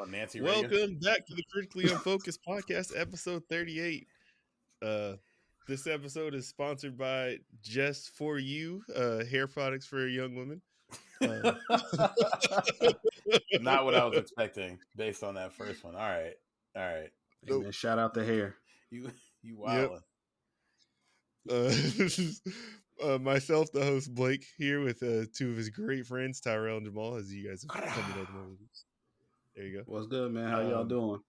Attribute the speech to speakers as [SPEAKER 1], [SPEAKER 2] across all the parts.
[SPEAKER 1] Nancy Reagan.
[SPEAKER 2] Welcome back to the Critically Unfocused Podcast, episode 38. This episode is sponsored by Just For You, hair products for young women.
[SPEAKER 1] Not what I was expecting based on that first one. All right.
[SPEAKER 3] Hey, man, shout out the hair.
[SPEAKER 1] You
[SPEAKER 2] Yep.
[SPEAKER 1] wildin'.
[SPEAKER 2] This is myself, the host Blake, here with two of his great friends, Tyrell and Jamal, as you guys have come to know them over the years. There you go.
[SPEAKER 3] What's good, man? How y'all doing?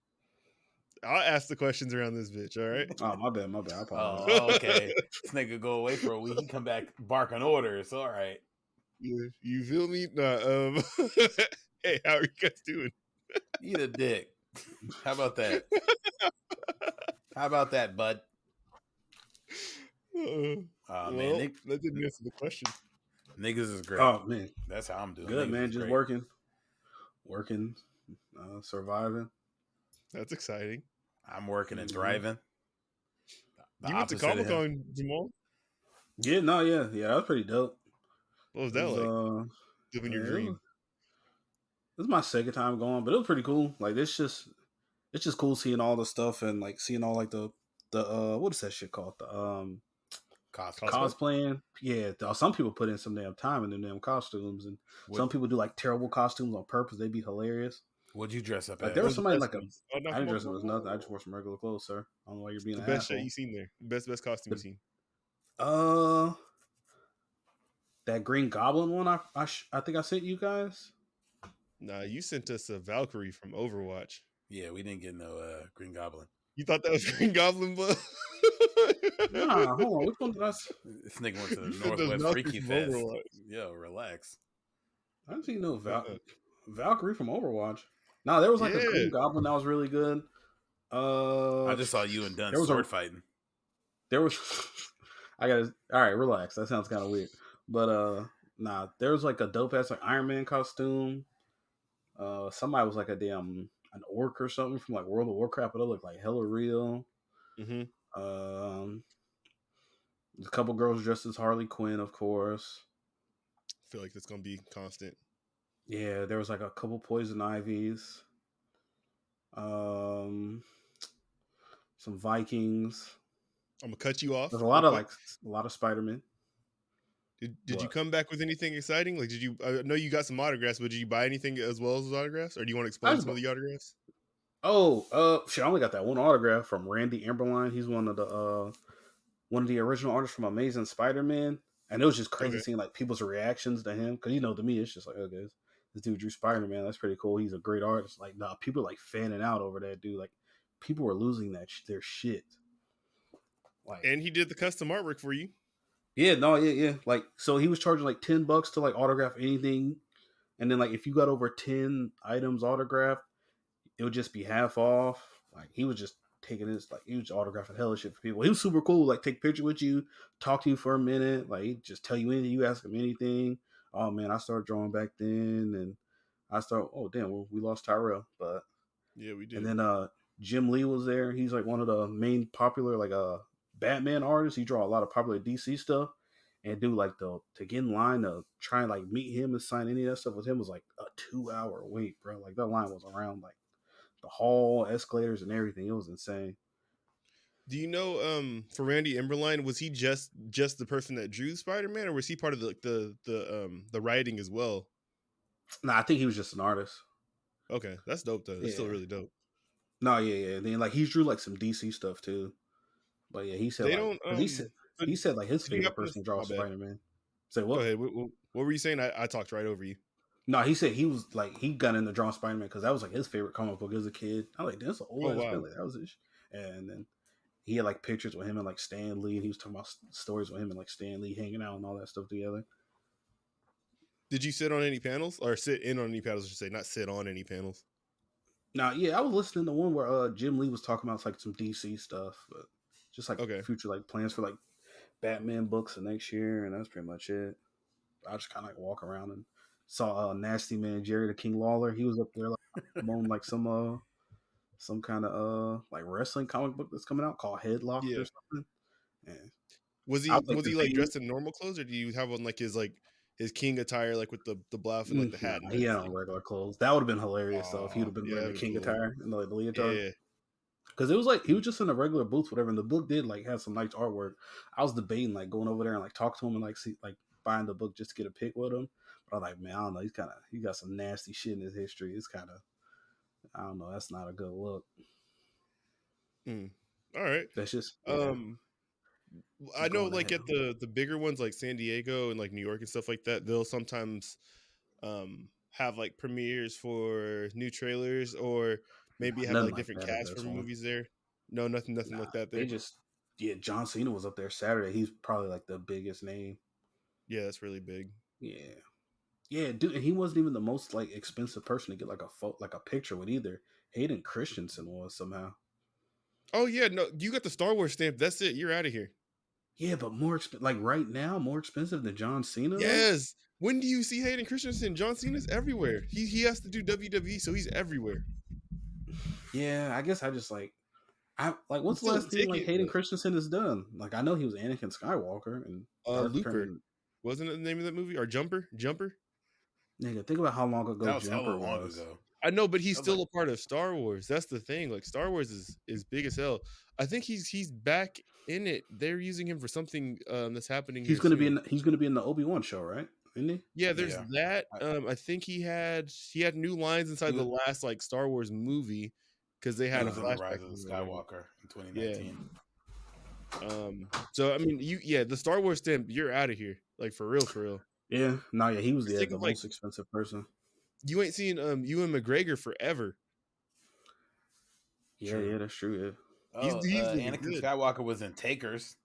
[SPEAKER 2] I'll ask the questions around this bitch, all right?
[SPEAKER 3] Oh, my bad. I apologize.
[SPEAKER 1] Oh, okay. This nigga go away for a week. He come back barking orders. All right.
[SPEAKER 2] Yeah, you feel me? Nah, hey, how are you guys doing?
[SPEAKER 1] Eat a dick. How about that? How about that, bud?
[SPEAKER 2] Man, that didn't answer the question.
[SPEAKER 1] Niggas is great.
[SPEAKER 3] Oh, man.
[SPEAKER 1] That's how I'm doing.
[SPEAKER 3] Good,
[SPEAKER 1] Niggas
[SPEAKER 3] man.
[SPEAKER 1] is
[SPEAKER 3] Just
[SPEAKER 1] great.
[SPEAKER 3] working, surviving.
[SPEAKER 2] That's exciting.
[SPEAKER 1] I'm working and thriving.
[SPEAKER 2] You went to Comic-Con, Jamal?
[SPEAKER 3] Yeah, that was pretty dope.
[SPEAKER 2] What was that like? Living your dream.
[SPEAKER 3] This is my second time going, but it was pretty cool. Like it's just cool seeing all the stuff and like seeing all like the what is that shit called? The cosplaying. Yeah, some people put in some damn time in them damn costumes, and some people do like terrible costumes on purpose. They be hilarious.
[SPEAKER 1] What'd you dress up
[SPEAKER 3] like
[SPEAKER 1] as?
[SPEAKER 3] there was somebody like a.
[SPEAKER 2] I
[SPEAKER 3] didn't dress up as nothing. I just wore some regular clothes, sir. I don't know why you're being
[SPEAKER 2] the
[SPEAKER 3] an
[SPEAKER 2] best
[SPEAKER 3] asshole.
[SPEAKER 2] shit you seen there. Best costume you seen.
[SPEAKER 3] That Green Goblin one. I think I sent you guys.
[SPEAKER 2] Nah, you sent us a Valkyrie from Overwatch.
[SPEAKER 1] Yeah, we didn't get no Green Goblin.
[SPEAKER 2] You thought that was Green Goblin, but
[SPEAKER 3] nah, hold on. Which one did I?
[SPEAKER 1] This nigga went to the Northwest Freaky Fest. Yo, relax.
[SPEAKER 3] I didn't see no Valkyrie from Overwatch. Nah, there was like a Green Goblin that was really good.
[SPEAKER 1] I just saw you and Dunn sword fighting.
[SPEAKER 3] There was. All right, relax. That sounds kind of weird, but nah, there was like a dope ass like Iron Man costume. Somebody was like an orc or something from like World of Warcraft, but it looked like hella real.
[SPEAKER 2] Mm-hmm.
[SPEAKER 3] A couple girls dressed as Harley Quinn, of course.
[SPEAKER 2] I feel like it's gonna be constant.
[SPEAKER 3] Yeah, there was like a couple Poison Ivies. Some Vikings.
[SPEAKER 2] I'm gonna cut you off.
[SPEAKER 3] There's a lot of Spider-Man.
[SPEAKER 2] Did you come back with anything exciting? Like, I know you got some autographs, but did you buy anything as well as those autographs, or do you want to explain some of the autographs?
[SPEAKER 3] Oh, shit! I only got that one autograph from Randy Emberline. He's one of the original artists from Amazing Spider-Man, and it was just crazy seeing like people's reactions to him. Because to me, it's just like, okay, this dude drew Spider-Man. That's pretty cool. He's a great artist. Like, nah, people are like fanning out over that dude. Like, people were losing their shit.
[SPEAKER 2] Like, and he did the custom artwork for you.
[SPEAKER 3] Yeah. Like, so he was charging like $10 to like autograph anything, and then like if you got over 10 items autographed, it would just be half off. Like, he was just taking this, like, he was autographing hella shit for people. He was super cool. Like, take a picture with you, talk to you for a minute. Like, he'd just tell you anything. You ask him anything. Oh man, I started drawing back then, and oh damn, well, we lost Tyrell, but
[SPEAKER 2] yeah, we did.
[SPEAKER 3] And then Jim Lee was there. He's like one of the main popular like Batman artists. He draw a lot of popular DC stuff, and do like to get in line to try and like meet him and sign any of that stuff with him was like a 2-hour wait, bro. Like, that line was around like the hall, escalators, and everything. It was insane.
[SPEAKER 2] Do you know, for Randy Emberline, was he just the person that drew Spider-Man, or was he part of the writing as well?
[SPEAKER 3] Nah, I think he was just an artist.
[SPEAKER 2] Okay, that's dope though. That's still really dope.
[SPEAKER 3] No, yeah. Then like he drew like some DC stuff too. But yeah, he said he said like his favorite person draws Spider-Man. Say what?
[SPEAKER 2] Go ahead. What were you saying? I talked right over you.
[SPEAKER 3] No, he said he was like he got into drawing Spider-Man because that was like his favorite comic book as a kid. I was like, that's an old ass Like, that was his. And then he had like pictures with him and like Stan Lee, and he was talking about stories with him and like Stan Lee hanging out and all that stuff together.
[SPEAKER 2] Did you sit on any panels, or sit in on any panels? I should say, not sit on any panels.
[SPEAKER 3] Nah, yeah, I was listening to one where Jim Lee was talking about like some DC stuff, but just like future like plans for like Batman books the next year, and that's pretty much it. I just kind of like walk around and saw Nasty Man Jerry the King Lawler. He was up there like on like some kind of like wrestling comic book that's coming out called Headlock or something. Yeah.
[SPEAKER 2] Was he like dressed in normal clothes, or do you have on like his like his king attire, like with the blouse and like the hat.
[SPEAKER 3] Nah,
[SPEAKER 2] And
[SPEAKER 3] he had
[SPEAKER 2] everything.
[SPEAKER 3] on regular clothes. That would have been hilarious though if he would have been
[SPEAKER 2] Yeah,
[SPEAKER 3] wearing the
[SPEAKER 2] that'd be
[SPEAKER 3] king
[SPEAKER 2] cool.
[SPEAKER 3] attire and like the leotard.
[SPEAKER 2] Yeah.
[SPEAKER 3] Because it was like he was just in a regular booth, whatever. And the book did like have some nice artwork. I was debating like going over there and like talk to him and like see like buying the book just to get a pic with him. But I'm like, man, I don't know. He got some nasty shit in his history. It's kind of, I don't know. That's not a good look.
[SPEAKER 2] All right.
[SPEAKER 3] That's just yeah.
[SPEAKER 2] I know
[SPEAKER 3] Going
[SPEAKER 2] like
[SPEAKER 3] ahead.
[SPEAKER 2] at the bigger ones like San Diego and like New York and stuff like that, they'll sometimes have like premieres for new trailers or maybe have
[SPEAKER 3] Nothing
[SPEAKER 2] like
[SPEAKER 3] like
[SPEAKER 2] different
[SPEAKER 3] that at
[SPEAKER 2] casts
[SPEAKER 3] this
[SPEAKER 2] for
[SPEAKER 3] one.
[SPEAKER 2] movies there. No, nothing like that there.
[SPEAKER 3] They just John Cena was up there Saturday. He's probably like the biggest name.
[SPEAKER 2] Yeah, that's really big.
[SPEAKER 3] Yeah, dude, and he wasn't even the most like expensive person to get like a picture with either. Hayden Christensen was somehow.
[SPEAKER 2] Oh yeah, no, you got the Star Wars stamp. That's it. You're out of here.
[SPEAKER 3] Yeah, but more like right now, more expensive than John Cena.
[SPEAKER 2] Yes. When do you see Hayden Christensen? John Cena's everywhere. He has to do WWE, so he's everywhere.
[SPEAKER 3] Yeah, I guess I just like what's the
[SPEAKER 2] Still
[SPEAKER 3] last thing like
[SPEAKER 2] ticket,
[SPEAKER 3] Hayden
[SPEAKER 2] but-
[SPEAKER 3] Christensen has done? Like I know he was Anakin Skywalker and Darth
[SPEAKER 2] Looper.
[SPEAKER 3] Turner.
[SPEAKER 2] Wasn't it the name of that movie? Or Jumper?
[SPEAKER 3] Nigga, think about how long ago
[SPEAKER 1] That was
[SPEAKER 3] Jumper
[SPEAKER 1] hella long
[SPEAKER 3] was.
[SPEAKER 1] ago.
[SPEAKER 2] I know, but he's
[SPEAKER 1] That was
[SPEAKER 2] still
[SPEAKER 1] like-
[SPEAKER 2] a part of Star Wars. That's the thing. Like Star Wars is big as hell. I think he's back in it. They're using him for something that's happening.
[SPEAKER 3] He's
[SPEAKER 2] here
[SPEAKER 3] gonna
[SPEAKER 2] soon.
[SPEAKER 3] he's gonna be in the Obi-Wan show, right? Isn't he?
[SPEAKER 2] Yeah, there's
[SPEAKER 1] Yeah.
[SPEAKER 2] that. I think he had new lines inside the last like Star Wars movie because they had
[SPEAKER 1] He
[SPEAKER 2] a
[SPEAKER 1] was in the
[SPEAKER 2] flashback.
[SPEAKER 1] Rise of the Skywalker in 2019.
[SPEAKER 2] So I mean, the Star Wars stamp, you're out of here, like for real.
[SPEAKER 3] Yeah, no, yeah, he was
[SPEAKER 2] Just think
[SPEAKER 3] the
[SPEAKER 2] of, like-
[SPEAKER 3] most expensive person.
[SPEAKER 2] You ain't seen Ewan McGregor forever.
[SPEAKER 3] Yeah,
[SPEAKER 1] True.
[SPEAKER 3] yeah, that's true. Yeah.
[SPEAKER 2] He's really
[SPEAKER 1] Anakin
[SPEAKER 2] good.
[SPEAKER 1] Skywalker was in Takers,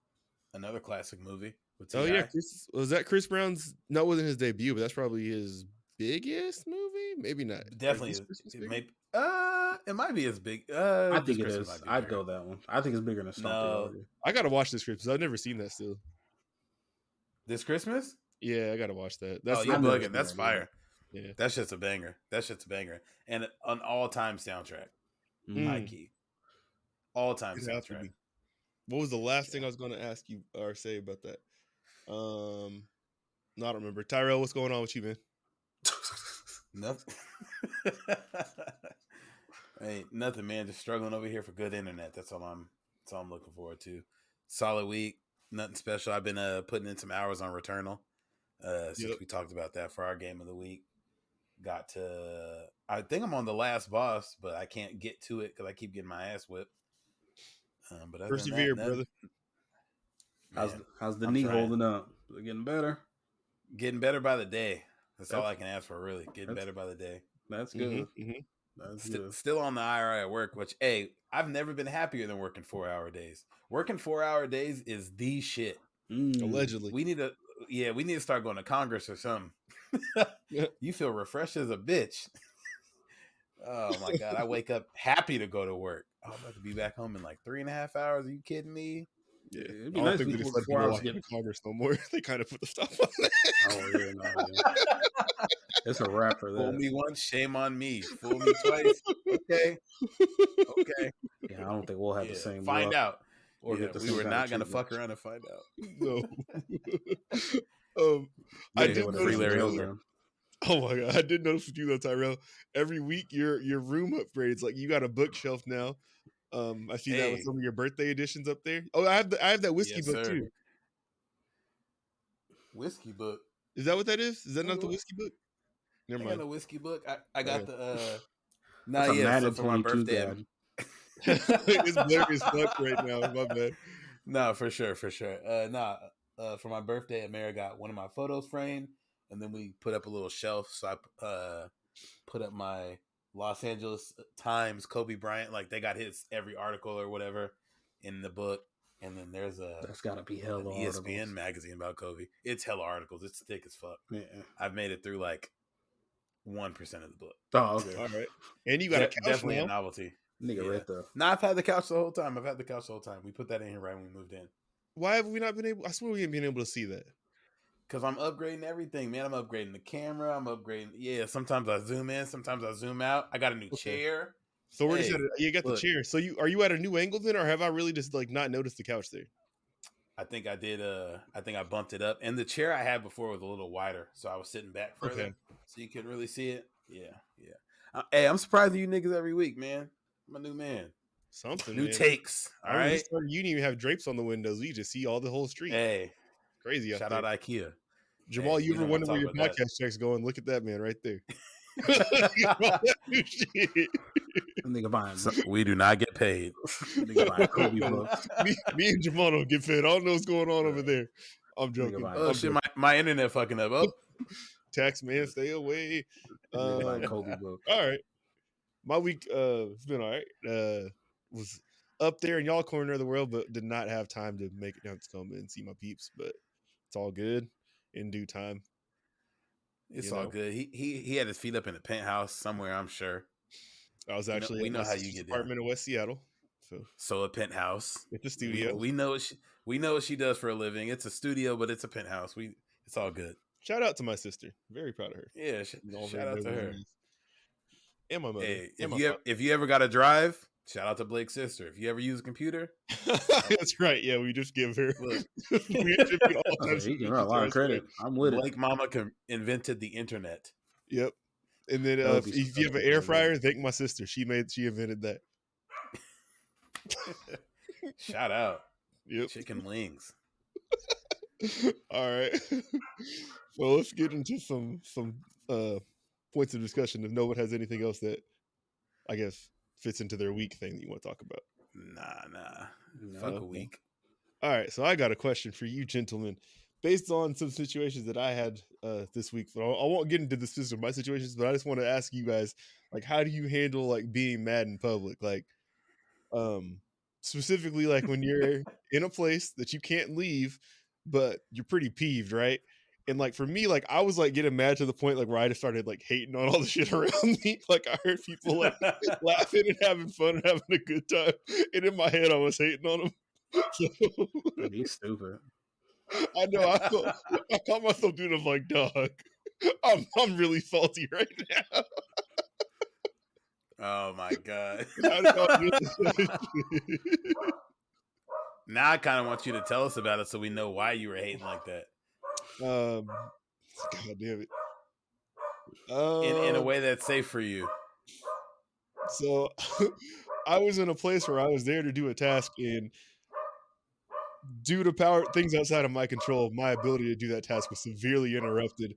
[SPEAKER 1] another classic movie. With
[SPEAKER 2] Oh
[SPEAKER 1] T.I.
[SPEAKER 2] yeah, was that Chris Brown's? No, it wasn't his debut, but that's probably his biggest movie. Maybe not.
[SPEAKER 1] Definitely.
[SPEAKER 2] Like, this
[SPEAKER 1] It might be as big.
[SPEAKER 3] I
[SPEAKER 1] This
[SPEAKER 3] think it
[SPEAKER 1] Christmas
[SPEAKER 3] is.
[SPEAKER 1] might be
[SPEAKER 3] I'd
[SPEAKER 1] bigger.
[SPEAKER 3] go that one. I think it's bigger than Stomp
[SPEAKER 1] No.
[SPEAKER 3] the Ogre.
[SPEAKER 2] I gotta watch this Christmas. I've never seen that still.
[SPEAKER 1] This Christmas?
[SPEAKER 2] Yeah, I gotta watch that. That's
[SPEAKER 1] Oh, you're
[SPEAKER 3] I've never
[SPEAKER 1] bugging.
[SPEAKER 3] seen
[SPEAKER 1] That's
[SPEAKER 3] that
[SPEAKER 1] fire.
[SPEAKER 2] yeah.
[SPEAKER 1] That shit's a banger. And an all-time soundtrack. High key. All-time
[SPEAKER 2] It'd have to
[SPEAKER 1] soundtrack.
[SPEAKER 2] be. What was the last thing I was going to ask you or say about that? No, I don't remember. Tyrell, what's going on with you, man?
[SPEAKER 1] Nothing. Hey, nothing, man. Just struggling over here for good internet. That's all I'm looking forward to. Solid week. Nothing special. I've been putting in some hours on Returnal. Since we talked about that for our game of the week. I think I'm on the last boss, but I can't get to it because I keep getting my ass whipped. But other than
[SPEAKER 2] Persevere,
[SPEAKER 1] that,
[SPEAKER 2] brother.
[SPEAKER 3] How's the
[SPEAKER 1] I'm
[SPEAKER 3] knee
[SPEAKER 1] trying.
[SPEAKER 3] holding up? Is it getting better?
[SPEAKER 1] Getting better by the day. That's all I can ask for, really. Getting better by the day.
[SPEAKER 3] That's good.
[SPEAKER 2] Mm-hmm.
[SPEAKER 3] That's good.
[SPEAKER 1] Still on the IRA at work, which, hey, I've never been happier than working 4-hour days. Working 4-hour days is the shit.
[SPEAKER 2] Allegedly.
[SPEAKER 1] We need to start going to Congress or something. You feel refreshed as a bitch. Oh my God. I wake up happy to go to work. I'm about to be back home in like 3.5 hours. Are you kidding me?
[SPEAKER 3] Yeah, it'd
[SPEAKER 2] I
[SPEAKER 3] be
[SPEAKER 2] don't
[SPEAKER 3] nice
[SPEAKER 2] think
[SPEAKER 3] if
[SPEAKER 2] they
[SPEAKER 3] we
[SPEAKER 2] just
[SPEAKER 3] work
[SPEAKER 2] let
[SPEAKER 3] 4
[SPEAKER 2] people
[SPEAKER 3] hours
[SPEAKER 2] walk
[SPEAKER 3] to get.
[SPEAKER 2] into Congress no more. They kind of put the stop on that.
[SPEAKER 3] Oh yeah, no, yeah. It's a wrap for
[SPEAKER 1] Fool
[SPEAKER 3] that.
[SPEAKER 1] me once, shame on me. Fool me twice. Okay.
[SPEAKER 3] Yeah, I don't think we'll have the same.
[SPEAKER 1] Find
[SPEAKER 3] luck
[SPEAKER 1] out.
[SPEAKER 3] or
[SPEAKER 1] Yeah,
[SPEAKER 3] get the
[SPEAKER 1] we
[SPEAKER 3] same
[SPEAKER 1] were
[SPEAKER 3] kind of
[SPEAKER 1] not gonna
[SPEAKER 3] treatment.
[SPEAKER 1] fuck around and find out.
[SPEAKER 2] No.
[SPEAKER 3] Yeah,
[SPEAKER 2] I did
[SPEAKER 3] with
[SPEAKER 1] free
[SPEAKER 3] the
[SPEAKER 1] Larry
[SPEAKER 3] jail
[SPEAKER 1] Hoover.
[SPEAKER 3] time.
[SPEAKER 2] Oh my God, I did notice with you though, Tyrell. Every week your room upgrades. Like you got a bookshelf now. I see that with
[SPEAKER 1] Hey.
[SPEAKER 2] some of your birthday editions up there. Oh, I have that whiskey
[SPEAKER 1] Yes,
[SPEAKER 2] book
[SPEAKER 1] sir.
[SPEAKER 2] too.
[SPEAKER 1] Whiskey book.
[SPEAKER 2] Is that what that is? Is that not the
[SPEAKER 1] What?
[SPEAKER 2] whiskey book?
[SPEAKER 1] I
[SPEAKER 2] Never
[SPEAKER 1] got
[SPEAKER 2] mind.
[SPEAKER 1] no whiskey book. I got
[SPEAKER 2] Okay.
[SPEAKER 1] the
[SPEAKER 3] That's a
[SPEAKER 1] so
[SPEAKER 3] Madden
[SPEAKER 1] for my
[SPEAKER 3] 22
[SPEAKER 1] birthday.
[SPEAKER 3] badge.
[SPEAKER 2] It's blurry as fuck right now. My bad.
[SPEAKER 1] No, for sure. For my birthday, Amara got one of my photos framed, and then we put up a little shelf. So I put up my Los Angeles Times Kobe Bryant, like they got his every article or whatever in the book, and then there's
[SPEAKER 3] That's gotta be
[SPEAKER 1] an
[SPEAKER 3] hella
[SPEAKER 1] ESPN
[SPEAKER 3] articles.
[SPEAKER 1] magazine about Kobe. It's hella articles. It's thick as fuck.
[SPEAKER 3] Yeah.
[SPEAKER 1] I've made it through like 1% of the book.
[SPEAKER 3] Oh, okay.
[SPEAKER 2] All right. And you got a couch
[SPEAKER 1] Definitely
[SPEAKER 2] now.
[SPEAKER 1] a novelty.
[SPEAKER 3] Nigga,
[SPEAKER 1] Yeah.
[SPEAKER 3] right there.
[SPEAKER 1] No, I've had the couch the whole time. We put that in here right when we moved in.
[SPEAKER 2] Why have we not been able? I swear we ain't been able to see that.
[SPEAKER 1] Because I'm upgrading everything, man. I'm upgrading the camera. I'm upgrading. Yeah, sometimes I zoom in. Sometimes I zoom out. I got a new chair.
[SPEAKER 2] So we're
[SPEAKER 1] Hey,
[SPEAKER 2] you got
[SPEAKER 1] look.
[SPEAKER 2] the chair. So are you at a new angle then, or have I really just like not noticed the couch there?
[SPEAKER 1] I think I did. I think I bumped it up, and the chair I had before was a little wider, so I was sitting back further, so you couldn't really see it. Yeah. Hey, I'm surprised you niggas every week, man. I'm a new man.
[SPEAKER 2] Something
[SPEAKER 1] New
[SPEAKER 2] man.
[SPEAKER 1] takes. All right.
[SPEAKER 2] You didn't even have drapes on the windows. You just see all the whole street.
[SPEAKER 1] Hey,
[SPEAKER 2] crazy.
[SPEAKER 1] Shout out IKEA.
[SPEAKER 2] Jamal, you ever wonder where your podcast check's going? Look at that man right there.
[SPEAKER 3] Nigga buying.
[SPEAKER 1] We do not get paid.
[SPEAKER 3] Nigga buying Kobe books.
[SPEAKER 2] Me and Jamal don't get paid. I don't know what's going on over there. I'm joking.
[SPEAKER 1] Oh shit, my internet fucking up. Oh.
[SPEAKER 2] Tax man, stay away.
[SPEAKER 3] Kobe books.
[SPEAKER 2] All right. My week has been all right. Was up there in y'all corner of the world, but did not have time to make it down to Tacoma and see my peeps. But it's all good in due time.
[SPEAKER 1] It's all good. He had his feet up in a penthouse somewhere, I'm sure.
[SPEAKER 2] I was actually
[SPEAKER 1] we know how you get
[SPEAKER 2] apartment in West Seattle.
[SPEAKER 1] So a penthouse.
[SPEAKER 2] It's a studio.
[SPEAKER 1] We know what she does for a living. It's a studio, but it's a penthouse. It's all good.
[SPEAKER 2] Shout out to my sister. Very proud of her.
[SPEAKER 1] Yeah, shout out to her.
[SPEAKER 2] And my mother.
[SPEAKER 1] Hey, if you ever got to drive, shout out to Blake's sister. If you ever use a computer,
[SPEAKER 2] that's right. Yeah, we just give her.
[SPEAKER 3] You give her a lot of credit. I'm with
[SPEAKER 1] Blake mama invented the internet.
[SPEAKER 2] Yep. And then if you have an air fryer, thank my sister. She invented that.
[SPEAKER 1] Shout out.
[SPEAKER 2] Yep.
[SPEAKER 1] Chicken wings.
[SPEAKER 2] All right. Well, let's get into some points of discussion. If no one has anything else that I guess fits into their week thing that you want to talk about.
[SPEAKER 1] Nah. Fuck a week.
[SPEAKER 2] All right. So I got a question for you, gentlemen, based on some situations that I had this week. But I won't get into the specifics of my situations, but I just want to ask you guys, like, how do you handle like being mad in public? Like, specifically, like when you're in a place that you can't leave, but you're pretty peeved, right? And like for me, like I was like getting mad to the point like where I just started like hating on all the shit around me. Like I heard people like laughing and having fun and having a good time, and in my head I was hating on them. So,
[SPEAKER 3] he's stupid.
[SPEAKER 2] I know. I caught myself doing it like, dog, I'm really faulty right now.
[SPEAKER 1] Oh my god. Now I kind of want you to tell us about it so we know why you were hating like that.
[SPEAKER 2] God damn it.
[SPEAKER 1] In a way that's safe for you.
[SPEAKER 2] So I was in a place where I was there to do a task, and due to things outside of my control, my ability to do that task was severely interrupted.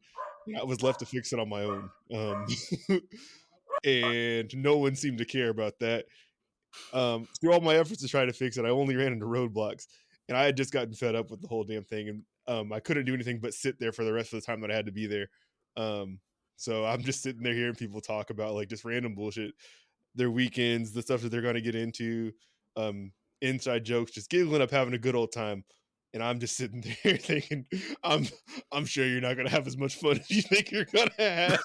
[SPEAKER 2] I was left to fix it on my own. And no one seemed to care about that. Through all my efforts to try to fix it, I only ran into roadblocks, and I had just gotten fed up with the whole damn thing, and I couldn't do anything but sit there for the rest of the time that I had to be there. So I'm just sitting there hearing people talk about like just random bullshit, their weekends, the stuff that they're going to get into, inside jokes, just giggling up, having a good old time. And I'm just sitting there thinking, I'm sure you're not going to have as much fun as you think you're going to have.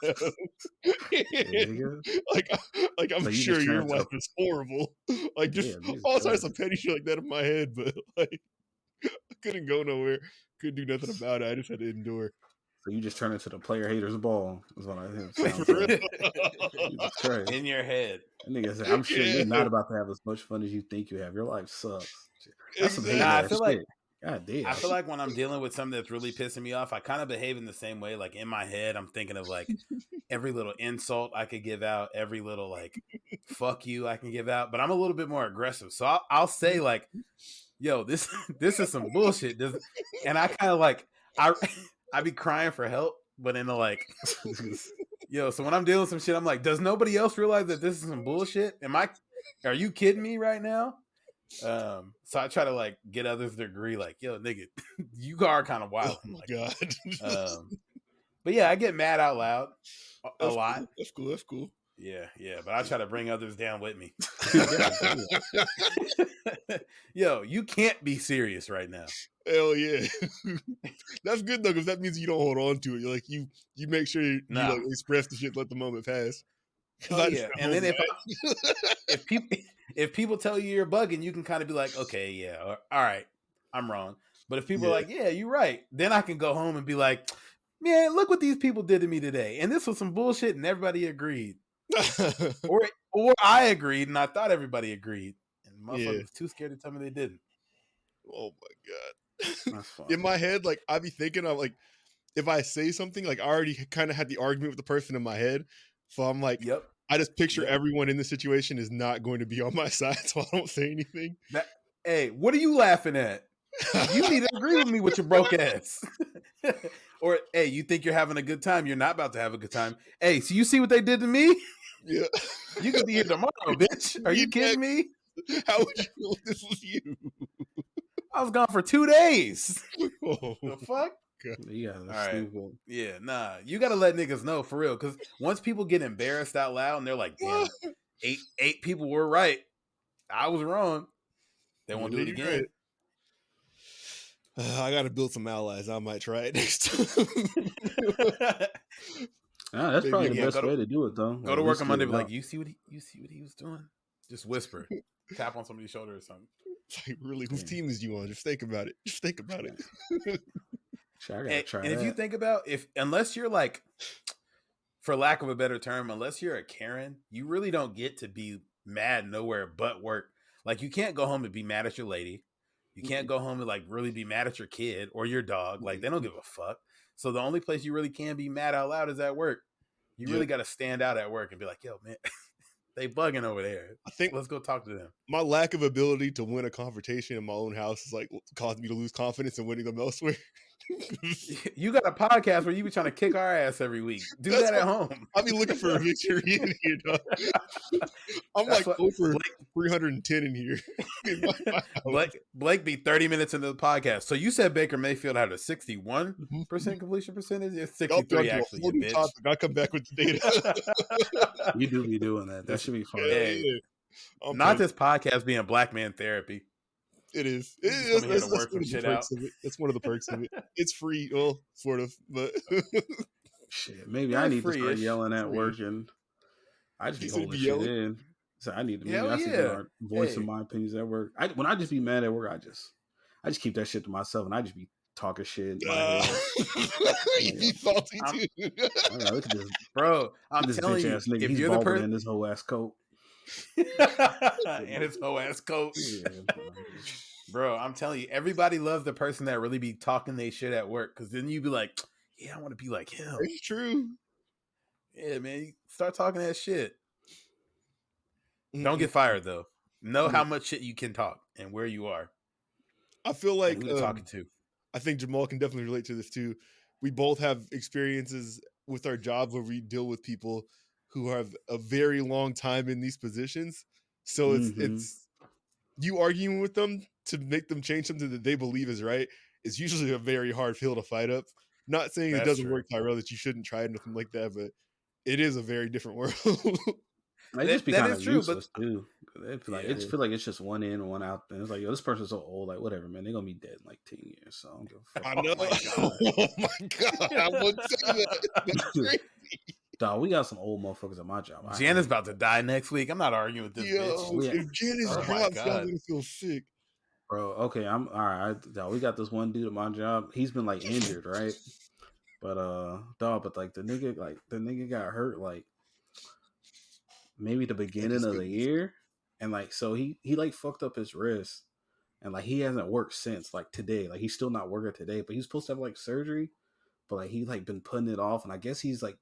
[SPEAKER 2] like I'm sure your life is horrible. Like just all sorts of petty shit like that in my head, but like I couldn't go nowhere, couldn't do nothing about it. I just had to endure.
[SPEAKER 3] So you just turn into the player haters ball, is what I think. Like.
[SPEAKER 1] In your head.
[SPEAKER 3] That nigga said, I'm sure you're not about to have as much fun as you think you have. Your life sucks. That's some hate. I feel like God damn.
[SPEAKER 1] I feel like when I'm dealing with something that's really pissing me off, I kind of behave in the same way. Like in my head, I'm thinking of like every little insult I could give out, every little like fuck you I can give out, but I'm a little bit more aggressive. So I'll say like, yo, this is some bullshit. And I kind of like, I be crying for help, but in a like, yo, so when I'm dealing with some shit, I'm like, does nobody else realize that this is some bullshit? Are you kidding me right now? So I try to like get others to agree, like, yo, nigga, you are kind of wild.
[SPEAKER 2] Oh my god.
[SPEAKER 1] But yeah, I get mad out loud a lot.
[SPEAKER 2] Cool. That's cool.
[SPEAKER 1] Yeah. But I try to bring others down with me. Yo, you can't be serious right now.
[SPEAKER 2] Hell yeah. That's good though, because that means you don't hold on to it. You're like you make sure you like express the shit, let the moment pass.
[SPEAKER 1] Oh, yeah. And then if people tell you you're bugging, you can kind of be like, okay, yeah, all right, I'm wrong. But if people are like, yeah, you're right, then I can go home and be like, man, look what these people did to me today, and this was some bullshit, and everybody agreed, or I agreed, and I thought everybody agreed, and motherfuckers too scared to tell me they didn't.
[SPEAKER 2] Oh my god.
[SPEAKER 3] That's funny.
[SPEAKER 2] In my head, like I be thinking of like if I say something, like I already kind of had the argument with the person in my head, so I'm like,
[SPEAKER 1] Yep.
[SPEAKER 2] I just picture
[SPEAKER 1] Yep.
[SPEAKER 2] everyone in the situation is not going to be on my side, so I don't say anything.
[SPEAKER 1] Hey, what are you laughing at? You need to agree with me with your broke ass. Or, hey, you think you're having a good time. You're not about to have a good time. Hey, so you see what they did to me?
[SPEAKER 2] Yeah.
[SPEAKER 1] You could be here tomorrow, bitch. Are you kidding me?
[SPEAKER 2] How would you feel if this was you?
[SPEAKER 1] I was gone for 2 days.
[SPEAKER 2] Oh,
[SPEAKER 1] The fuck?
[SPEAKER 3] Yeah,
[SPEAKER 1] All
[SPEAKER 3] that's
[SPEAKER 1] right.
[SPEAKER 3] stupid.
[SPEAKER 1] Yeah, nah. You got to let niggas know for real. Because once people get embarrassed out loud and they're like, damn, eight people were right. I was wrong. They won't do it
[SPEAKER 2] You're
[SPEAKER 1] again.
[SPEAKER 2] right. I got to build some allies. I might try it next time.
[SPEAKER 3] That's
[SPEAKER 2] Maybe
[SPEAKER 3] probably the
[SPEAKER 2] I'm
[SPEAKER 3] best way to do it, though.
[SPEAKER 1] Go to work on Monday, be like, you see what he was doing? Just whisper, tap on somebody's shoulder or something.
[SPEAKER 2] like, really, whose team is you on? Just think about it. Just think about it.
[SPEAKER 3] Shit, I gotta try
[SPEAKER 1] and if you think about unless you're like, for lack of a better term, unless you're a Karen, you really don't get to be mad nowhere but work. Like you can't go home and be mad at your lady. You can't go home and like really be mad at your kid or your dog. Like they don't give a fuck. So the only place you really can be mad out loud is at work. You really got to stand out at work and be like, yo, man, they bugging over there.
[SPEAKER 2] I think
[SPEAKER 1] let's go talk to them.
[SPEAKER 2] My lack of ability to win a confrontation in my own house is like caused me to lose confidence in winning them elsewhere.
[SPEAKER 1] You got a podcast where you be trying to kick our ass every week. Do that at home.
[SPEAKER 2] I'll be looking for a victory in here, dog. I'm like over 310 in here.
[SPEAKER 1] Blake be 30 minutes into the podcast. So you said Baker Mayfield had a 61% completion percentage? It's 63 actually, you bitch.
[SPEAKER 2] Topic. I'll come back with the data.
[SPEAKER 3] You do be doing that. That should be fun.
[SPEAKER 1] Hey, not this podcast being black man therapy.
[SPEAKER 2] It is.
[SPEAKER 1] That's one
[SPEAKER 2] of the perks of it. It's free, well, sort of, but
[SPEAKER 3] shit. Maybe I need to start yelling at work, and I just be holding shit in. So I need to start voicing my opinions at work. When I just be mad at work, I just keep that shit to myself, and I just be talking shit.
[SPEAKER 2] You be salty too,
[SPEAKER 3] look at this,
[SPEAKER 1] bro. I'm telling you,
[SPEAKER 3] nigga, if you're the person in this whole ass coat.
[SPEAKER 1] And his whole ass coat. Bro, I'm telling you, everybody loves the person that really be talking they shit at work, because then you be like, yeah, I want to be like him.
[SPEAKER 2] It's true.
[SPEAKER 1] Yeah, man, you start talking that shit. Don't get fired though. Know how much shit you can talk and where you are.
[SPEAKER 2] I feel like
[SPEAKER 1] who you're talking to.
[SPEAKER 2] I think Jamal can definitely relate to this too. We both have experiences with our jobs where we deal with people who have a very long time in these positions. So it's you arguing with them to make them change something that they believe is right is usually a very hard hill to fight up. Not saying it doesn't work, Tyrell, that you shouldn't try anything like that, but it is a very different world.
[SPEAKER 3] They just be kind of useless too. It feel like it's just one in, one out. And it's like, yo, this person's so old. Like, whatever, man. They're gonna be dead in like 10 years. So I don't give a fuck.
[SPEAKER 2] I know. Oh my god! I wouldn't say that. That's crazy.
[SPEAKER 3] Dog, we got some old motherfuckers at my job.
[SPEAKER 1] Janice about to die next week. I'm not arguing with this bitch.
[SPEAKER 2] If Janice drops, I'm gonna feel sick.
[SPEAKER 3] Bro, okay, I'm all right. Dog, we got this one dude at my job. He's been like injured, right? But but like the nigga got hurt like maybe the beginning of the year, and like so he like fucked up his wrist, and like he hasn't worked since like today. Like he's still not working today, but he's supposed to have like surgery, but like he like been putting it off, and I guess he's like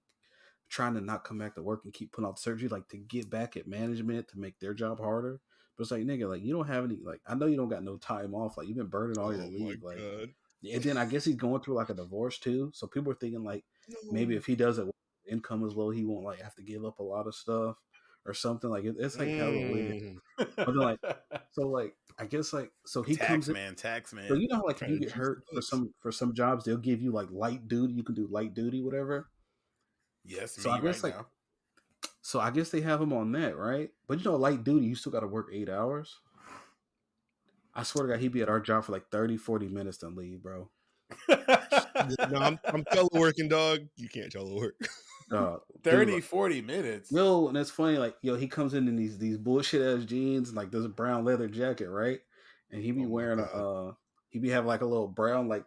[SPEAKER 3] trying to not come back to work and keep putting off surgery, like to get back at management to make their job harder. But it's like, nigga, like you don't have any, like I know you don't got no time off, like you've been burning all your leave, like. God. And then I guess he's going through like a divorce too, so people are thinking like maybe if he does it, income is low, he won't like have to give up a lot of stuff or something. Like it's like hella weird. But then like so like I guess like so he comes in, tax man. So you know like if you get hurt for some jobs, they'll give you like light duty. You can do light duty, whatever.
[SPEAKER 1] Yes,
[SPEAKER 3] so I guess now. So I guess they have him on that, right? But you know, light duty, you still got to work 8 hours. I swear to God, he'd be at our job for like 30, 40 minutes and leave, bro.
[SPEAKER 2] No, I'm teleworking, dog. You can't telework.
[SPEAKER 1] 30, 40 minutes.
[SPEAKER 3] Yo, and it's funny, like, yo, he comes in these bullshit ass jeans and like there's a brown leather jacket, right? And he be wearing he be having like a little brown, like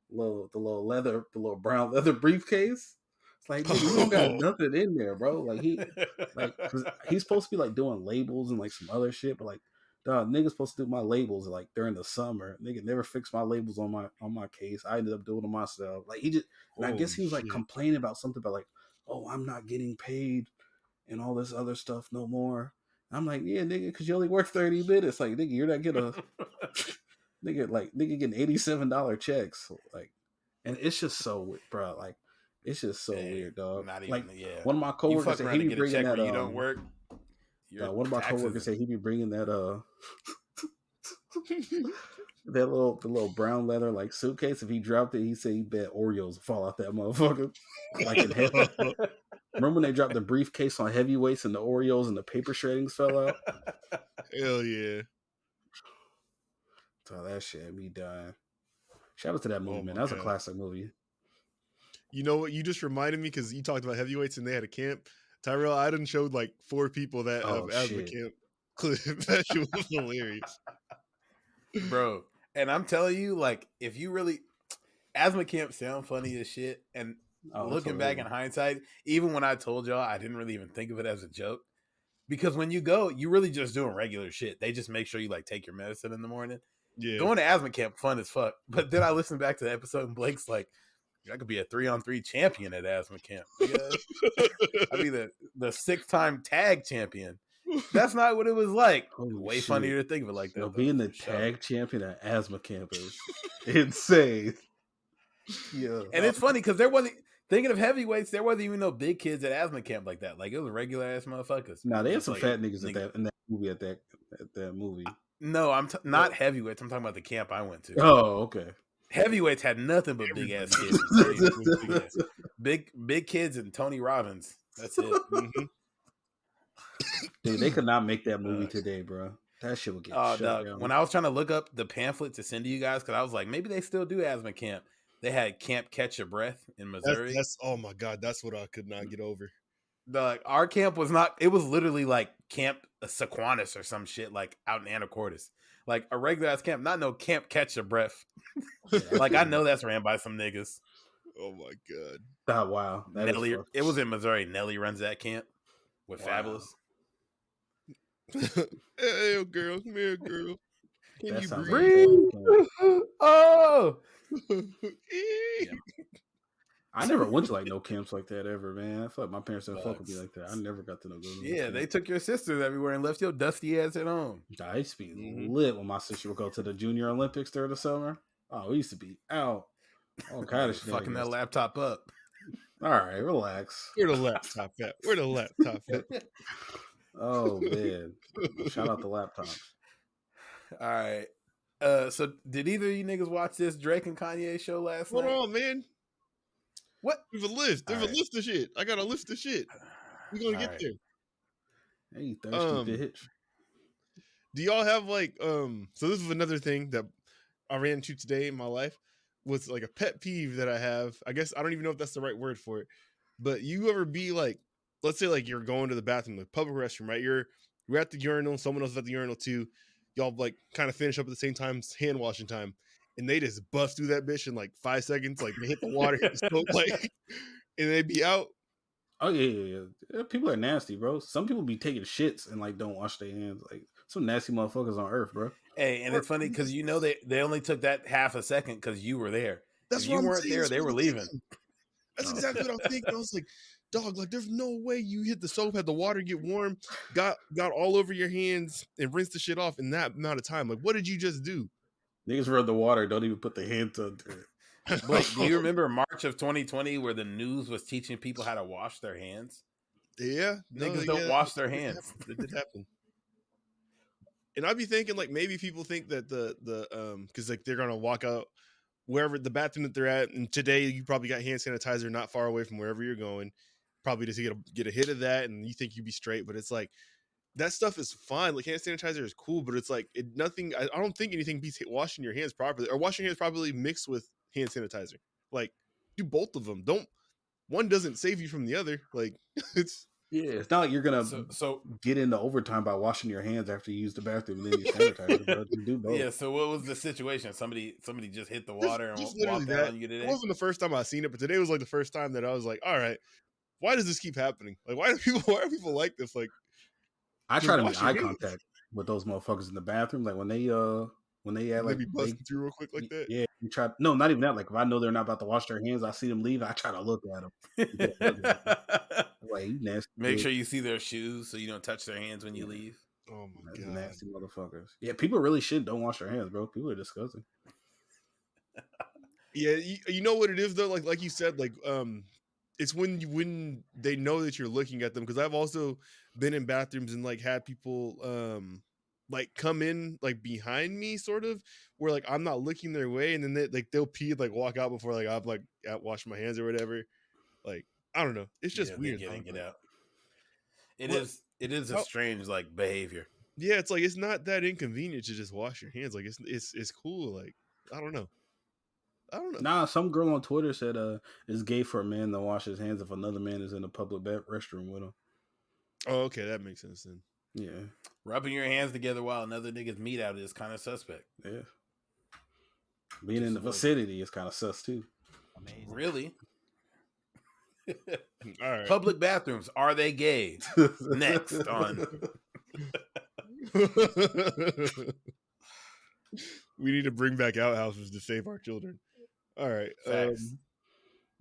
[SPEAKER 3] the little brown leather briefcase. It's like, dude, you don't got nothing in there, bro. Like he's supposed to be like doing labels and like some other shit, but like Dog, niggas supposed to do my labels like during the summer. Nigga never fixed my labels on my case. I ended up doing them myself. Like he just, and I guess
[SPEAKER 2] Holy
[SPEAKER 3] he was like
[SPEAKER 2] shit.
[SPEAKER 3] complaining about something about like, oh, I'm not getting paid and all this other stuff no more. I'm like, yeah, nigga, because you only work 30 minutes. Like, nigga, you're not getting nigga getting $87 checks. Like, and it's just so, bro. Like, it's just so
[SPEAKER 1] Hey,
[SPEAKER 3] weird, dog.
[SPEAKER 1] not
[SPEAKER 3] Like,
[SPEAKER 1] even
[SPEAKER 3] one of my
[SPEAKER 1] You
[SPEAKER 3] coworkers
[SPEAKER 1] fuck
[SPEAKER 3] said
[SPEAKER 1] around
[SPEAKER 3] he
[SPEAKER 1] and
[SPEAKER 3] be
[SPEAKER 1] get a
[SPEAKER 3] bringing
[SPEAKER 1] check
[SPEAKER 3] that
[SPEAKER 1] where you don't work. Your
[SPEAKER 3] one of my
[SPEAKER 1] taxes
[SPEAKER 3] coworkers
[SPEAKER 1] is-
[SPEAKER 3] said he be bringing that the little brown leather like suitcase. If he dropped it, he said he bet Oreos would fall out that motherfucker. Like in heavy. Remember when they dropped the briefcase on heavyweights and the Oreos and the paper shreddings fell out?
[SPEAKER 2] Hell yeah.
[SPEAKER 3] So that shit had me dying. Shout out to that movie,
[SPEAKER 2] Oh
[SPEAKER 3] man.
[SPEAKER 2] my
[SPEAKER 3] That was a
[SPEAKER 2] God.
[SPEAKER 3] classic movie.
[SPEAKER 2] You know what? You just reminded me because you talked about heavyweights and they had a camp. Tyrell, I done showed like 4 people that
[SPEAKER 3] Oh,
[SPEAKER 2] of asthma
[SPEAKER 3] shit.
[SPEAKER 2] camp clip. That shit was hilarious.
[SPEAKER 1] bro. And I'm telling you, like, if you really asthma camp sound funny as shit, and
[SPEAKER 3] Oh, it's
[SPEAKER 1] looking back in
[SPEAKER 3] hilarious.
[SPEAKER 1] hindsight, even when I told y'all, I didn't really even think of it as a joke. Because when you go, you really just doing regular shit. They just make sure you like take your medicine in the morning.
[SPEAKER 2] Yeah.
[SPEAKER 1] Going to asthma camp, fun as fuck. But then I listened back to the episode and Blake's like, I could be a 3-on-3 champion at asthma camp. Yeah. I'd be the 6-time tag champion. That's not what it was like.
[SPEAKER 3] Holy
[SPEAKER 1] Way
[SPEAKER 3] shit.
[SPEAKER 1] funnier to think of it like that.
[SPEAKER 3] Yo,
[SPEAKER 1] though,
[SPEAKER 3] being the
[SPEAKER 1] for sure.
[SPEAKER 3] tag champion at asthma camp is insane. Yeah.
[SPEAKER 1] And it's funny because there wasn't, thinking of heavyweights, there wasn't even no big kids at asthma camp like that. Like it was regular ass motherfuckers.
[SPEAKER 3] Nah, they had
[SPEAKER 1] Just
[SPEAKER 3] some
[SPEAKER 1] like,
[SPEAKER 3] fat niggas in that movie at that movie.
[SPEAKER 1] No, I'm not heavyweights. I'm talking about the camp I went to.
[SPEAKER 3] Oh, okay.
[SPEAKER 1] Heavyweights had nothing but big ass kids. Big kids and Tony Robbins. That's it.
[SPEAKER 2] Mm-hmm.
[SPEAKER 3] Dude, they could not make that movie today, bro. That shit would get shut down.
[SPEAKER 1] When I was trying to look up the pamphlet to send to you guys, because I was like, maybe they still do asthma camp. They had Camp Catch Your Breath in Missouri.
[SPEAKER 2] That's oh my God, that's what I could not get over.
[SPEAKER 1] Our camp was not. It was literally like Camp Sequantis or some shit, like out in Anacortes, like a regular ass camp. Not no Camp Catch Your Breath. Like I know that's ran by some niggas.
[SPEAKER 2] Oh my God.
[SPEAKER 3] Oh, wow.
[SPEAKER 1] Nelly, it was in Missouri. Nelly runs that camp with Fabulous.
[SPEAKER 2] Hey, girl, come here, girl. Can
[SPEAKER 3] That
[SPEAKER 2] you
[SPEAKER 3] sounds
[SPEAKER 2] breathe?
[SPEAKER 1] Oh,
[SPEAKER 2] Yeah.
[SPEAKER 3] I never went to like no camps like that ever, man. I feel like my parents didn't fuck with me like that. I never got to know.
[SPEAKER 1] Yeah, they took your sisters everywhere and left your dusty ass at home.
[SPEAKER 3] I used to be lit when my sister would go to the Junior Olympics during the summer. Oh, we used to be out. All kind of shit.
[SPEAKER 1] Fucking that laptop up.
[SPEAKER 3] All right, relax.
[SPEAKER 2] Where the laptop at? Where the laptop at?
[SPEAKER 3] Oh man! Shout out the laptops.
[SPEAKER 1] All right. So did either of you niggas watch this Drake and Kanye show last night?
[SPEAKER 2] Hold on, man.
[SPEAKER 1] What?
[SPEAKER 2] There's a list. There's a list of shit. I got a list of shit. We're gonna get there.
[SPEAKER 3] Hey, you thirsty bitch.
[SPEAKER 2] Do y'all have like so this is another thing that I ran into today in my life was like a pet peeve that I have. I guess I don't even know if that's the right word for it. But you ever be like, let's say like you're going to the bathroom, like public restroom, right? You're at the urinal, someone else is at the urinal too. Y'all like kind of finish up at the same time, hand washing time, and they just bust through that bitch in like 5 seconds. Like they hit the water, hit the soap, like, and they be out.
[SPEAKER 3] Oh yeah. People are nasty, bro. Some people be taking shits and like don't wash their hands. Like some nasty motherfuckers on earth, bro.
[SPEAKER 1] Hey, and it's funny because you know they only took that half a second because you were there.
[SPEAKER 2] That's
[SPEAKER 1] if
[SPEAKER 2] what
[SPEAKER 1] you
[SPEAKER 2] I'm
[SPEAKER 1] weren't
[SPEAKER 2] saying.
[SPEAKER 1] there, they were leaving.
[SPEAKER 2] That's exactly what I was thinking. I was like, dog, like there's no way you hit the soap, had the water get warm, got all over your hands, and rinsed the shit off in that amount of time. Like, what did you just do?
[SPEAKER 3] Niggas run the water, don't even put their hands under it.
[SPEAKER 1] Blake, do you remember March of 2020 where the news was teaching people how to wash their hands?
[SPEAKER 2] Yeah,
[SPEAKER 1] niggas don't wash their hands.
[SPEAKER 2] It did happen. And I'd be thinking like maybe people think that the because like they're gonna walk out wherever the bathroom that they're at, and today you probably got hand sanitizer not far away from wherever you're going, probably just get a hit of that, and you think you'd be straight, but it's like that stuff is fine. Like hand sanitizer is cool, but it's like nothing. I don't think anything beats washing your hands properly or washing your hands properly mixed with hand sanitizer. Like do both of them. One doesn't save you from the other. Like it's.
[SPEAKER 3] Yeah, it's not like you're gonna get into overtime by washing your hands after you use the bathroom and then you sanitize it, bro. You do both.
[SPEAKER 1] Yeah. So what was the situation? Somebody just hit the water
[SPEAKER 2] just
[SPEAKER 1] and walked out on you today.
[SPEAKER 2] It wasn't the first time I seen it, but today was like the first time that I was like, all right, why does this keep happening? Like, why are people like this? Like,
[SPEAKER 3] I try to make eye contact. with those motherfuckers in the bathroom. Like when they add
[SPEAKER 2] They
[SPEAKER 3] like
[SPEAKER 2] be busting through real quick like that.
[SPEAKER 3] yeah, you try. No, not even that. Like if I know they're not about to wash their hands, I see them leave. I try to look at them. Like you nasty.
[SPEAKER 1] Make
[SPEAKER 3] bitch.
[SPEAKER 1] sure you see their shoes so you don't touch their hands when you
[SPEAKER 3] Yeah.
[SPEAKER 1] leave.
[SPEAKER 2] Oh my
[SPEAKER 3] That's
[SPEAKER 2] god.
[SPEAKER 3] nasty motherfuckers. Yeah, people really don't wash their hands, bro. People are disgusting.
[SPEAKER 2] Yeah, you know what it is though. Like you said, like it's when they know that you're looking at them. Because I've also been in bathrooms and like had people like come in like behind me, sort of, where like I'm not looking their way, and then they'll pee like walk out before like I've like washed my hands or whatever. Like I don't know, it's just
[SPEAKER 1] Yeah, they
[SPEAKER 2] weird.
[SPEAKER 1] get in,
[SPEAKER 2] Though.
[SPEAKER 1] get
[SPEAKER 2] Like,
[SPEAKER 1] out. It
[SPEAKER 2] what?
[SPEAKER 1] is. It is a
[SPEAKER 2] How,
[SPEAKER 1] strange like behavior.
[SPEAKER 2] yeah, it's like it's not that inconvenient to just wash your hands. Like it's cool. Like I don't know.
[SPEAKER 3] Nah, some girl on Twitter said it's gay for a man to wash his hands if another man is in a public restroom with him.
[SPEAKER 2] Oh, okay, that makes sense then.
[SPEAKER 3] Yeah.
[SPEAKER 1] Rubbing your hands together while another nigga's meat out is kind of suspect.
[SPEAKER 3] Yeah. Being
[SPEAKER 1] Just
[SPEAKER 3] in the
[SPEAKER 1] a little.
[SPEAKER 3] vicinity is kind of sus too.
[SPEAKER 4] Amazing.
[SPEAKER 1] Really?
[SPEAKER 2] All right.
[SPEAKER 1] Public bathrooms, are they gay? Next on.
[SPEAKER 2] We need to bring back outhouses to save our children. All right.
[SPEAKER 1] Facts.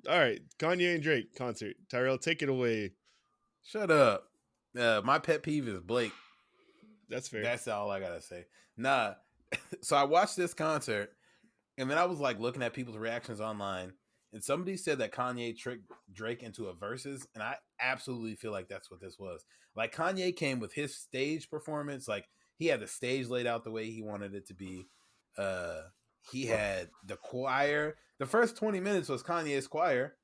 [SPEAKER 2] All right. Kanye and Drake concert. Tyrell, take it away.
[SPEAKER 1] Shut up. My pet peeve is Blake.
[SPEAKER 2] That's fair.
[SPEAKER 1] That's all I gotta say. Nah. So I watched this concert, and then I was like looking at people's reactions online, and somebody said that Kanye tricked Drake into a verses, and I absolutely feel like that's what this was. Like Kanye came with his stage performance, like he had the stage laid out the way he wanted it to be. He had the choir. The first 20 minutes was Kanye's choir.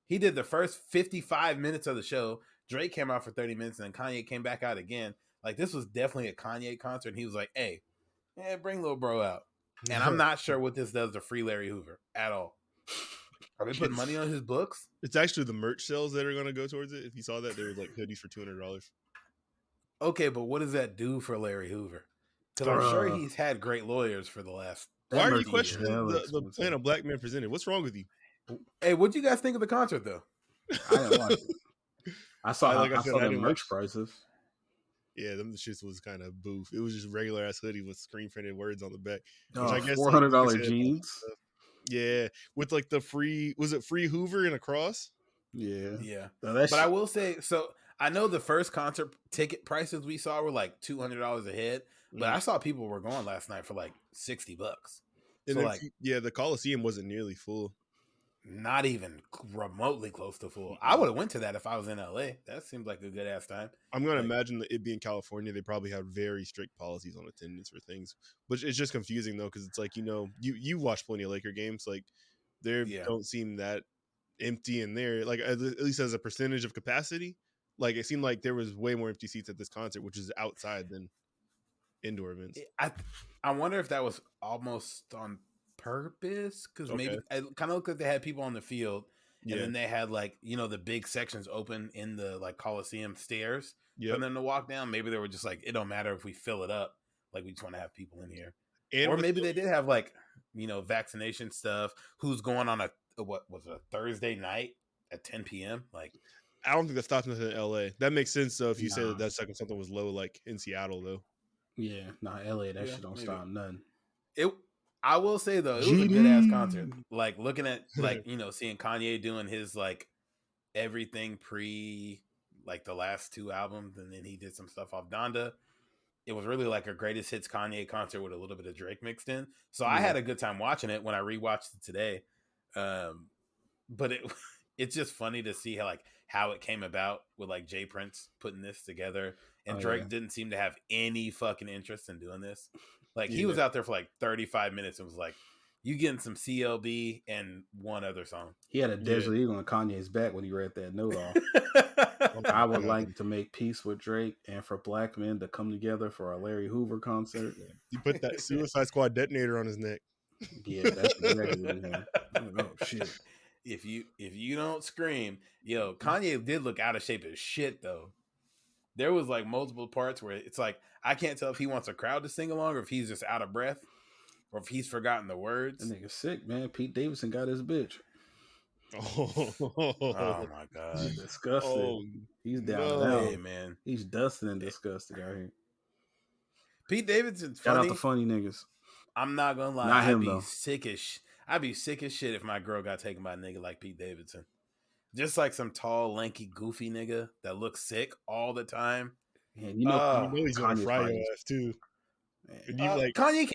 [SPEAKER 1] He did the first 55 minutes of the show. Drake came out for 30 minutes, and then Kanye came back out again. Like this was definitely a Kanye concert, and he was like, "Hey, bring little bro out." And I'm not sure what this does to Free Larry Hoover at all. Are they putting money on his books?
[SPEAKER 2] It's actually the merch sales that are going to go towards it. If you saw that, there was like hoodies for $200.
[SPEAKER 1] Okay, but what does that do for Larry Hoover? Because I'm sure he's had great lawyers for the last.
[SPEAKER 2] Why are you
[SPEAKER 1] 30
[SPEAKER 2] questioning
[SPEAKER 1] years.
[SPEAKER 2] the plan a black man presented? What's wrong with you?
[SPEAKER 1] Hey, what do you guys think of the concert though?
[SPEAKER 3] I didn't watch it. I saw
[SPEAKER 2] Like I
[SPEAKER 3] I
[SPEAKER 2] said,
[SPEAKER 3] saw
[SPEAKER 2] I
[SPEAKER 3] the
[SPEAKER 2] didn't
[SPEAKER 3] merch
[SPEAKER 2] watch-
[SPEAKER 3] prices.
[SPEAKER 2] Yeah, them shits was kind of boof. It was just regular ass hoodie with screen printed words on the back.
[SPEAKER 3] Oh,
[SPEAKER 2] I guess
[SPEAKER 3] $400
[SPEAKER 2] like you said,
[SPEAKER 3] jeans.
[SPEAKER 2] Yeah, with like the free, was it free Hoover and a cross?
[SPEAKER 3] Yeah.
[SPEAKER 1] Yeah.
[SPEAKER 3] No, that
[SPEAKER 1] But I will say, so I know the first concert ticket prices we saw were like $200 a head, but I saw people were going last night for like $60.
[SPEAKER 2] And
[SPEAKER 1] So
[SPEAKER 2] then,
[SPEAKER 1] like,
[SPEAKER 2] yeah, the Coliseum wasn't nearly full.
[SPEAKER 1] not even remotely close to full. I would have went to that if I was in LA. That seems like a good ass time.
[SPEAKER 2] I'm gonna
[SPEAKER 1] Like-
[SPEAKER 2] imagine that it being California, they probably have very strict policies on attendance for things, but it's just confusing though because it's like you watch plenty of Laker games, like they don't seem that empty in there. Like at least as a percentage of capacity, like it seemed like there was way more empty seats at this concert, which is outside than indoor events.
[SPEAKER 1] I wonder if that was almost on purpose because maybe I kind of looked like they had people on the field. And then they had like, the big sections open in the like Coliseum stairs for them to walk down. Maybe they were just like, it don't matter if we fill it up. Like we just want to have people in here. Or maybe they did have like, vaccination stuff. Who's going on a Thursday night at 10 p.m.? Like,
[SPEAKER 2] I don't think that stops nothing in LA. That makes sense though if you say that second something was low like in Seattle though.
[SPEAKER 3] Yeah, LA, that shit don't stop nothing.
[SPEAKER 1] I will say though, it was a good ass concert. Like looking at like, seeing Kanye doing his like everything pre like the last two albums, and then he did some stuff off Donda. It was really like a greatest hits Kanye concert with a little bit of Drake mixed in. So I had a good time watching it when I rewatched it today. But it's just funny to see how it came about with like Jay Prince putting this together, and Drake didn't seem to have any fucking interest in doing this. Like he was out there for like 35 minutes and was like, "You getting some CLB and one other song."
[SPEAKER 3] He had a Desert Eagle on Kanye's back when he read that note off. I would like to make peace with Drake and for black men to come together for a Larry Hoover concert.
[SPEAKER 2] You put that Suicide Squad detonator on his neck.
[SPEAKER 3] Yeah, that's exactly what he had. Oh shit.
[SPEAKER 1] If you don't scream, Kanye did look out of shape as shit though. There was like multiple parts where it's like I can't tell if he wants a crowd to sing along or if he's just out of breath or if he's forgotten the words.
[SPEAKER 3] That nigga sick, man. Pete Davidson got his bitch.
[SPEAKER 1] Oh my god.
[SPEAKER 3] He's disgusted. He's down and out.
[SPEAKER 1] Hey, man.
[SPEAKER 3] He's dusting and disgusted out here.
[SPEAKER 1] Pete Davidson's
[SPEAKER 3] Shout out
[SPEAKER 1] funny.
[SPEAKER 3] the funny niggas.
[SPEAKER 1] I'm not gonna lie.
[SPEAKER 3] Not him,
[SPEAKER 1] I'd
[SPEAKER 3] though.
[SPEAKER 1] be sick as shit if my girl got taken by a nigga like Pete Davidson. Just like some tall, lanky, goofy nigga that looks sick all the time.
[SPEAKER 3] Man, you know
[SPEAKER 2] he's gonna
[SPEAKER 3] Kanye's
[SPEAKER 2] fry your
[SPEAKER 3] probably
[SPEAKER 2] ass too.
[SPEAKER 3] man.
[SPEAKER 2] And you like
[SPEAKER 1] Kanye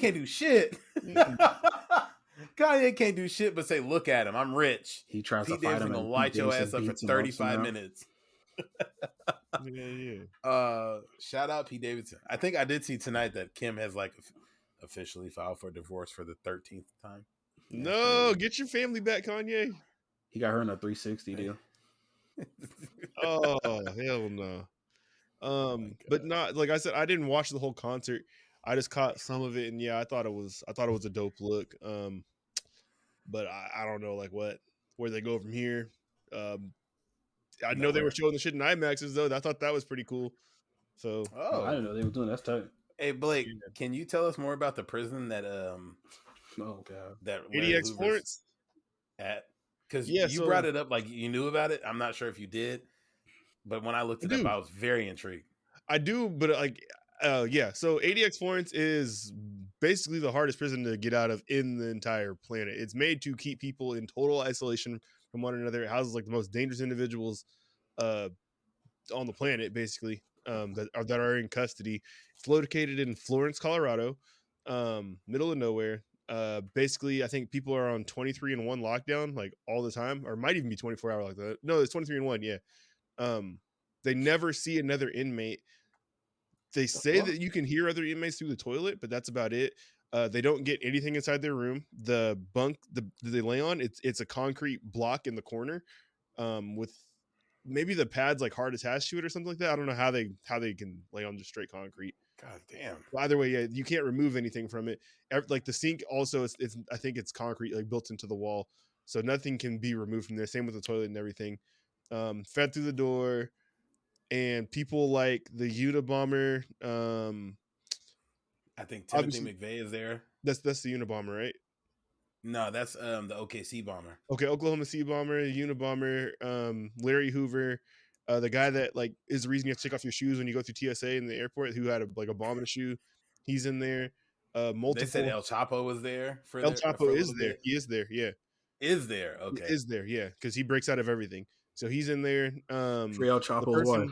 [SPEAKER 1] can't do shit. Kanye can't do shit but say, "Look at him, I'm rich."
[SPEAKER 3] He tries
[SPEAKER 1] Pete
[SPEAKER 3] to fight
[SPEAKER 1] Davidson
[SPEAKER 3] him
[SPEAKER 1] gonna
[SPEAKER 3] and
[SPEAKER 1] light
[SPEAKER 3] Pete
[SPEAKER 1] your
[SPEAKER 3] Davidson
[SPEAKER 1] ass up for
[SPEAKER 3] beats him up
[SPEAKER 1] 35
[SPEAKER 3] somehow.
[SPEAKER 1] minutes.
[SPEAKER 2] yeah.
[SPEAKER 1] Shout out Pete Davidson. I think I did see tonight that Kim has like officially filed for divorce for the 13th time.
[SPEAKER 2] No, get your family back, Kanye.
[SPEAKER 3] He got her in a 360 deal.
[SPEAKER 2] Oh hell no. But not like I said, I didn't watch the whole concert. I just caught some of it, and yeah, I thought it was a dope look. But I don't know like where they go from here. I know they were showing the shit in IMAXs though. I thought that was pretty cool. So
[SPEAKER 3] I didn't know they were doing that. That's tight.
[SPEAKER 1] Hey Blake, can you tell us more about the prison that
[SPEAKER 3] oh god
[SPEAKER 1] that
[SPEAKER 2] ADX Florence
[SPEAKER 1] at? Because
[SPEAKER 2] Yeah,
[SPEAKER 1] you
[SPEAKER 2] so-
[SPEAKER 1] brought it up like you knew about it. I'm not sure if you did, but when I looked it up, I was very intrigued.
[SPEAKER 2] I do, but like, yeah. So ADX Florence is basically the hardest prison to get out of in the entire planet. It's made to keep people in total isolation from one another. It houses like the most dangerous individuals on the planet, basically, that are in custody. It's located in Florence, Colorado, middle of nowhere. Basically, I think people are on 23-1 lockdown like all the time, or might even be 24-hour like that. No, it's 23-1. Yeah. They never see another inmate. They say that you can hear other inmates through the toilet, but that's about it. They don't get anything inside their room. The bunk that they lay on, it's a concrete block in the corner, with maybe the pads like hard attached to it or something like that. I don't know how they can lay on just straight concrete.
[SPEAKER 1] God damn.
[SPEAKER 2] Well, either way, yeah, you can't remove anything from it. Like the sink also, it's I think it's concrete like built into the wall, so nothing can be removed from there. Same with the toilet and everything. Fed through the door. And people like the Unabomber.
[SPEAKER 1] I think Timothy McVeigh is there.
[SPEAKER 2] That's the Unabomber, right?
[SPEAKER 1] No, that's the OKC bomber.
[SPEAKER 2] Okay, Oklahoma City bomber, Unabomber, Larry Hoover, the guy that like is the reason you have to take off your shoes when you go through TSA in the airport, who had a bomb in a shoe. He's in there. Multiple.
[SPEAKER 1] They said El Chapo was there.
[SPEAKER 2] El Chapo is there. He is there. Yeah.
[SPEAKER 1] Is there? Okay.
[SPEAKER 2] He is there? Yeah, because he breaks out of everything. So he's in there.
[SPEAKER 3] Free El Chapo's wife.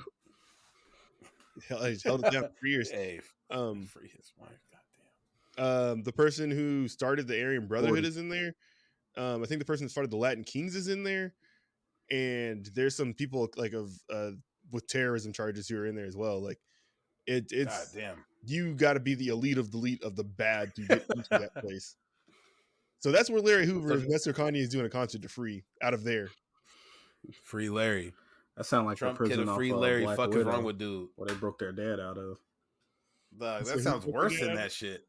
[SPEAKER 2] He's held it down for 3 years.
[SPEAKER 1] Hey, free his wife.
[SPEAKER 2] Goddamn. The person who started the Aryan Brotherhood is in there. I think the person who started the Latin Kings is in there, and there's some people like with terrorism charges who are in there as well. Like it's
[SPEAKER 1] goddamn.
[SPEAKER 2] You got to be the elite of the bad to get into that place. So that's where Larry Hoover and Mr. Kanye is doing a concert to free out of there.
[SPEAKER 1] Free Larry.
[SPEAKER 3] That sounds like
[SPEAKER 1] Trump
[SPEAKER 3] the prison
[SPEAKER 1] kid a free
[SPEAKER 3] off,
[SPEAKER 1] Larry.
[SPEAKER 3] Black
[SPEAKER 1] Fuck
[SPEAKER 3] Widow,
[SPEAKER 1] is wrong with dude?
[SPEAKER 3] Where they broke their dad out of.
[SPEAKER 1] Dog, that sounds worse than that shit.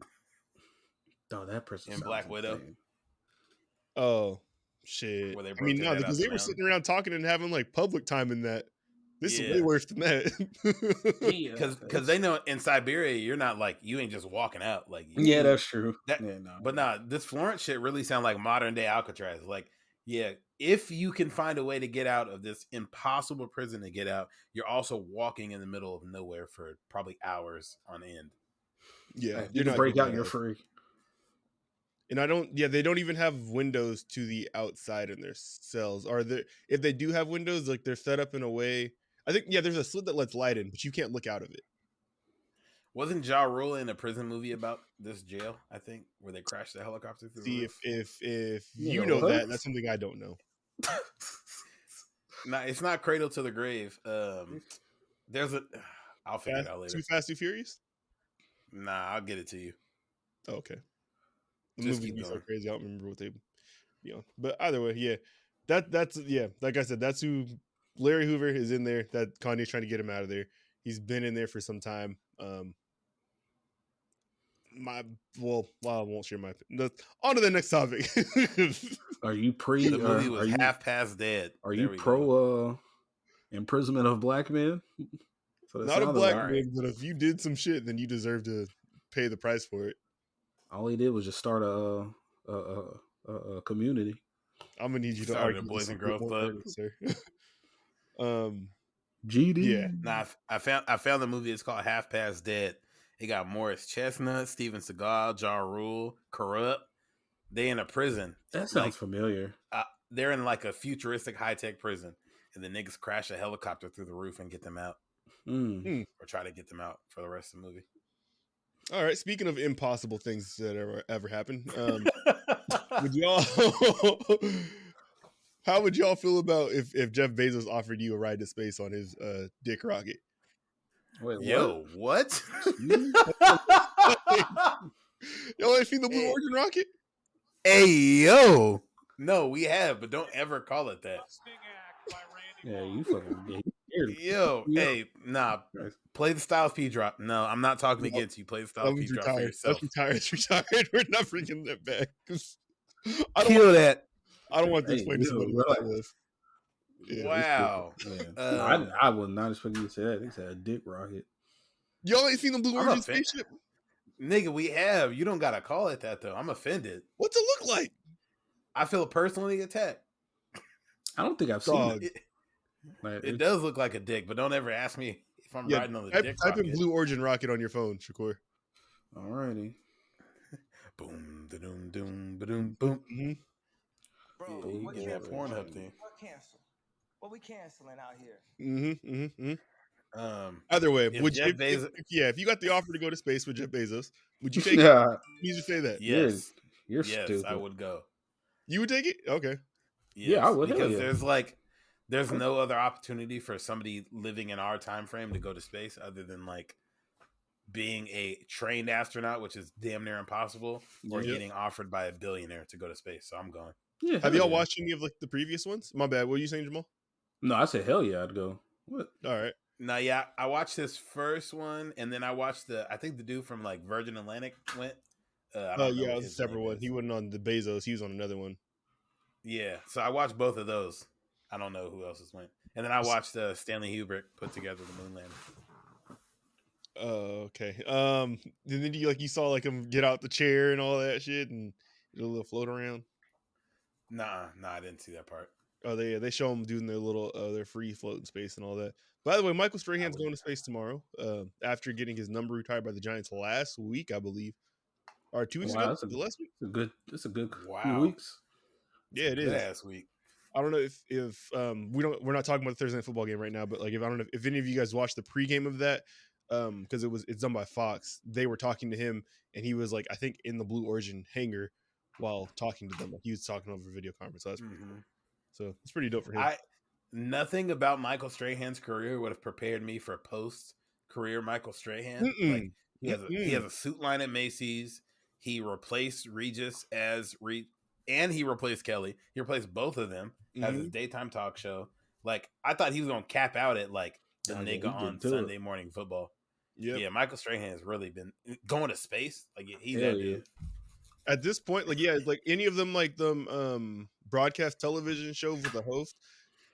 [SPEAKER 3] Oh, that prison
[SPEAKER 1] in Black Widow.
[SPEAKER 2] Oh shit! I mean, no, because they were sitting around talking and having like public time in that. This is way worse than
[SPEAKER 1] that. Because they know in Siberia you're not like you ain't just walking out like.
[SPEAKER 3] Yeah, that's true.
[SPEAKER 1] But this Florence shit really sound like modern day Alcatraz. Like, yeah, if you can find a way to get out of this impossible prison to get out, you're also walking in the middle of nowhere for probably hours on end.
[SPEAKER 2] Yeah,
[SPEAKER 3] you can break out, you're free.
[SPEAKER 2] And they don't even have windows to the outside in their cells. If they do have windows, like they're set up in a way. I think, there's a slit that lets light in, but you can't look out of it.
[SPEAKER 1] Wasn't Ja Rule in a prison movie about this jail, I think, where they crashed the helicopter through the roof?
[SPEAKER 2] If you know that, that's something I don't know.
[SPEAKER 1] Nah, it's not Cradle to the Grave. There's I'll figure it out later.
[SPEAKER 2] Too Fast, Too Furious?
[SPEAKER 1] Nah, I'll get it to you.
[SPEAKER 2] Oh, okay. The
[SPEAKER 1] Just
[SPEAKER 2] movie
[SPEAKER 1] keep
[SPEAKER 2] so
[SPEAKER 1] going.
[SPEAKER 2] crazy. I don't remember what they be on. But either way, yeah. That's like I said, that's who Larry Hoover is in there. That Kanye's trying to get him out of there. He's been in there for some time. I won't share my opinion. On to the next topic.
[SPEAKER 3] Are you pre?
[SPEAKER 1] The movie was half past dead.
[SPEAKER 3] Are you pro imprisonment of black men?
[SPEAKER 2] Not a black man, but if you did some shit, then you deserve to pay the price for it.
[SPEAKER 3] All he did was just start a community.
[SPEAKER 2] I'm gonna need you to argue Boys and Girls Club, sir.
[SPEAKER 3] GD.
[SPEAKER 2] Yeah.
[SPEAKER 1] Nah, I found the movie. It's called Half Past Dead, It got Morris Chestnut, Steven Seagal, Ja Rule, Corrupt. They in a prison.
[SPEAKER 3] That sounds
[SPEAKER 1] Like
[SPEAKER 3] familiar.
[SPEAKER 1] they're in like a futuristic high tech prison, and the niggas crash a helicopter through the roof and get them out, or try to get them out for the rest of the movie.
[SPEAKER 2] All right. Speaking of impossible things that ever happen, would y'all? How would y'all feel about if Jeff Bezos offered you a ride to space on his dick rocket?
[SPEAKER 3] Wait,
[SPEAKER 1] Yo, what?
[SPEAKER 2] Y'all ain't seen the Blue Origin rocket?
[SPEAKER 1] Hey, yo. No, we have, but don't ever call it that.
[SPEAKER 3] Yeah, you fucking
[SPEAKER 1] Yo, hey, nah. Play the Styles P drop. No, I'm not talking against you. Play the Styles P drop for yourself.
[SPEAKER 2] That's retired. We're not bringing that back.
[SPEAKER 1] Kill that.
[SPEAKER 2] I don't want to explain to somebody what that was.
[SPEAKER 1] Yeah, wow.
[SPEAKER 3] I would not expect you to say that. They said a dick rocket.
[SPEAKER 2] Y'all ain't seen the Blue Origin spaceship?
[SPEAKER 1] Nigga, we have. You don't gotta call it that though. I'm offended.
[SPEAKER 2] What's it look like?
[SPEAKER 1] I feel personally attacked.
[SPEAKER 3] I don't think I've seen it.
[SPEAKER 1] It does look like a dick, but don't ever ask me if I'm riding on the dick
[SPEAKER 2] type
[SPEAKER 1] rocket.
[SPEAKER 2] in Blue Origin rocket on your phone, Shakur.
[SPEAKER 3] Alrighty.
[SPEAKER 1] Boom, da-doom, doom, ba-doom, boom.
[SPEAKER 2] Mm-hmm.
[SPEAKER 4] Bro,
[SPEAKER 1] you getting that Pornhub thing?
[SPEAKER 4] Cancel. What we canceling out here?
[SPEAKER 2] Either way, if you got the offer to go to space with Jeff Bezos, would you take it? You just say that.
[SPEAKER 1] Yes.
[SPEAKER 3] You're stupid.
[SPEAKER 1] I would go.
[SPEAKER 2] You would take it? Okay.
[SPEAKER 1] Yes,
[SPEAKER 3] yeah, I would.
[SPEAKER 1] Because there's no other opportunity for somebody living in our time frame to go to space other than like being a trained astronaut, which is damn near impossible, or getting offered by a billionaire to go to space. So I'm going.
[SPEAKER 3] Yeah.
[SPEAKER 2] Have y'all watched any of like the previous ones? My bad. What were you saying, Jamal?
[SPEAKER 3] No, I said hell yeah, I'd go. What?
[SPEAKER 2] All right.
[SPEAKER 1] No, yeah, I watched this first one, and then I watched I think the dude from like Virgin Atlantic went.
[SPEAKER 2] It was a separate one. He wasn't on the Bezos. He was on another one.
[SPEAKER 1] Yeah, so I watched both of those. I don't know who else's went. And then I watched Stanley Kubrick put together the moon landing.
[SPEAKER 2] Okay. And then you saw like him get out the chair and all that shit and do a little float around.
[SPEAKER 1] Nah, I didn't see that part.
[SPEAKER 2] Oh, they show them doing their little their free float in space and all that. By the way, Michael Strahan's going to space tomorrow. After getting his number retired by the Giants last week, I believe, or 2 weeks ago. Last week.
[SPEAKER 3] It's a good few weeks.
[SPEAKER 2] Yeah, it is.
[SPEAKER 1] Last week.
[SPEAKER 2] I don't know if we're not talking about the Thursday night football game right now, but like I don't know if any of you guys watched the pregame of that, because it's done by Fox. They were talking to him, and he was like, I think in the Blue Origin hangar while talking to them. Like he was talking over video conference. So that's pretty cool. So it's pretty dope for him.
[SPEAKER 1] Nothing about Michael Strahan's career would have prepared me for post-career Michael Strahan. Like he has a suit line at Macy's. He replaced Regis and he replaced Kelly. He replaced both of them as his daytime talk show. Like I thought he was gonna cap out at like the nigga on Sunday Morning Football. Yeah, Michael Strahan has really been going to space. Like he's that dude.
[SPEAKER 2] At this point, like any of them, like the broadcast television shows with a host,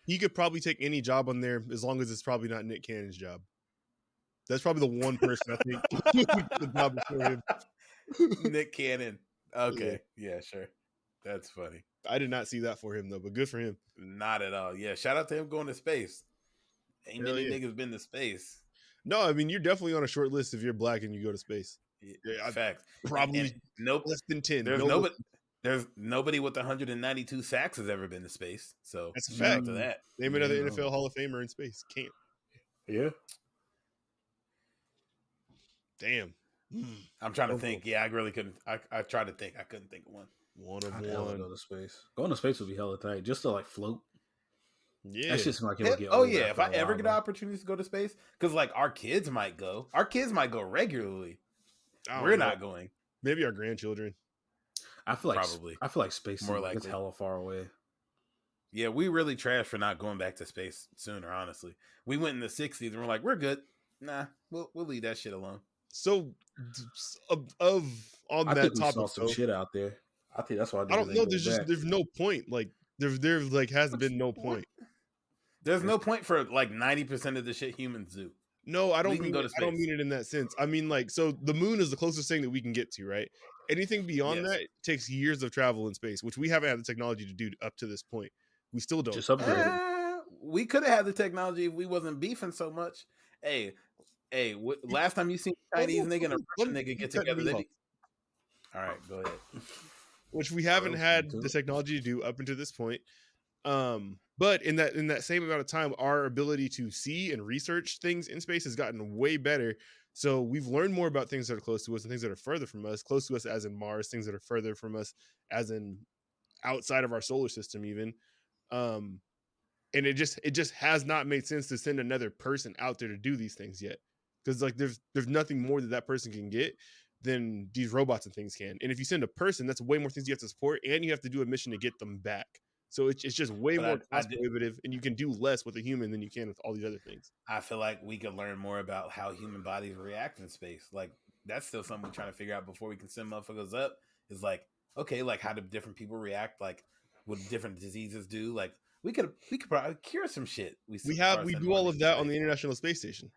[SPEAKER 2] he could probably take any job on there as long as it's probably not Nick Cannon's job. That's probably the one person I think the job before him.
[SPEAKER 1] Nick Cannon. Okay, yeah, sure. That's funny.
[SPEAKER 2] I did not see that for him though, but good for him.
[SPEAKER 1] Not at all. Yeah, shout out to him going to space. Ain't many niggas been to space.
[SPEAKER 2] No, I mean you're definitely on a short list if you're black and you go to space.
[SPEAKER 1] Yeah, fact.
[SPEAKER 2] Probably less than 10.
[SPEAKER 1] There's nobody with 192 sacks has ever been to space. So
[SPEAKER 2] that's a fact.
[SPEAKER 1] To that.
[SPEAKER 2] Name another NFL Hall of Famer in space. Can't.
[SPEAKER 3] Yeah.
[SPEAKER 2] Damn.
[SPEAKER 1] I'm trying to think. Yeah, I really couldn't. I tried to think. I couldn't think of one.
[SPEAKER 2] One of
[SPEAKER 3] I'd
[SPEAKER 2] one.
[SPEAKER 3] go to space. Going to space would be hella tight. Just to like float.
[SPEAKER 2] Yeah.
[SPEAKER 3] That's just like it would get.
[SPEAKER 1] Oh yeah. If I ever get the opportunity to go to space, because like our kids might go. Our kids might go regularly. We're not going.
[SPEAKER 2] Maybe our grandchildren.
[SPEAKER 3] I feel like space more like it's hella far away.
[SPEAKER 1] Yeah, we really trash for not going back to space sooner. Honestly, we went in the 60s and we're like, we're good. Nah, we'll leave that shit alone.
[SPEAKER 2] So, on
[SPEAKER 3] I
[SPEAKER 2] that
[SPEAKER 3] think we
[SPEAKER 2] topic,
[SPEAKER 3] saw some shit out there. I think that's why
[SPEAKER 2] I don't know. There's no point. Like there like has been no point.
[SPEAKER 1] There's no point for like 90% of the shit humans do.
[SPEAKER 2] No, I don't mean I don't mean it in that sense. I mean like so the moon is the closest thing that we can get to, right? Anything beyond that takes years of travel in space, which we haven't had the technology to do up to this point. We still don't.
[SPEAKER 3] Just upgrade.
[SPEAKER 1] We could have had the technology if we wasn't beefing so much. Hey, Hey, last time you seen a Chinese nigga and a Russian nigga get
[SPEAKER 2] cut
[SPEAKER 1] together,
[SPEAKER 2] me
[SPEAKER 1] they
[SPEAKER 2] off.
[SPEAKER 1] be... All right, go ahead.
[SPEAKER 2] Which we haven't
[SPEAKER 3] Oh,
[SPEAKER 2] had
[SPEAKER 3] me too.
[SPEAKER 2] the technology to do up until this point. But in that same amount of time, our ability to see and research things in space has gotten way better. So we've learned more about things that are close to us and things that are further from us. Close to us as in Mars, things that are further from us as in outside of our solar system even. Um, and it just has not made sense to send another person out there to do these things yet, because like there's nothing more that person can get than these robots and things can. And if you send a person, that's way more things you have to support, and you have to do a mission to get them back. So it's just way more
[SPEAKER 1] But
[SPEAKER 2] cost prohibitive, and you can do less with a human than you can with all these other things.
[SPEAKER 1] I feel like we could learn more about how human bodies react in space. Like that's still something we're trying to figure out before we can send motherfuckers up. Is like, okay, like how do different people react? Like what different diseases do? Like we could probably cure some shit.
[SPEAKER 2] We do all of that on the International Space Station.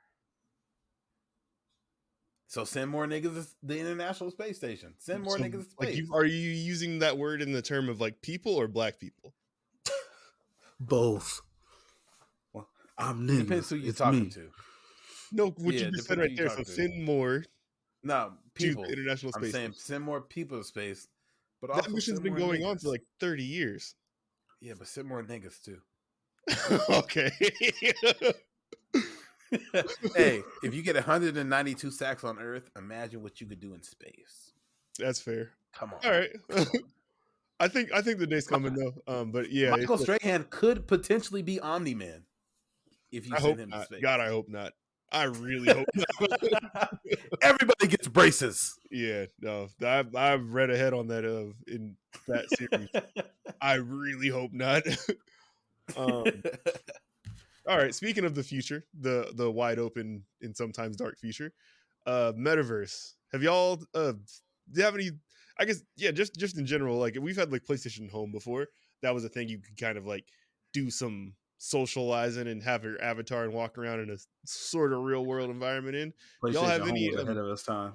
[SPEAKER 1] So send more niggas to the International Space Station. Send more niggas to space.
[SPEAKER 2] Like, are you using that word in the term of like people or black people?
[SPEAKER 3] Both. Well, I'm niggas.
[SPEAKER 1] Depends who you're
[SPEAKER 3] It's
[SPEAKER 1] talking
[SPEAKER 3] me.
[SPEAKER 1] to.
[SPEAKER 2] No, what you just said right there. So send more.
[SPEAKER 1] No, people.
[SPEAKER 2] To the International Space
[SPEAKER 1] Station.
[SPEAKER 2] Station.
[SPEAKER 1] Send more people to space. But
[SPEAKER 2] that mission's been going on for like 30 years.
[SPEAKER 1] Yeah, but send more niggas too.
[SPEAKER 2] Okay.
[SPEAKER 1] Hey, if you get 192 sacks on Earth, imagine what you could do in space.
[SPEAKER 2] That's fair.
[SPEAKER 1] Come on.
[SPEAKER 2] All right. I think the day's coming though. But yeah,
[SPEAKER 1] Michael Strahan could potentially be Omni-Man if you send him to space.
[SPEAKER 2] God, I hope not. I really hope not.
[SPEAKER 1] Everybody gets braces.
[SPEAKER 2] Yeah, no, I've read ahead on that in that series. I really hope not. All right. Speaking of the future, the wide open and sometimes dark future, Metaverse. Have y'all? Do you have any? I guess just in general. Like we've had like PlayStation Home before. That was a thing you could kind of like do some socializing and have your avatar and walk around in a sort of real world environment in. Y'all have any?
[SPEAKER 3] Was ahead of its time.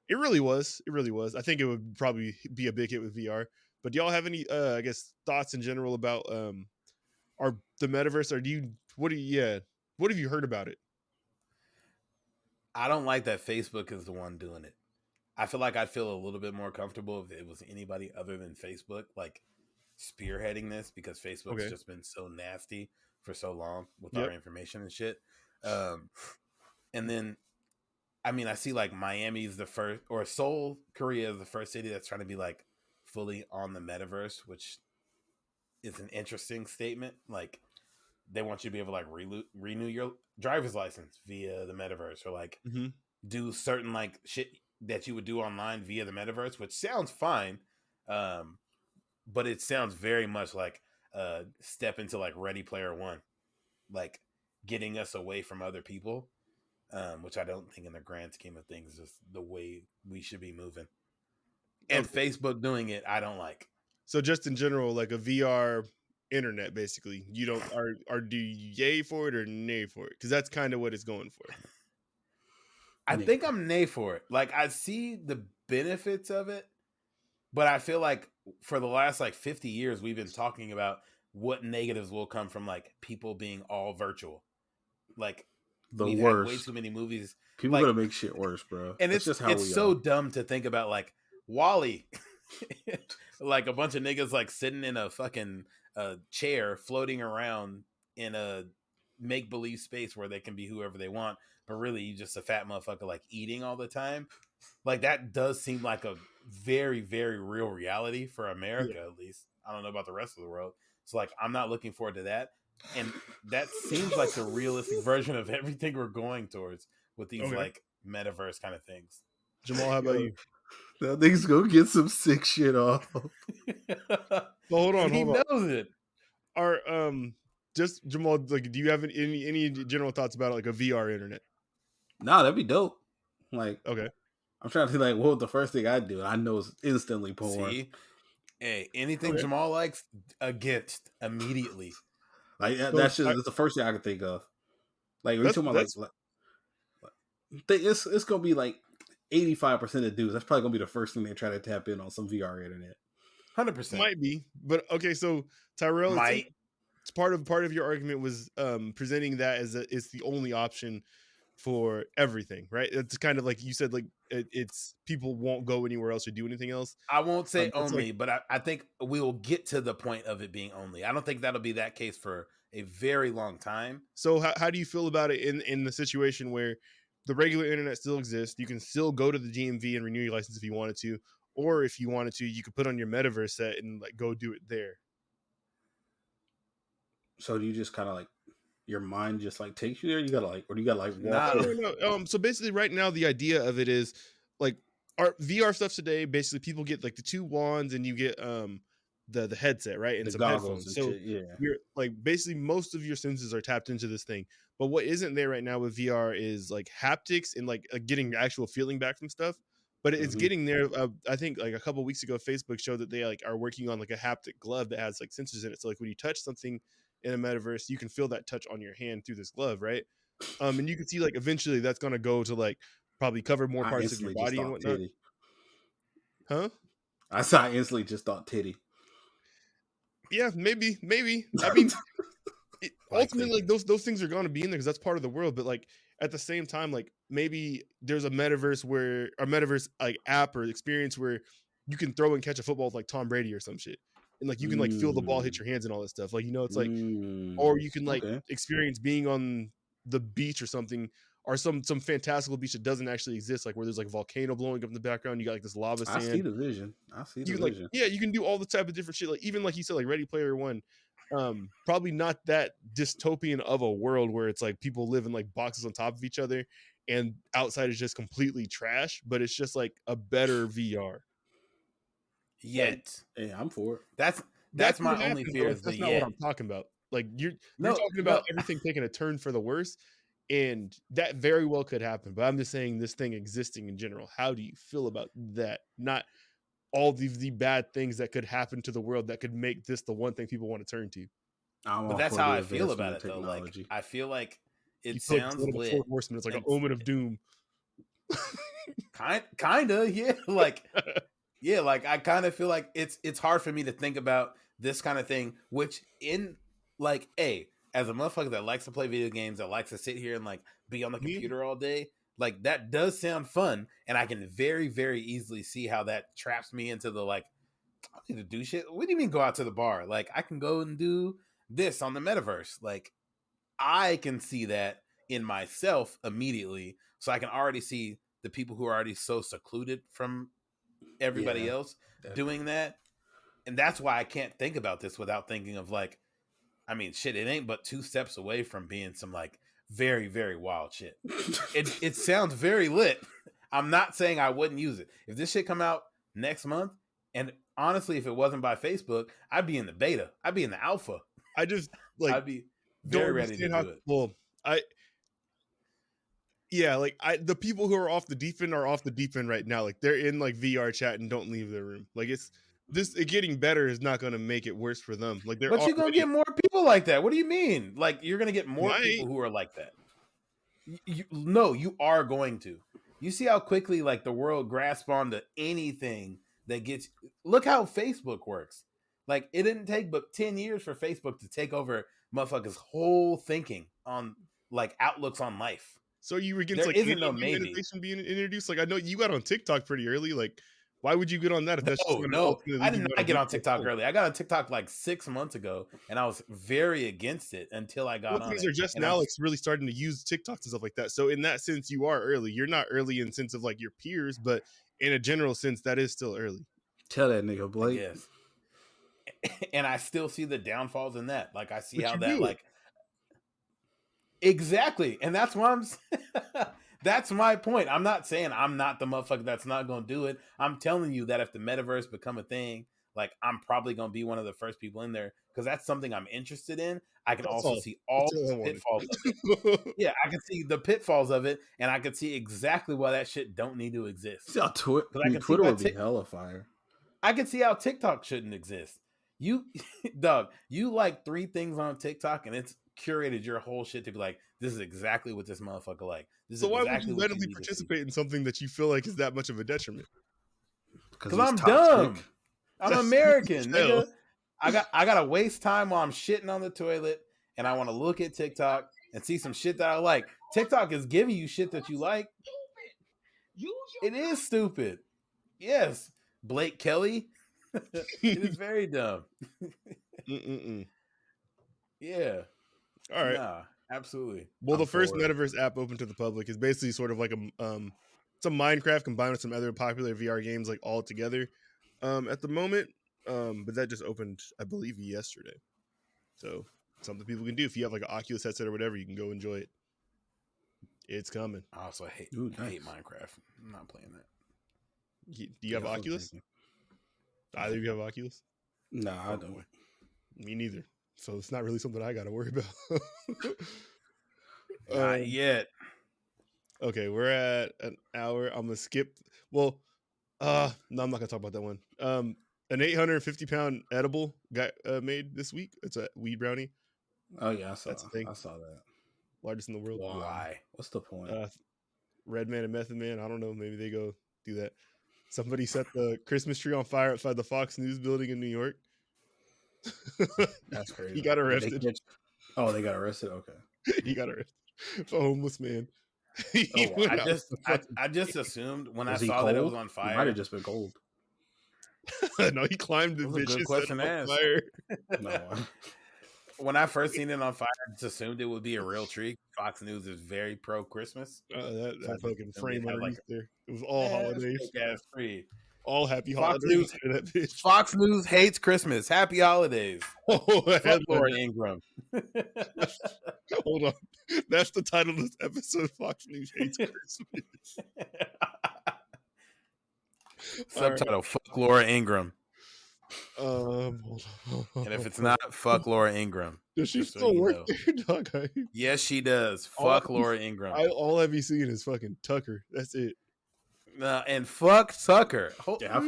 [SPEAKER 2] It really was. It really was. I think it would probably be a big hit with VR. But do y'all have any? I guess thoughts in general about the metaverse? What have you heard about it?
[SPEAKER 1] I don't like that Facebook is the one doing it. I feel like I'd feel a little bit more comfortable if it was anybody other than Facebook, like spearheading this, because Facebook's just been so nasty for so long with our information and shit. And then, I mean, I see like Miami's the first, or Seoul, Korea is the first city that's trying to be like fully on the metaverse, which is an interesting statement. Like they want you to be able to like renew your driver's license via the metaverse, or like do certain like shit that you would do online via the metaverse, which sounds fine. But it sounds very much like step into like Ready Player One, like getting us away from other people, which I don't think in the grand scheme of things is the way we should be moving. And Facebook doing it, I don't like.
[SPEAKER 2] So just in general, like a VR internet, basically, you don't do you yay for it or nay for it? Because that's kind of what it's going for.
[SPEAKER 1] I think I'm nay for it. Like I see the benefits of it, but I feel like for the last like 50 years, we've been talking about what negatives will come from like people being all virtual. Like
[SPEAKER 3] we've worst.
[SPEAKER 1] Had way too many movies.
[SPEAKER 3] People gonna make shit worse, bro.
[SPEAKER 1] And it's just how it's so dumb to think about like Wall-E, like a bunch of niggas like sitting in a fucking chair floating around in a make-believe space where they can be whoever they want, but really you just a fat motherfucker like eating all the time. Like that does seem like a very, very real reality for America, at least. I don't know about the rest of the world. So like I'm not looking forward to that. And that seems like the realistic version of everything we're going towards with these like metaverse kind of things.
[SPEAKER 2] Jamal, how about you?
[SPEAKER 3] That nigga's gonna get some sick shit off.
[SPEAKER 2] Well, hold on.
[SPEAKER 1] He knows it.
[SPEAKER 2] Are just Jamal, like, do you have any general thoughts about like a VR internet?
[SPEAKER 3] Nah, that'd be dope. Like,
[SPEAKER 2] okay,
[SPEAKER 3] I'm trying to think like what the first thing I'd do. I know it's instantly porn.
[SPEAKER 1] See? Hey, anything Jamal likes, against immediately.
[SPEAKER 3] Like that's the first thing I can think of. Like we're talking about it's gonna be like 85% of dudes. That's probably gonna be the first thing they try to tap in on some VR internet.
[SPEAKER 1] 100%
[SPEAKER 2] might be, but okay. So Tyrell, it's part of your argument was presenting that as it's the only option for everything, right? It's kind of like you said, like it's people won't go anywhere else or do anything else.
[SPEAKER 1] I won't say
[SPEAKER 2] It's
[SPEAKER 1] only,
[SPEAKER 2] like,
[SPEAKER 1] but I think we will get to the point of it being only. I don't think that'll be that case for a very long time.
[SPEAKER 2] so how do you feel about it in the situation where the regular internet still exists? You can still go to the GMV and renew your license if you wanted to, or if you wanted to, you could put on your Metaverse set and like go do it there.
[SPEAKER 3] So do you just kind of like your mind just like takes you there? You gotta like, or do you gotta like walk?
[SPEAKER 1] Nah.
[SPEAKER 2] No. So basically, right now, the idea of it is like our VR stuff today. Basically, people get like the 2 wands and you get the headset, right, and
[SPEAKER 3] The
[SPEAKER 2] some
[SPEAKER 3] goggles
[SPEAKER 2] headphones.
[SPEAKER 3] and
[SPEAKER 2] So
[SPEAKER 3] shit, yeah.
[SPEAKER 2] you're like basically most of your senses are tapped into this thing. But what isn't there right now with VR is like haptics and like getting actual feeling back from stuff. But it's
[SPEAKER 3] Mhm.
[SPEAKER 2] getting there. I think like a couple weeks ago, Facebook showed that they like are working on like a haptic glove that has like sensors in it. So like when you touch something in a metaverse, you can feel that touch on your hand through this glove, right? And you can see like eventually that's gonna go to like probably cover more
[SPEAKER 3] I
[SPEAKER 2] parts of your
[SPEAKER 3] instantly just
[SPEAKER 2] body and
[SPEAKER 3] thought
[SPEAKER 2] whatnot.
[SPEAKER 3] titty.
[SPEAKER 2] Huh?
[SPEAKER 3] I instantly just thought titty.
[SPEAKER 2] Yeah, maybe. I mean, ultimately,
[SPEAKER 1] Likely.
[SPEAKER 2] like those things are gonna be in there because that's part of the world. But like at the same time, like maybe there's a metaverse like app or experience where you can throw and catch a football with like Tom Brady or some shit, and like you can like feel the ball hit your hands and all that stuff. Like it's like, or you can like
[SPEAKER 3] Okay.
[SPEAKER 2] experience being on the beach or something, or some fantastical beach that doesn't actually exist, like where there's like a volcano blowing up in the background. You got like this lava
[SPEAKER 3] I see
[SPEAKER 2] sand.
[SPEAKER 3] the vision. I see
[SPEAKER 2] You
[SPEAKER 3] the
[SPEAKER 2] can like,
[SPEAKER 3] vision.
[SPEAKER 2] yeah, you can do all the type of different shit. Like even like you said, like Ready Player One. Probably not that dystopian of a world where it's like people live in like boxes on top of each other and outside is just completely trash, but it's just like a better VR.
[SPEAKER 1] Yet.
[SPEAKER 3] Hey, I'm for it.
[SPEAKER 1] That's
[SPEAKER 2] That
[SPEAKER 1] my
[SPEAKER 2] could
[SPEAKER 1] only
[SPEAKER 2] happen, but
[SPEAKER 1] fear
[SPEAKER 2] like
[SPEAKER 1] is the
[SPEAKER 2] that's not what
[SPEAKER 1] yet.
[SPEAKER 2] I'm talking about. Like you're
[SPEAKER 1] No,
[SPEAKER 2] talking about everything taking a turn for the worse, and that very well could happen. But I'm just saying this thing existing in general. How do you feel about that? Not all the bad things that could happen to the world that could make this the one thing people want to turn to.
[SPEAKER 3] I'm
[SPEAKER 1] But
[SPEAKER 3] all
[SPEAKER 1] that's
[SPEAKER 3] for
[SPEAKER 1] how
[SPEAKER 3] the
[SPEAKER 1] I feel
[SPEAKER 3] advancement
[SPEAKER 1] about
[SPEAKER 3] of
[SPEAKER 1] it though. Like
[SPEAKER 3] technology.
[SPEAKER 1] I feel like
[SPEAKER 2] You
[SPEAKER 1] it
[SPEAKER 2] feel like
[SPEAKER 1] sounds
[SPEAKER 2] the
[SPEAKER 1] lit.
[SPEAKER 2] Four Horsemen, it's like an omen of doom.
[SPEAKER 1] Kinda, yeah. Like yeah, like I kind of feel like it's hard for me to think about this kind of thing, which in like as a motherfucker that likes to play video games, that likes to sit here and like be on the computer all day, like that does sound fun, and I can very, very easily see how that traps me into the like, I need to do shit. What do you mean go out to the bar? Like I can go and do this on the metaverse. Like I can see that in myself immediately, so I can already see the people who are already so secluded from everybody else doing that. And that's why I can't think about this without thinking of like, I mean, shit, it ain't but 2 steps away from being some like very, very wild shit. It sounds very lit. I'm not saying I wouldn't use it. If this shit come out next month, and honestly, if it wasn't by Facebook, I'd be in the beta. I'd be in the alpha.
[SPEAKER 2] I just like
[SPEAKER 1] I'd be
[SPEAKER 2] don't
[SPEAKER 1] very ready to
[SPEAKER 2] understand how
[SPEAKER 1] do it.
[SPEAKER 2] well the people who are off the deep end are off the deep end right now. Like they're in like VR chat and don't leave their room. Like it getting better is not going to make it worse for them. Like they're
[SPEAKER 1] But you're gonna
[SPEAKER 2] already
[SPEAKER 1] get more people like that. What do you mean? Like you're gonna get more
[SPEAKER 2] Might.
[SPEAKER 1] people who are like that. No, you are going to. You see how quickly like the world grasps onto anything that gets. Look how Facebook works. Like it didn't take but 10 years for Facebook to take over motherfuckers' whole thinking on like outlooks on life.
[SPEAKER 2] So you were against
[SPEAKER 1] There
[SPEAKER 2] like
[SPEAKER 1] isn't
[SPEAKER 2] any
[SPEAKER 1] no
[SPEAKER 2] new
[SPEAKER 1] maybe.
[SPEAKER 2] innovation being introduced? Like I know you got on TikTok pretty early. Like why would you get on that if that's just
[SPEAKER 1] Oh
[SPEAKER 2] going to
[SPEAKER 1] no,
[SPEAKER 2] ultimately
[SPEAKER 1] I
[SPEAKER 2] leave
[SPEAKER 1] did
[SPEAKER 2] you
[SPEAKER 1] not get on TikTok early. I got on TikTok like 6 months ago, and I was very against it until I got on
[SPEAKER 2] things
[SPEAKER 1] it.
[SPEAKER 2] are just
[SPEAKER 1] And
[SPEAKER 2] now like really starting to use TikToks and stuff like that. So in that sense, you are early. You're not early in sense of like your peers, but in a general sense, that is still early.
[SPEAKER 3] Tell that nigga
[SPEAKER 1] I
[SPEAKER 3] Blake.
[SPEAKER 1] guess. And I still see the downfalls in that. Like I see
[SPEAKER 2] But
[SPEAKER 1] how
[SPEAKER 2] you
[SPEAKER 1] that
[SPEAKER 2] do it.
[SPEAKER 1] like exactly, and that's why that's my point. I'm not saying I'm not the motherfucker that's not going to do it. I'm telling you that if the metaverse become a thing, like I'm probably going to be one of the first people in there because that's something I'm interested in. I can
[SPEAKER 2] That's
[SPEAKER 1] also
[SPEAKER 2] all.
[SPEAKER 1] see all
[SPEAKER 2] That's all I
[SPEAKER 1] the
[SPEAKER 2] wanted.
[SPEAKER 1] pitfalls of it. Yeah, I can see the pitfalls of it, and I can see exactly why that shit don't need to exist.
[SPEAKER 3] See how
[SPEAKER 1] Because
[SPEAKER 3] Twitter would be hella fire.
[SPEAKER 1] I can see how TikTok shouldn't exist. You, Doug, you like 3 things on TikTok, and it's curated your whole shit to be like, this is exactly what this motherfucker like. This
[SPEAKER 2] So
[SPEAKER 1] is
[SPEAKER 2] why would
[SPEAKER 1] exactly
[SPEAKER 2] you
[SPEAKER 1] what you
[SPEAKER 2] randomly
[SPEAKER 1] need to see.
[SPEAKER 2] participate in something that you feel like is that much of a detriment?
[SPEAKER 1] Because I'm dumb. I'm
[SPEAKER 2] That's
[SPEAKER 1] American,
[SPEAKER 2] hell.
[SPEAKER 1] nigga. I gotta waste time while I'm shitting on the toilet, and I want to look at TikTok and see some shit that I like. TikTok is giving you shit that you like. It is stupid. Yes, Blake Kelly. It is very dumb. Yeah.
[SPEAKER 2] All right.
[SPEAKER 1] Nah, absolutely.
[SPEAKER 2] Well,
[SPEAKER 1] I'm
[SPEAKER 2] the first
[SPEAKER 1] for it.
[SPEAKER 2] Metaverse app open to the public is basically sort of like some Minecraft combined with some other popular VR games like all together at the moment. But that just opened, I believe, yesterday. So something people can do if you have like an Oculus headset or whatever, you can go enjoy it. It's coming.
[SPEAKER 1] I also hate Minecraft. I'm not playing that.
[SPEAKER 2] Do you have Oculus? Either of you have Oculus?
[SPEAKER 3] Nah, I don't.
[SPEAKER 2] Me neither. So it's not really something I got to worry about.
[SPEAKER 1] Not yet.
[SPEAKER 2] Okay, we're at an hour. I'm gonna skip. Well, no, I'm not gonna talk about that one. An 850-pound edible got made this week. It's a weed brownie.
[SPEAKER 3] Oh yeah, I saw that.
[SPEAKER 2] Largest in the world.
[SPEAKER 3] Why? What's the point?
[SPEAKER 2] Red Man and Method Man. I don't know. Maybe they go do that. Somebody set the Christmas tree on fire outside the Fox News building in New York.
[SPEAKER 3] That's crazy.
[SPEAKER 2] He got arrested.
[SPEAKER 3] They got arrested. Okay.
[SPEAKER 2] He got arrested. It's a homeless man.
[SPEAKER 1] I just assumed when I saw that it was on fire.
[SPEAKER 3] It might have just been cold.
[SPEAKER 2] No, he climbed the bitch.
[SPEAKER 1] Good question to ask.
[SPEAKER 3] No.
[SPEAKER 1] When I first seen it on fire, I just assumed it would be a real tree. Fox News is very pro Christmas.
[SPEAKER 2] That fucking frame underneath there. It was all holidays.
[SPEAKER 1] Tree.
[SPEAKER 2] All happy holidays.
[SPEAKER 1] Fox News hates Christmas. Happy holidays. Fuck Laura Ingraham.
[SPEAKER 2] Hold on. That's the title of this episode. Fox News hates Christmas.
[SPEAKER 1] Subtitle: Fuck Laura Ingraham.
[SPEAKER 2] Hold on.
[SPEAKER 1] And if it's not, fuck Laura Ingraham.
[SPEAKER 2] Does she still work there, dog?
[SPEAKER 1] Yes, she does. Fuck Laura Ingraham.
[SPEAKER 2] All I've seen is fucking Tucker. That's it.
[SPEAKER 1] And fuck Tucker.
[SPEAKER 3] Yeah,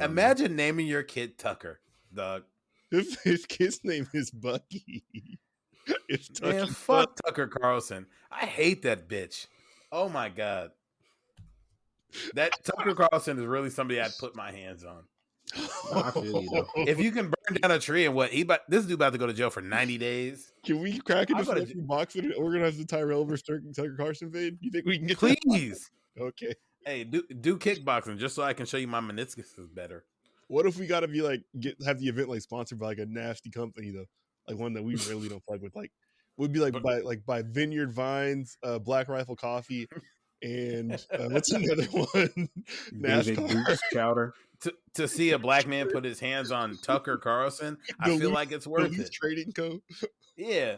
[SPEAKER 1] imagine naming your kid Tucker, dog.
[SPEAKER 2] His kid's name is Bucky. It's Tucky.
[SPEAKER 1] Man, fuck Tucker Carlson. I hate that bitch. Oh my god. That Tucker Carlson is really somebody I'd put my hands on.
[SPEAKER 3] I feel you, though.
[SPEAKER 1] If you can burn down a tree and this dude about to go to jail for 90 days.
[SPEAKER 2] Can we crack into a box and organize the Tyrell versus Tucker Carlson fade? You think we can get
[SPEAKER 1] Please?
[SPEAKER 2] Okay.
[SPEAKER 1] Hey, do kickboxing just so I can show you my meniscus is better.
[SPEAKER 2] What if we gotta be like have the event like sponsored by like a nasty company though, like one that we really don't fuck with? Like would be like by Vineyard Vines, Black Rifle Coffee, and what's another one? NASCAR
[SPEAKER 3] Chowder.
[SPEAKER 1] To see a black man put his hands on Tucker Carlson, I feel like it's worth it.
[SPEAKER 2] Trading Co.
[SPEAKER 1] Yeah,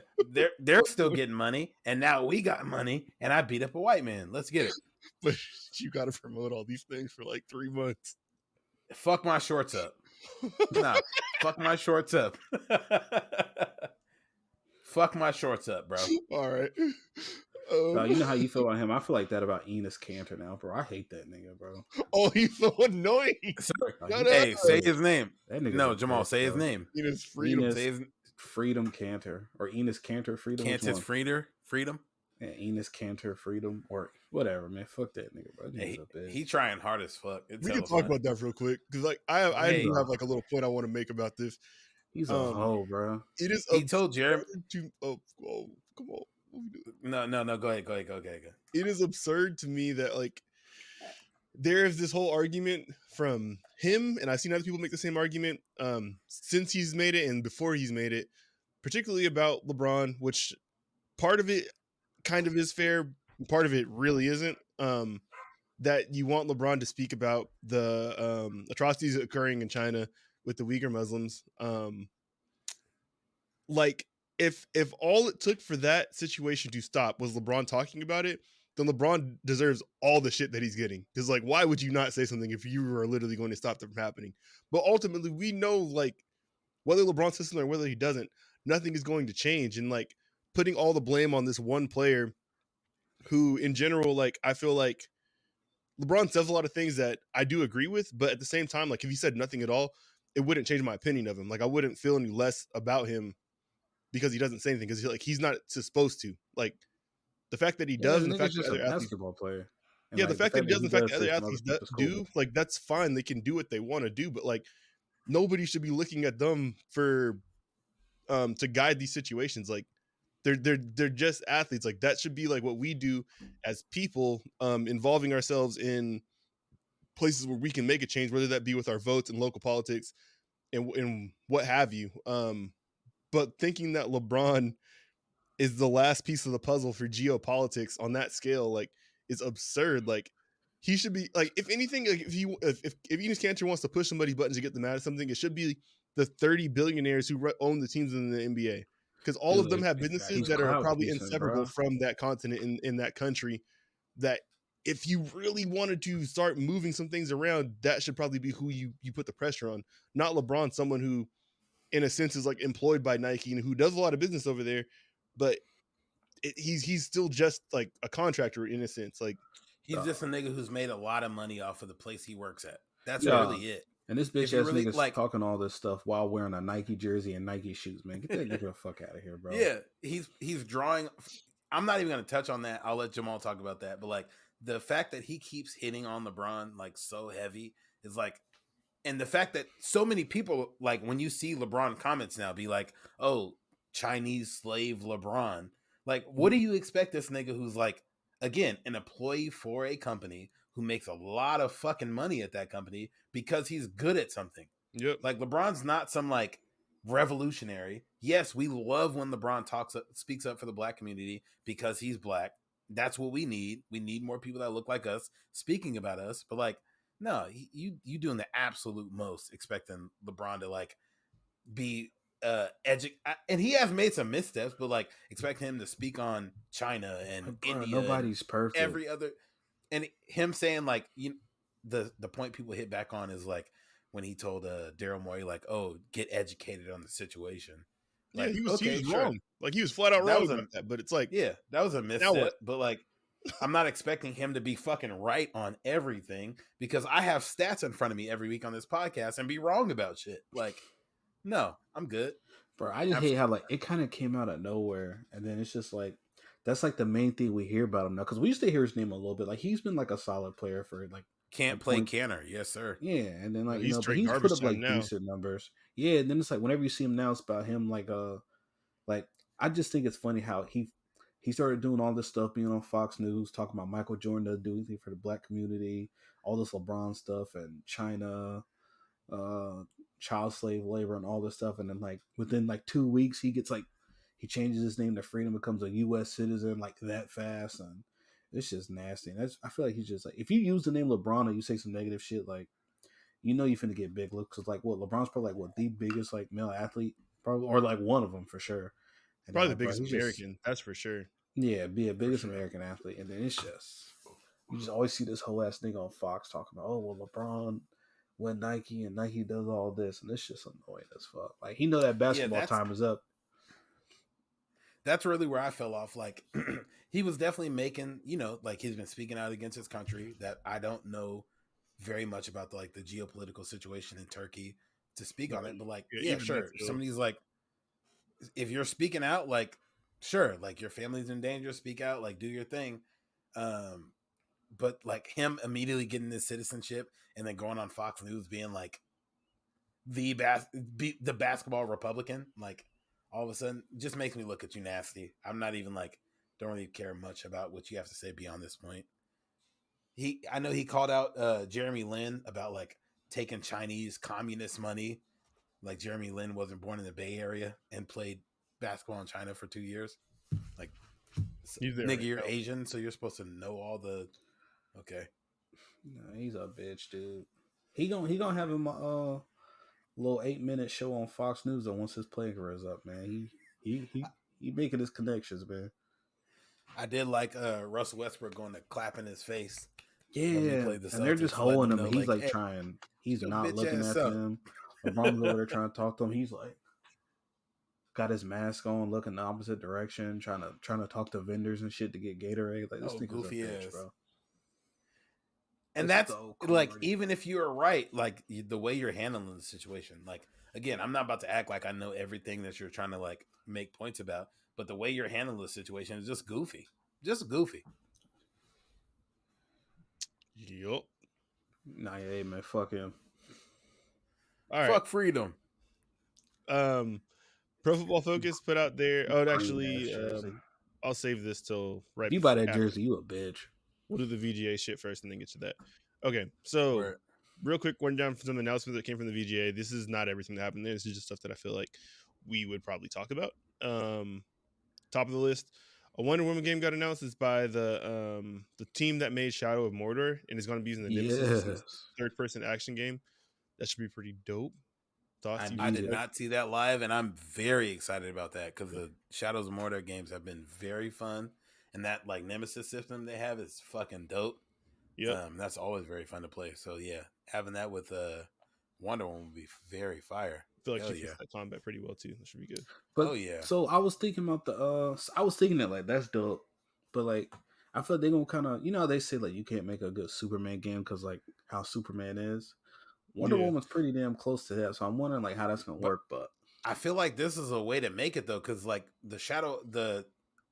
[SPEAKER 1] they're still getting money, and now we got money, and I beat up a white man. Let's get it.
[SPEAKER 2] But you got to promote all these things for like 3 months.
[SPEAKER 1] Fuck my shorts up. Nah, fuck my shorts up. Fuck my shorts up, bro.
[SPEAKER 2] All right.
[SPEAKER 3] You know how you feel about him? I feel like that about Enos Cantor now, bro. I hate that nigga, bro.
[SPEAKER 2] Oh, he's so annoying.
[SPEAKER 1] Hey, say his name. No, Jamal, say his name.
[SPEAKER 2] Enos Freedom.
[SPEAKER 3] Freedom Cantor. Or Enos Cantor Freedom.
[SPEAKER 1] Cantor's Freedom?
[SPEAKER 3] Yeah, Enos Cantor Freedom. Or whatever, man. Fuck that nigga, bro.
[SPEAKER 1] He trying hard as fuck.
[SPEAKER 2] We can talk about that real quick. Because like I do have like a little point I want to make about this.
[SPEAKER 3] He's a hoe, bro.
[SPEAKER 2] It is.
[SPEAKER 1] He told Jeremy.
[SPEAKER 2] Come on.
[SPEAKER 1] No. Go ahead.
[SPEAKER 2] It is absurd to me that like there is this whole argument from him, and I've seen other people make the same argument since he's made it and before he's made it, particularly about LeBron, which part of it kind of is fair, part of it really isn't. That you want LeBron to speak about the atrocities occurring in China with the Uyghur Muslims. Like if all it took for that situation to stop was LeBron talking about it, then LeBron deserves all the shit that he's getting. Because like, why would you not say something if you were literally going to stop them from happening? But ultimately, we know like whether LeBron says something or whether he doesn't, nothing is going to change. And like putting all the blame on this one player, who in general, like I feel like LeBron says a lot of things that I do agree with, but at the same time, like if he said nothing at all, it wouldn't change my opinion of him. Like I wouldn't feel any less about him because he doesn't say anything, because he's not supposed to. Like the fact that he does, and the fact that other athletes,
[SPEAKER 3] basketball player.
[SPEAKER 2] And yeah, like, the fact that he does, and the fact that other athletes do, like that's fine. They can do what they want to do, but like nobody should be looking at them for to guide these situations. Like they're just athletes. Like that should be like what we do as people, involving ourselves in places where we can make a change, whether that be with our votes and local politics and what have you. But thinking that LeBron is the last piece of the puzzle for geopolitics on that scale, like, is absurd. Like, he should be like, if anything, like, if Enos Cantor wants to push somebody's buttons to get them out of something, it should be the 30 billionaires who own the teams in the NBA, because all of them have businesses
[SPEAKER 3] he's
[SPEAKER 2] that are
[SPEAKER 3] clout
[SPEAKER 2] probably
[SPEAKER 3] chasing,
[SPEAKER 2] inseparable
[SPEAKER 3] bro.
[SPEAKER 2] from that continent in that country. That if you really wanted to start moving some things around, that should probably be who you put the pressure on, not LeBron, someone who, in a sense, is like employed by Nike and who does a lot of business over there, but he's still just like a contractor in a sense. Like,
[SPEAKER 1] he's just a nigga who's made a lot of money off of the place he works at. That's
[SPEAKER 3] Yeah.
[SPEAKER 1] really it.
[SPEAKER 3] And this bitch
[SPEAKER 1] If you
[SPEAKER 3] ass
[SPEAKER 1] really,
[SPEAKER 3] nigga's
[SPEAKER 1] like-
[SPEAKER 3] talking all this stuff while wearing a Nike jersey and Nike shoes, man. Get that nigga the fuck out of here, bro.
[SPEAKER 1] Yeah, he's drawing. I'm not even going to touch on that. I'll let Jamal talk about that. But like the fact that he keeps hitting on LeBron like so heavy is like, and the fact that so many people, like, when you see LeBron comments now, be like, "Oh, Chinese slave LeBron." Like, what do you expect this nigga who's like, again, an employee for a company who makes a lot of fucking money at that company because he's good at something?
[SPEAKER 2] yep.
[SPEAKER 1] Like, LeBron's not some like revolutionary. Yes, we love when LeBron speaks up for the black community because he's black. That's what we need. We need more people that look like us speaking about us. But like, no, you doing the absolute most expecting LeBron to like be and he has made some missteps, but like expect him to speak on China and
[SPEAKER 3] Bro,
[SPEAKER 1] India,
[SPEAKER 3] nobody's
[SPEAKER 1] and
[SPEAKER 3] perfect.
[SPEAKER 1] every other, and him saying like, the point people hit back on is like when he told Daryl Morey like, "Oh, get educated on the situation." Like,
[SPEAKER 2] Yeah, he was
[SPEAKER 1] sure.
[SPEAKER 2] wrong. Like, he was flat out
[SPEAKER 1] That
[SPEAKER 2] wrong
[SPEAKER 1] was
[SPEAKER 2] about that. But it's like,
[SPEAKER 1] Yeah, that was a
[SPEAKER 2] what?
[SPEAKER 1] misstep. But like, I'm not expecting him to be fucking right on everything, because I have stats in front of me every week on this podcast and be wrong about shit. Like, no, I'm good.
[SPEAKER 3] Bro, I just hate how like it kind of came out of nowhere, and then it's just like that's like the main thing we hear about him now, because we used to hear his name a little bit. Like, he's been like a solid player for like
[SPEAKER 1] Can't play Canner, yes sir.
[SPEAKER 3] yeah, and then like
[SPEAKER 2] he's
[SPEAKER 3] but
[SPEAKER 2] straight
[SPEAKER 3] he's
[SPEAKER 2] garbage
[SPEAKER 3] put up
[SPEAKER 2] time
[SPEAKER 3] like
[SPEAKER 2] now.
[SPEAKER 3] decent numbers. Yeah, and then it's like whenever you see him now, it's about him like I just think it's funny how he started doing all this stuff, being on Fox News, talking about Michael Jordan doesn't do anything for the black community, all this LeBron stuff and China, child slave labor and all this stuff, and then like within like 2 weeks he changes his name to Freedom, becomes a U.S. citizen like that fast, and it's just nasty. And I feel like he's just like, if you use the name LeBron and you say some negative shit, like, you know you finna get big looks, because like what, LeBron's probably like what, the biggest like male athlete probably, or like one of them for sure. And
[SPEAKER 2] Probably
[SPEAKER 3] like,
[SPEAKER 2] the biggest
[SPEAKER 3] bro,
[SPEAKER 2] American, that's for sure.
[SPEAKER 3] Yeah, be a biggest American athlete, and then it's just you just always see this whole ass nigga on Fox talking about, oh well, LeBron went Nike and Nike does all this, and it's just annoying as fuck. Like, he know that basketball time is up.
[SPEAKER 1] That's really where I fell off. Like, he was definitely making, like, he's been speaking out against his country. That I don't know very much about the geopolitical situation in Turkey to speak on it, but like, yeah, sure. Somebody's like, if you're speaking out, like, sure, like, your family's in danger, speak out, like, do your thing. But like, him immediately getting this citizenship and then going on Fox News being like the basketball Republican, like, all of a sudden just makes me look at you nasty. I'm not even like, don't really care much about what you have to say beyond this point. I know he called out Jeremy Lin about like taking Chinese communist money. Like, Jeremy Lin wasn't born in the Bay Area and played basketball in China for 2 years. Like, nigga, right, you're Asian, so you're supposed to know all the. Okay.
[SPEAKER 3] No, he's a bitch, dude. He gonna have him little 8-minute show on Fox News once his playing career is up, man. He making his connections, man.
[SPEAKER 1] I did like Russell Westbrook going to clap in his face.
[SPEAKER 3] Yeah, and they're just holding him. He's like, hey, trying. He's not looking at them. LeBron's over there trying to talk to him. He's like, got his mask on, looking the opposite direction, trying to talk to vendors and shit to get Gatorade. Like, this nigga's a bitch, bro.
[SPEAKER 1] And that's so like, even if you're right, like, the way you're handling the situation, like, again, I'm not about to act like I know everything that you're trying to like make points about, but the way you're handling the situation is just goofy.
[SPEAKER 2] Yup.
[SPEAKER 3] Nah, yeah, man, fuck him.
[SPEAKER 1] All right. Fuck freedom.
[SPEAKER 2] Pro Football Focus put out their. Oh, actually,
[SPEAKER 3] jersey.
[SPEAKER 2] I'll save this till right
[SPEAKER 3] If you buy
[SPEAKER 2] before.
[SPEAKER 3] that jersey, you a bitch.
[SPEAKER 2] We'll do the VGA shit first, and then get to that. Okay, so
[SPEAKER 1] Word.
[SPEAKER 2] real quick, one down for some announcements that came from the VGA. This is not everything that happened there. This is just stuff that I feel like we would probably talk about. Top of the list, a Wonder Woman game got announced. It's by the team that made Shadow of Mordor, and is going to be using the Nemesis
[SPEAKER 3] Yes.
[SPEAKER 2] third-person action game. That should be pretty dope. Thoughts?
[SPEAKER 1] I did not see that live, and I'm very excited about that because the Shadows of Mordor games have been very fun, and that like Nemesis system they have is fucking dope.
[SPEAKER 2] Yeah,
[SPEAKER 1] that's always very fun to play. So yeah, having that with Wonder Woman would be very fire.
[SPEAKER 2] I feel like
[SPEAKER 1] Hell
[SPEAKER 2] you fits that combat pretty well too. That should be good.
[SPEAKER 3] But
[SPEAKER 1] oh yeah.
[SPEAKER 3] So I was thinking about I was thinking that like that's dope, but like I feel like they're gonna kind of how they say like you can't make a good Superman game because like how Superman is. Wonder Woman's pretty damn close to that, so I'm wondering like how that's gonna work. But
[SPEAKER 1] I feel like this is a way to make it though, because like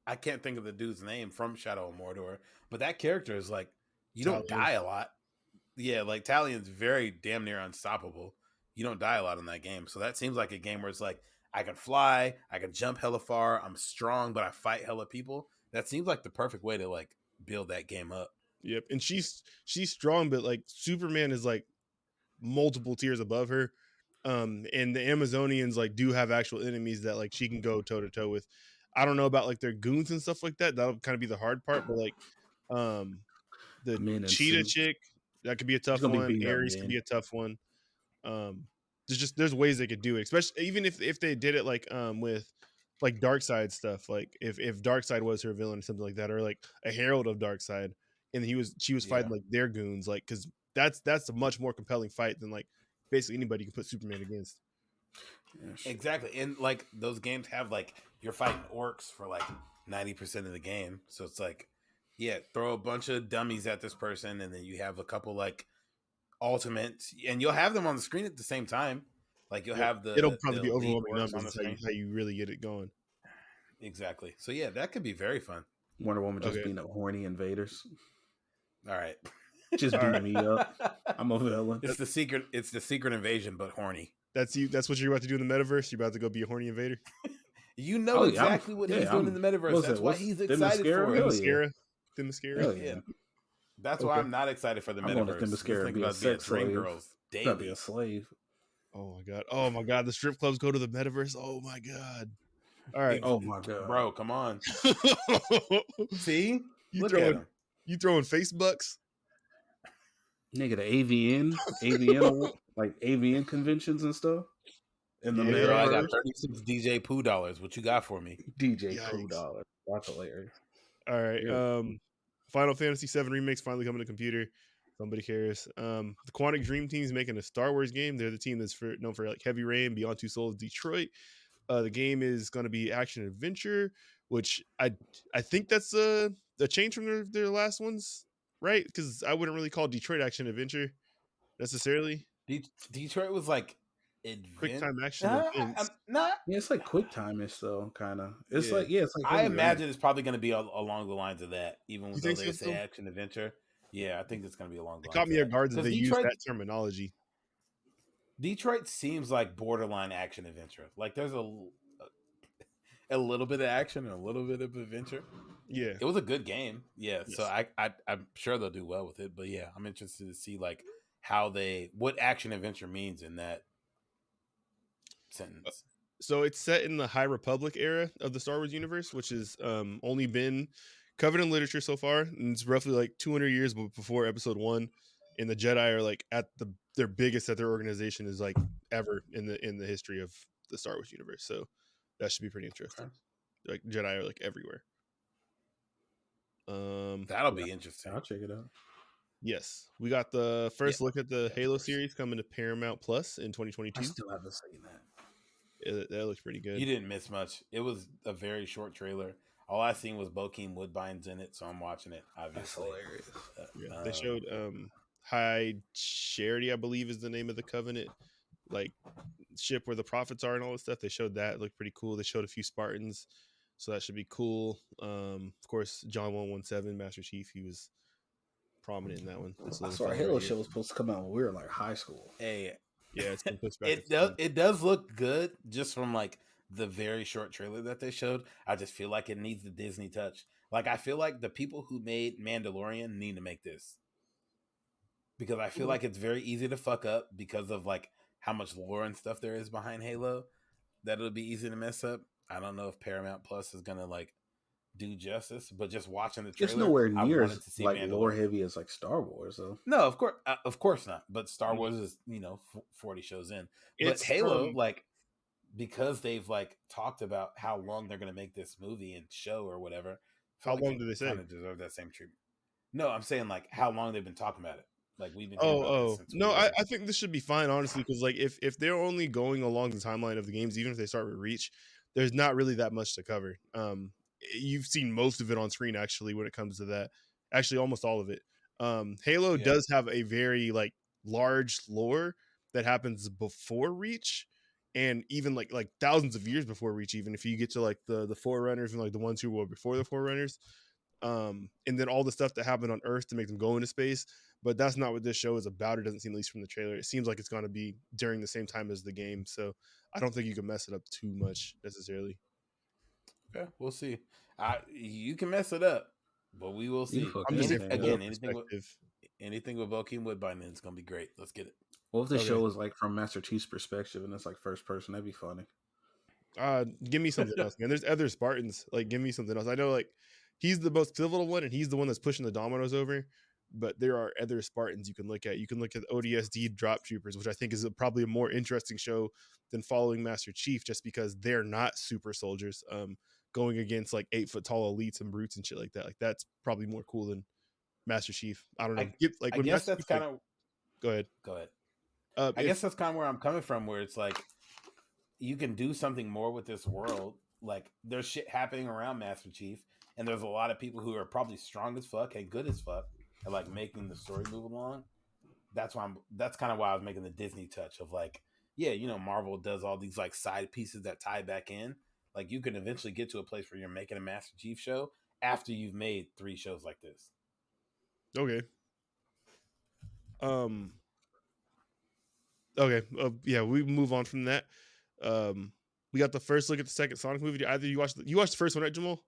[SPEAKER 1] I can't think of the dude's name from Shadow of Mordor, but that character is like you don't die a lot. Yeah, like Talion's very damn near unstoppable. You don't die a lot in that game, so that seems like a game where it's like I can fly, I can jump hella far, I'm strong, but I fight hella people. That seems like the perfect way to like build that game up.
[SPEAKER 2] Yep, and she's strong, but like Superman is like multiple tiers above her. And the Amazonians like do have actual enemies that like she can go toe to toe with. I don't know about like their goons and stuff like that. That'll kind of be the hard part, but like the cheetah chick, that could be a tough one. Ares could be a tough one. There's ways they could do it, especially even if they did it like with like Darkseid stuff, like if Darkseid was her villain or something like that, or like a herald of Darkseid, and she was fighting like their goons, like because that's a much more compelling fight than like basically anybody can put Superman against.
[SPEAKER 1] Exactly, and like those games have like you're fighting orcs for like 90% of the game, so it's like throw a bunch of dummies at this person, and then you have a couple like ultimates, and you'll have them on the screen at the same time. Like you'll have
[SPEAKER 2] it'll probably be overwhelming numbers on the screen. How you really get it going.
[SPEAKER 1] Exactly. So yeah, that could be very fun.
[SPEAKER 3] Wonder Woman just being up horny invaders.
[SPEAKER 1] All right.
[SPEAKER 3] Just beat me up. I'm a villain.
[SPEAKER 1] It's the secret invasion, but horny.
[SPEAKER 2] That's you. That's what you're about to do in the metaverse. You're about to go be a horny invader.
[SPEAKER 1] You know exactly what he's doing in the metaverse. That's why he's excited for it.
[SPEAKER 2] The mascara.
[SPEAKER 1] Yeah. That's why I'm not excited for the metaverse.
[SPEAKER 3] The mascara
[SPEAKER 1] think about being train girls daily.
[SPEAKER 3] Gotta be a slave.
[SPEAKER 2] Oh my god. The strip clubs go to the metaverse. Oh my god. All right.
[SPEAKER 3] Oh my god,
[SPEAKER 1] bro, come on. See,
[SPEAKER 2] you throwing Facebooks.
[SPEAKER 3] Nigga, the AVN, like AVN conventions and stuff. In the
[SPEAKER 1] metaverse. I got 36 DJ Pooh dollars. What you got for me?
[SPEAKER 3] DJ Pooh dollars. That's hilarious.
[SPEAKER 2] All right. Yeah. Final Fantasy VII Remake's finally coming to computer. Somebody cares. The Quantic Dream team is making a Star Wars game. They're the team that's known for like Heavy Rain, Beyond Two Souls, Detroit. The game is going to be action adventure, which I think that's a change from their last ones, right? Because I wouldn't really call Detroit action adventure necessarily.
[SPEAKER 1] Detroit was like
[SPEAKER 2] quick time action.
[SPEAKER 3] Yeah, it's like quick time-ish though, kind of. It's like it's like
[SPEAKER 1] I imagine it's probably going to be along the lines of that, even though they say action adventure. Yeah, I think it's going to be along the lines.
[SPEAKER 2] It caught me off guard that they use that terminology.
[SPEAKER 1] Detroit seems like borderline action adventure. Like there's a little bit of action and a little bit of adventure. Yeah, it was a good game. Yeah, yes. So I'm sure they'll do well with it. But yeah, I'm interested to see like what action adventure means in that sentence.
[SPEAKER 2] So it's set in the High Republic era of the Star Wars universe, which has only been covered in literature so far, and it's roughly like 200 years before Episode 1. And the Jedi are like at their biggest that their organization is like ever in the history of the Star Wars universe. So that should be pretty interesting. Okay. Like Jedi are like everywhere.
[SPEAKER 1] That'll be interesting.
[SPEAKER 3] I'll check it out.
[SPEAKER 2] Yes, we got the first look at the Halo series coming to Paramount Plus in 2022. I
[SPEAKER 3] still haven't seen that.
[SPEAKER 2] That looks pretty good.
[SPEAKER 1] You didn't miss much. It was a very short trailer. All I seen was Bokeem Woodbine's in it, so I'm watching it. Obviously,
[SPEAKER 3] that's hilarious.
[SPEAKER 2] They showed High Charity, I believe, is the name of the Covenant, like ship where the prophets are and all this stuff. They showed that. It looked pretty cool. They showed a few Spartans, so that should be cool. Of course, John 117, Master Chief, he was prominent in that one.
[SPEAKER 3] I saw a Halo show was supposed to come out when we were in like high school.
[SPEAKER 1] Hey,
[SPEAKER 2] yeah, it's been pushed
[SPEAKER 1] back. It does look good just from like the very short trailer that they showed, I just feel like it needs the Disney touch. Like, I feel like the people who made Mandalorian need to make this, because I feel like it's very easy to fuck up because of like how much lore and stuff there is behind Halo. That it'll be easy to mess up. I don't know if Paramount Plus is gonna like do justice, but just watching the
[SPEAKER 3] It's
[SPEAKER 1] trailer,
[SPEAKER 3] nowhere
[SPEAKER 1] I
[SPEAKER 3] near
[SPEAKER 1] wanted
[SPEAKER 3] as
[SPEAKER 1] to see
[SPEAKER 3] like lore
[SPEAKER 1] Mandalorian.
[SPEAKER 3] heavy as like Star Wars, though.
[SPEAKER 1] No, of course not. But Star Wars is 40 shows in. But
[SPEAKER 2] It's
[SPEAKER 1] Halo, like, because they've like talked about how long they're gonna make this movie and show or whatever, I feel
[SPEAKER 2] how
[SPEAKER 1] like
[SPEAKER 2] long
[SPEAKER 1] it
[SPEAKER 2] do they say?
[SPEAKER 1] kind of deserve that same treatment. No, I'm saying like how long they've been talking about it. Like, we've been hearing about this since we
[SPEAKER 2] No,
[SPEAKER 1] were.
[SPEAKER 2] I think this should be fine, honestly, because like if they're only going along the timeline of the games, even if they start with Reach, there's not really that much to cover. You've seen most of it on screen actually when it comes to that. Actually, almost all of it. Halo
[SPEAKER 1] Yeah.
[SPEAKER 2] does have a very like large lore that happens before Reach, and even like thousands of years before Reach. Even if you get to like the Forerunners and like the ones who were before the Forerunners, and then all the stuff that happened on Earth to make them go into space. But that's not what this show is about. It doesn't seem, at least from the trailer, it seems like it's going to be during the same time as the game. So I don't think you can mess it up too much necessarily.
[SPEAKER 1] Okay, we'll see. You can mess it up, but we will see.
[SPEAKER 2] I'm just saying from lore
[SPEAKER 1] Anything with Bokeem Woodbine, it's gonna be great. Let's get it.
[SPEAKER 3] What if the show is like from Master Chief's perspective and it's like first person? That'd be funny.
[SPEAKER 2] Give me something else, man. There's other Spartans. Like, give me something else. I know, like, he's the most pivotal one, and he's the one that's pushing the dominoes over. But there are other Spartans you can look at. You can look at ODST Drop Troopers, which I think is probably a more interesting show than following Master Chief, just because they're not super soldiers. Going against like 8 foot tall elites and brutes and shit like that. Like, that's probably more cool than Master Chief. I don't know.
[SPEAKER 1] I guess that's kind of.
[SPEAKER 2] Go ahead.
[SPEAKER 1] Go ahead. I guess that's kind of where I'm coming from, where it's like you can do something more with this world. Like, there's shit happening around Master Chief, and there's a lot of people who are probably strong as fuck and good as fuck at like making the story move along. That's kind of why I was making the Disney touch of like, yeah, Marvel does all these like side pieces that tie back in. Like, you can eventually get to a place where you're making a Master Chief show after you've made 3 shows like this.
[SPEAKER 2] Okay. Okay. Yeah, we move on from that. We got the first look at the second Sonic movie. Either you watched the first one, right, Jamal?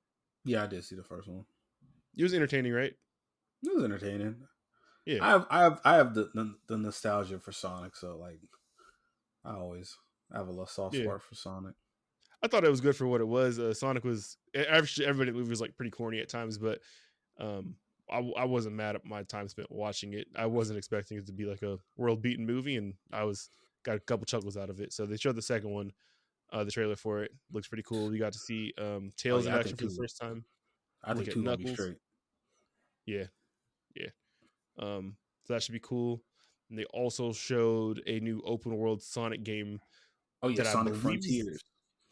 [SPEAKER 3] Yeah, I did see the first one.
[SPEAKER 2] It was entertaining, right?
[SPEAKER 3] It was entertaining.
[SPEAKER 2] Yeah,
[SPEAKER 3] I have the nostalgia for Sonic, so like I have a little soft spot for Sonic.
[SPEAKER 2] I thought it was good for what it was. Sonic was actually, everybody in the movie was like pretty corny at times, but I wasn't mad at my time spent watching it. I wasn't expecting it to be like a world beating movie, and I got a couple chuckles out of it. So they showed the second one, the trailer for it looks pretty cool. You got to see Tails in action for the first time.
[SPEAKER 3] I think 2 gonna be straight.
[SPEAKER 2] Yeah. So that should be cool. And they also showed a new open world Sonic game.
[SPEAKER 3] Oh yeah, Sonic Frontiers.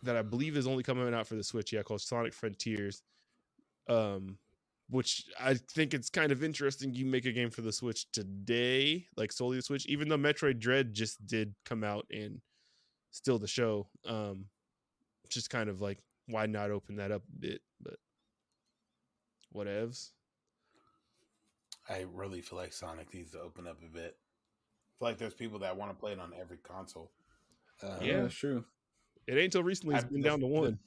[SPEAKER 2] That I believe is only coming out for the Switch. Yeah, called Sonic Frontiers. Which I think it's kind of interesting. You make a game for the Switch today, like solely the Switch, even though Metroid Dread just did come out and still the show. Just kind of like, why not open that up a bit? But whatevs.
[SPEAKER 1] I really feel like Sonic needs to open up a bit. I feel like there's people that want to play it on every console.
[SPEAKER 3] Yeah, that's true.
[SPEAKER 2] It ain't until recently it's been down to 1.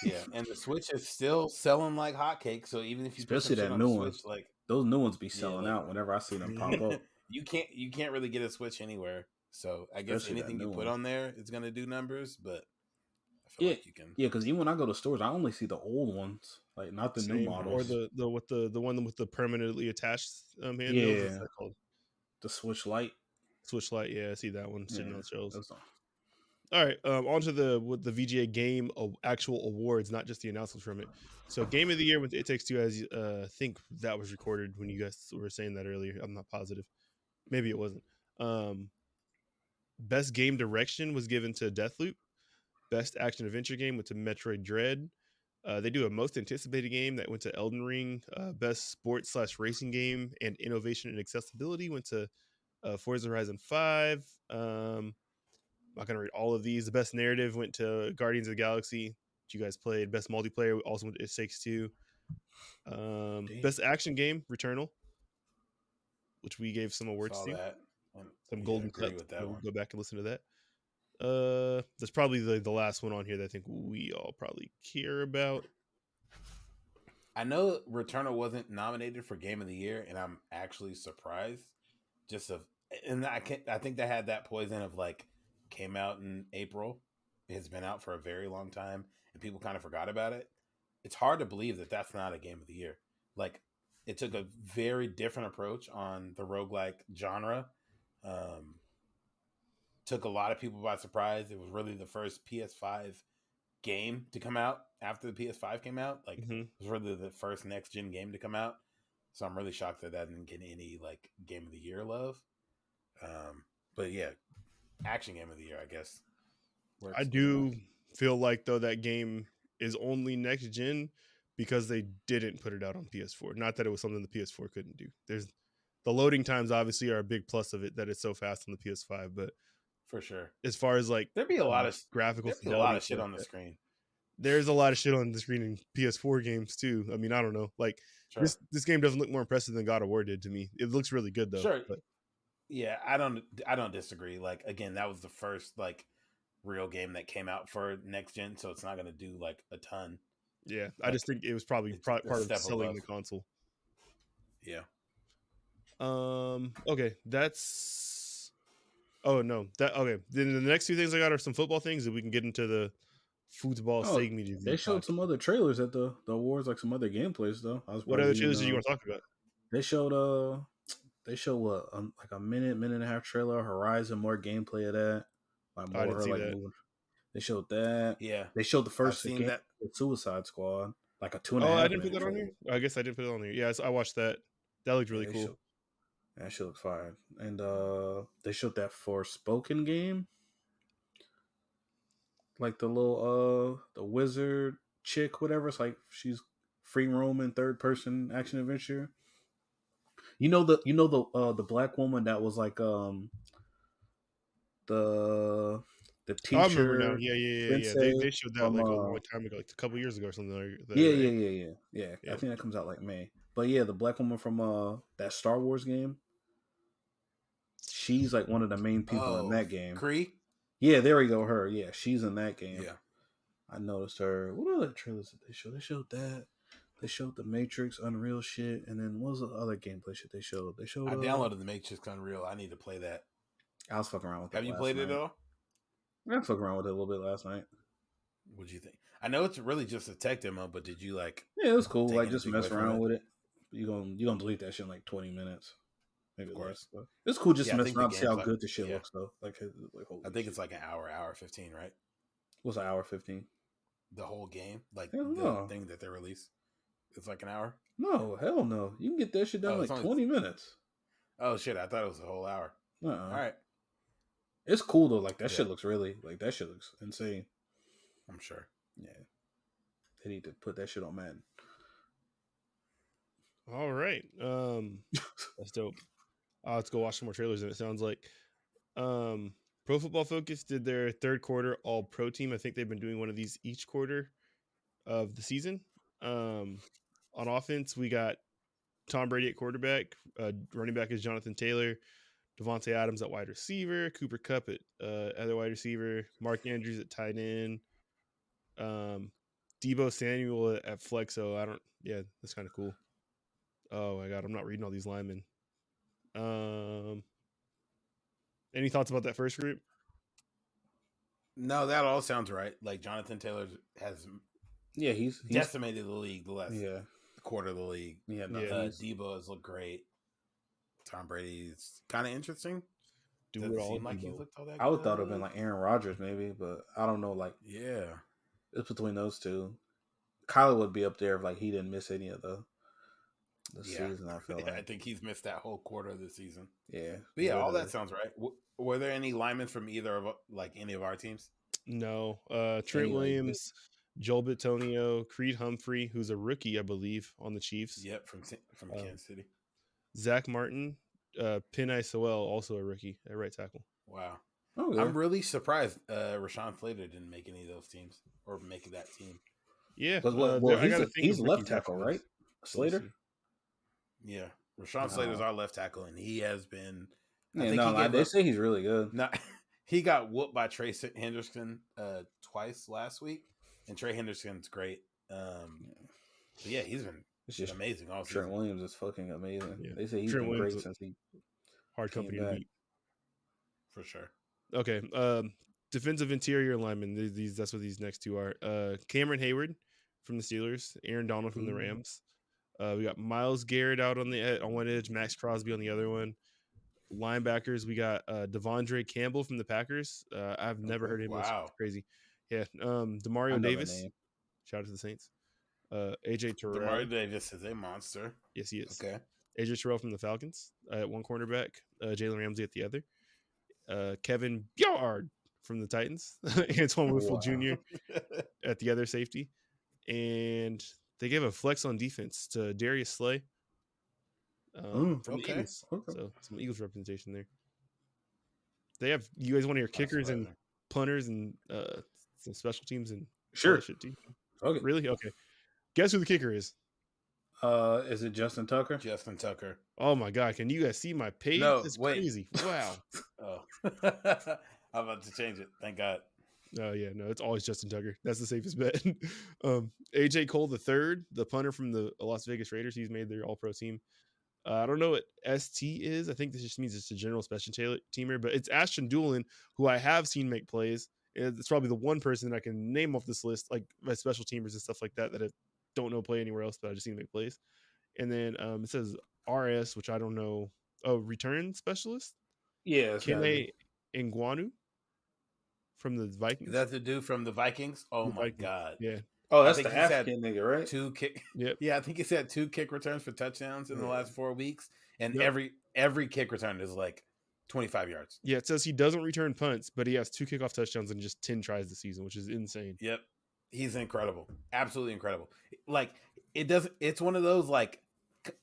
[SPEAKER 1] Yeah, and the Switch is still selling like hotcakes. So even if you
[SPEAKER 3] especially that new one,
[SPEAKER 1] like
[SPEAKER 3] those new ones be selling out whenever I see them pop up.
[SPEAKER 1] You can't really get a Switch anywhere. So I guess anything you put on there is gonna do numbers. But I feel like you can.
[SPEAKER 3] Yeah, because even when I go to stores, I only see the old ones, like not the new models,
[SPEAKER 2] or the one with the permanently attached handle.
[SPEAKER 3] Yeah,
[SPEAKER 2] what's that called?
[SPEAKER 3] The Switch Lite.
[SPEAKER 2] Switch Lite. Yeah, I see that one sitting on shelves.
[SPEAKER 3] All
[SPEAKER 2] right, on to the VGA game actual awards, not just the announcements from it. So, Game of the Year with It Takes Two, as I think that was recorded when you guys were saying that earlier. I'm not positive. Maybe it wasn't. Best Game Direction was given to Deathloop. Best Action Adventure Game went to Metroid Dread. They do a Most Anticipated Game that went to Elden Ring. Best Sports/Racing Game and Innovation and Accessibility went to Forza Horizon 5. I'm not going to read all of these. The best narrative went to Guardians of the Galaxy, which you guys played. Best multiplayer also went to It Takes Two. Best action game, Returnal, which we gave some awards to. Some golden cup. We'll go back and listen to that. That's probably the last one on here that I think we all probably care about.
[SPEAKER 1] I know Returnal wasn't nominated for Game of the Year, and I'm actually surprised. I think they had that poison of like came out in April. It's been out for a very long time, and people kind of forgot about it. It's hard to believe that that's not a Game of the Year. Like, it took a very different approach on the roguelike genre. Took a lot of people by surprise. It was really the first PS5 game to come out after the PS5 came out. Like,
[SPEAKER 2] Mm-hmm.
[SPEAKER 1] it was really the first next gen game to come out. So I'm really shocked that didn't get any like Game of the Year love. But yeah, action Game of the Year, I guess.
[SPEAKER 2] I do feel like though that game is only next gen because they didn't put it out on PS4. Not that it was something the PS4 couldn't do. There's the loading times obviously are a big plus of it that it's so fast on the PS5, but
[SPEAKER 1] For sure.
[SPEAKER 2] as far as like
[SPEAKER 1] There'd be a lot of
[SPEAKER 2] graphical
[SPEAKER 1] there'd be a lot of
[SPEAKER 2] fidelity,
[SPEAKER 1] shit
[SPEAKER 2] like
[SPEAKER 1] on the
[SPEAKER 2] that.
[SPEAKER 1] screen.
[SPEAKER 2] There's a lot of shit on the screen in PS4 games too. I mean, I don't know. Like
[SPEAKER 1] Sure.
[SPEAKER 2] this game doesn't look more impressive than God of War did to me. It looks really good though.
[SPEAKER 1] Sure.
[SPEAKER 2] But
[SPEAKER 1] Yeah, I don't disagree. Like, again, that was the first like real game that came out for next gen, so it's not gonna do like a ton.
[SPEAKER 2] yeah,
[SPEAKER 1] Like,
[SPEAKER 2] I just think it was probably
[SPEAKER 1] it's
[SPEAKER 2] part
[SPEAKER 1] a
[SPEAKER 2] of
[SPEAKER 1] step
[SPEAKER 2] selling
[SPEAKER 1] above.
[SPEAKER 2] the console.
[SPEAKER 1] Yeah.
[SPEAKER 2] Okay, that's. Oh no, that okay. Then the next two things I got are some football things, and we can get into the football
[SPEAKER 3] Oh,
[SPEAKER 2] segment.
[SPEAKER 3] they showed some other trailers at the awards, like some other gameplays though. I was
[SPEAKER 2] What other trailers did you want to talk about?
[SPEAKER 3] They showed what like a minute and a half trailer, Horizon, more gameplay of that. Like more
[SPEAKER 2] I didn't see
[SPEAKER 3] like
[SPEAKER 2] that.
[SPEAKER 3] moving. They showed that.
[SPEAKER 1] Yeah.
[SPEAKER 3] They showed the first
[SPEAKER 1] seen
[SPEAKER 3] game
[SPEAKER 1] that.
[SPEAKER 3] with Suicide Squad, like a 2.5
[SPEAKER 2] Oh, I didn't put
[SPEAKER 3] minute
[SPEAKER 2] that on
[SPEAKER 3] trailer.
[SPEAKER 2] here. I guess I didn't put it on there. Yeah, I watched that. That looked really cool.
[SPEAKER 3] That shit looks fire. And they showed that Forspoken game. Like the little the wizard chick, whatever. It's like she's free roaming third person action adventure. You know the black woman that was like the
[SPEAKER 2] Oh, I remember now.
[SPEAKER 3] teacher.
[SPEAKER 2] Yeah. They showed that
[SPEAKER 3] From,
[SPEAKER 2] like a long time ago, like a couple years ago or something. Like that,
[SPEAKER 3] yeah.
[SPEAKER 2] Yeah.
[SPEAKER 3] I think that comes out like May. But yeah, the black woman from that Star Wars game. She's like one of the main people in that game.
[SPEAKER 1] Kree?
[SPEAKER 3] Yeah, there we go. Her. Yeah, she's in that game.
[SPEAKER 1] Yeah.
[SPEAKER 3] I noticed her. What other trailers did they show? They showed that. They showed the Matrix, Unreal shit, and then what was the other gameplay shit they showed? They showed.
[SPEAKER 1] I downloaded the Matrix Unreal. I need to play that.
[SPEAKER 3] I was fucking around with it.
[SPEAKER 1] Have you played it at all?
[SPEAKER 3] I fucking around with it a little bit last night.
[SPEAKER 1] What'd you think? I know it's really just a tech demo, but did you like?
[SPEAKER 3] Yeah, it was cool.
[SPEAKER 1] take
[SPEAKER 3] Like just
[SPEAKER 1] anything
[SPEAKER 3] mess
[SPEAKER 1] away from
[SPEAKER 3] around
[SPEAKER 1] it?
[SPEAKER 3] with it. You gonna delete that shit in like 20 minutes, maybe
[SPEAKER 1] Of
[SPEAKER 3] less.
[SPEAKER 1] course.
[SPEAKER 3] But it's cool just
[SPEAKER 1] Yeah, I
[SPEAKER 3] to mess
[SPEAKER 1] think the
[SPEAKER 3] around to see how
[SPEAKER 1] game's
[SPEAKER 3] good
[SPEAKER 1] like-
[SPEAKER 3] the shit
[SPEAKER 1] yeah.
[SPEAKER 3] looks though. Like holy
[SPEAKER 1] I think it's like an hour 15, right?
[SPEAKER 3] what's an hour 15?
[SPEAKER 1] The whole game, like
[SPEAKER 3] Hell
[SPEAKER 1] the
[SPEAKER 3] no.
[SPEAKER 1] thing that they released, it's like an hour.
[SPEAKER 3] No, hell no. You can get that shit done in
[SPEAKER 1] it's
[SPEAKER 3] like
[SPEAKER 1] only-
[SPEAKER 3] 20 minutes.
[SPEAKER 1] Oh shit! I thought it was a whole hour.
[SPEAKER 3] All
[SPEAKER 1] All right,
[SPEAKER 3] It's cool though. Like that
[SPEAKER 1] Yeah.
[SPEAKER 3] shit looks really like that shit looks insane.
[SPEAKER 1] I'm sure.
[SPEAKER 3] Yeah. They need to put that shit on Madden.
[SPEAKER 2] All right. That's dope. Let's go watch some more trailers. And it sounds like Pro Football Focus did their third quarter All Pro team. I think they've been doing one of these each quarter of the season. On offense, we got Tom Brady at quarterback. Running back is Jonathan Taylor. Devontae Adams at wide receiver. Cooper Kupp at other wide receiver. Mark Andrews at tight end. Debo Samuel at flexo. Yeah, that's kind of cool. Oh my god, I'm not reading all these linemen. Any thoughts about that first group?
[SPEAKER 1] No, that all sounds right. Like Jonathan Taylor has
[SPEAKER 3] Yeah, he's
[SPEAKER 1] decimated the league the last
[SPEAKER 3] yeah.
[SPEAKER 1] quarter of the league.
[SPEAKER 3] Yeah, no,
[SPEAKER 2] Yeah.
[SPEAKER 3] he's-
[SPEAKER 1] Debo has looked great. Tom Brady's kind of interesting.
[SPEAKER 2] Do
[SPEAKER 1] Doesn't
[SPEAKER 2] it all.
[SPEAKER 1] seem like he
[SPEAKER 2] Debo.
[SPEAKER 1] looked all that.
[SPEAKER 3] I would thought it would
[SPEAKER 1] good.
[SPEAKER 3] been like Aaron Rodgers maybe, but I don't know. Like
[SPEAKER 1] Yeah.
[SPEAKER 3] it's between those two. Kyler would be up there if like he didn't miss any of the
[SPEAKER 1] Yeah.
[SPEAKER 3] season. I feel
[SPEAKER 1] Yeah, I
[SPEAKER 3] like
[SPEAKER 1] think he's missed that whole quarter of the season.
[SPEAKER 3] yeah.
[SPEAKER 1] But yeah, all
[SPEAKER 3] Literally.
[SPEAKER 1] that sounds right. Were there any linemen from either of like any of our teams?
[SPEAKER 2] No. Trent
[SPEAKER 3] Any, like,
[SPEAKER 2] Williams, Joel Bitonio, Creed Humphrey, who's a rookie, I believe, on the Chiefs.
[SPEAKER 1] Yep, from Kansas City.
[SPEAKER 2] Zach Martin, Penei Sewell, also a rookie at right tackle.
[SPEAKER 1] Wow.
[SPEAKER 3] Oh, yeah.
[SPEAKER 1] I'm really surprised Rashawn Slater didn't make any of those teams or make that team.
[SPEAKER 2] Yeah.
[SPEAKER 3] 'Cause, he's left tackle, right? Slater.
[SPEAKER 1] Yeah. Rashawn Slater's our left tackle, and he has been.
[SPEAKER 3] Yeah, no, they say he's really good.
[SPEAKER 1] Not He got whooped by Trey Henderson twice last week, and Trey Henderson's great. But yeah, he's been
[SPEAKER 3] It's just
[SPEAKER 1] amazing all
[SPEAKER 3] Trent
[SPEAKER 1] season.
[SPEAKER 3] Williams is fucking amazing.
[SPEAKER 2] Yeah.
[SPEAKER 3] They say he's
[SPEAKER 2] Trent
[SPEAKER 3] been
[SPEAKER 2] Williams
[SPEAKER 3] great
[SPEAKER 2] is
[SPEAKER 3] since he
[SPEAKER 2] hard
[SPEAKER 3] came
[SPEAKER 2] company to
[SPEAKER 3] back.
[SPEAKER 2] beat.
[SPEAKER 1] For sure.
[SPEAKER 2] Okay. Defensive interior lineman. That's what these next two are. Cameron Hayward from the Steelers, Aaron Donald from the Rams. We got Myles Garrett out on one edge, Max Crosby on the other one. Linebackers, we got Devondre Campbell from the Packers. I've never heard him.
[SPEAKER 1] Wow.
[SPEAKER 2] That's crazy. Yeah.
[SPEAKER 3] I
[SPEAKER 2] Demario
[SPEAKER 3] know
[SPEAKER 2] Davis.
[SPEAKER 3] the name.
[SPEAKER 2] Shout out to the Saints. AJ Terrell.
[SPEAKER 1] Demario Davis is a monster.
[SPEAKER 2] Yes, he is.
[SPEAKER 1] Okay.
[SPEAKER 2] AJ Terrell from the Falcons at one cornerback. Jalen Ramsey at the other. Kevin Byard from the Titans. Antoine Winfield Jr. at the other safety. And they gave a flex on defense to Darius Slay from the
[SPEAKER 1] Okay.
[SPEAKER 2] Eagles.
[SPEAKER 3] Okay.
[SPEAKER 2] So some Eagles representation there. They have you guys want to hear kickers and punters and some special teams and all that shit too?
[SPEAKER 3] Okay.
[SPEAKER 2] Really? Okay. Guess who the kicker is?
[SPEAKER 3] Is it Justin Tucker?
[SPEAKER 1] Justin Tucker.
[SPEAKER 2] Oh my god! Can you guys see my page?
[SPEAKER 1] No,
[SPEAKER 2] That's
[SPEAKER 1] wait.
[SPEAKER 2] crazy. Wow.
[SPEAKER 1] Oh, I'm about to change it. Thank God.
[SPEAKER 2] Oh yeah, no, it's always Justin Tucker. That's the safest bet. AJ Cole III, the punter from the Las Vegas Raiders, he's made their All-Pro team. I don't know what ST is. I think this just means it's a general special teamer, but it's Ashton Doolin, who I have seen make plays. It's probably the one person that I can name off this list, like my special teamers and stuff like that I don't know play anywhere else, but I just seen make plays. And then it says RS, which I don't know. Oh, return specialist.
[SPEAKER 3] Yeah,
[SPEAKER 2] Kene Nguanu from the Vikings.
[SPEAKER 1] Is that the dude from the Vikings? Oh
[SPEAKER 2] The
[SPEAKER 1] my
[SPEAKER 2] Vikings.
[SPEAKER 1] God.
[SPEAKER 2] Yeah.
[SPEAKER 3] Oh,
[SPEAKER 1] I
[SPEAKER 3] that's
[SPEAKER 1] think
[SPEAKER 3] the
[SPEAKER 1] he's had
[SPEAKER 3] African nigga, right?
[SPEAKER 1] 2 kick.
[SPEAKER 2] Yep.
[SPEAKER 1] Yeah, I think he's had 2 kick returns for touchdowns in the last 4 weeks, and
[SPEAKER 2] Yep.
[SPEAKER 1] every kick return is like 25 yards.
[SPEAKER 2] Yeah, it says he doesn't return punts, but he has 2 kickoff touchdowns and just 10 tries this season, which is insane.
[SPEAKER 1] Yep. He's incredible. Absolutely incredible. Like it's one of those like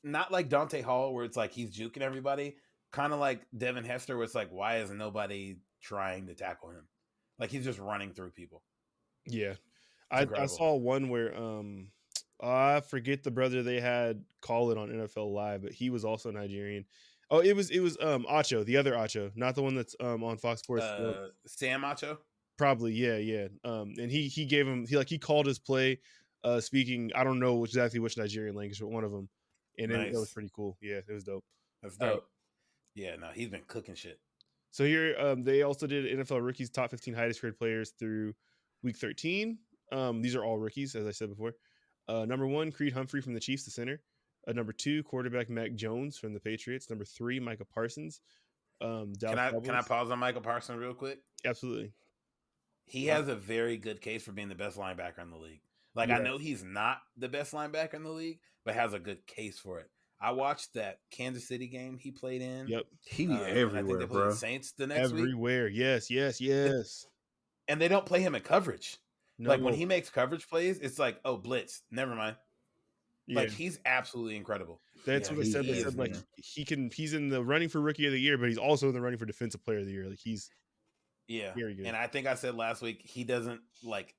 [SPEAKER 1] not like Dante Hall where it's like he's juking everybody, kind of like Devin Hester where it's like why is nobody trying to tackle him? Like he's just running through people.
[SPEAKER 2] Yeah. I saw one where I forget the brother they had call it on NFL Live, but he was also Nigerian. Oh, it was Acho, the other Acho, not the one that's on Fox Sports.
[SPEAKER 1] Sam Acho?
[SPEAKER 2] Probably, yeah. And he gave him he called his play speaking, I don't know exactly which Nigerian language, but one of them. And it was pretty cool. Yeah, it was dope.
[SPEAKER 1] That's dope. Right. Yeah, no, he's been cooking shit.
[SPEAKER 2] So here they also did NFL rookies top 15 highest graded players through week 13. These are all rookies, as I said before. Number 1, Creed Humphrey from the Chiefs, the center. Number 2, quarterback Mac Jones from the Patriots. Number 3, Micah Parsons.
[SPEAKER 1] Can I pause on Micah Parsons real quick?
[SPEAKER 2] Absolutely.
[SPEAKER 1] He has a very good case for being the best linebacker in the league. Like, I know he's not the best linebacker in the league, but has a good case for it. I watched that Kansas City game he played in.
[SPEAKER 2] Yep.
[SPEAKER 3] He everywhere,
[SPEAKER 1] I think they play the Saints the next week.
[SPEAKER 2] Everywhere. Yes.
[SPEAKER 1] And they don't play him in coverage. No. Like, when he makes coverage plays, it's like, oh, blitz. Never mind. Yeah. Like, he's absolutely incredible.
[SPEAKER 2] That's what I said. They said, like, he's in the running for Rookie of the Year, but he's also in the running for Defensive Player of the Year. Like, he's very good.
[SPEAKER 1] And I think I said last week, he doesn't, like,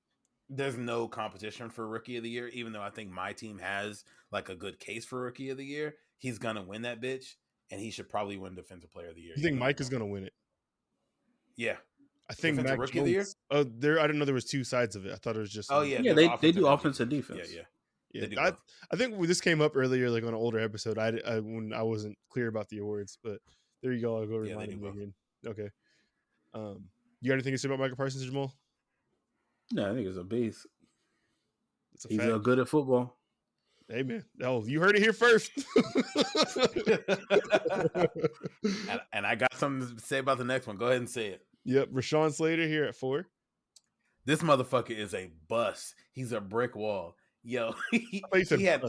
[SPEAKER 1] there's no competition for Rookie of the Year, even though I think my team has, like, a good case for Rookie of the Year. He's going to win that bitch, and he should probably win Defensive Player of the Year.
[SPEAKER 2] You think Mike is going to win it?
[SPEAKER 1] Yeah.
[SPEAKER 2] I think Mac
[SPEAKER 1] Rookie of the Year?
[SPEAKER 2] Oh, I didn't know there was 2 sides of it. I thought it was just.
[SPEAKER 3] They do offensive defense.
[SPEAKER 2] Yeah. I think this came up earlier, like on an older episode. When I wasn't clear about the awards, but there you go. I'll go remind him again. Okay. You got anything to say about Micah Parsons, Jamal?
[SPEAKER 3] No, I think it's a beast.
[SPEAKER 2] He's
[SPEAKER 3] good at football.
[SPEAKER 2] Hey man, you heard it here first.
[SPEAKER 1] and I got something to say about the next one. Go ahead and say it.
[SPEAKER 2] Yep, Rashawn Slater here at 4.
[SPEAKER 1] This motherfucker is a bust. He's a brick wall. Yo, he had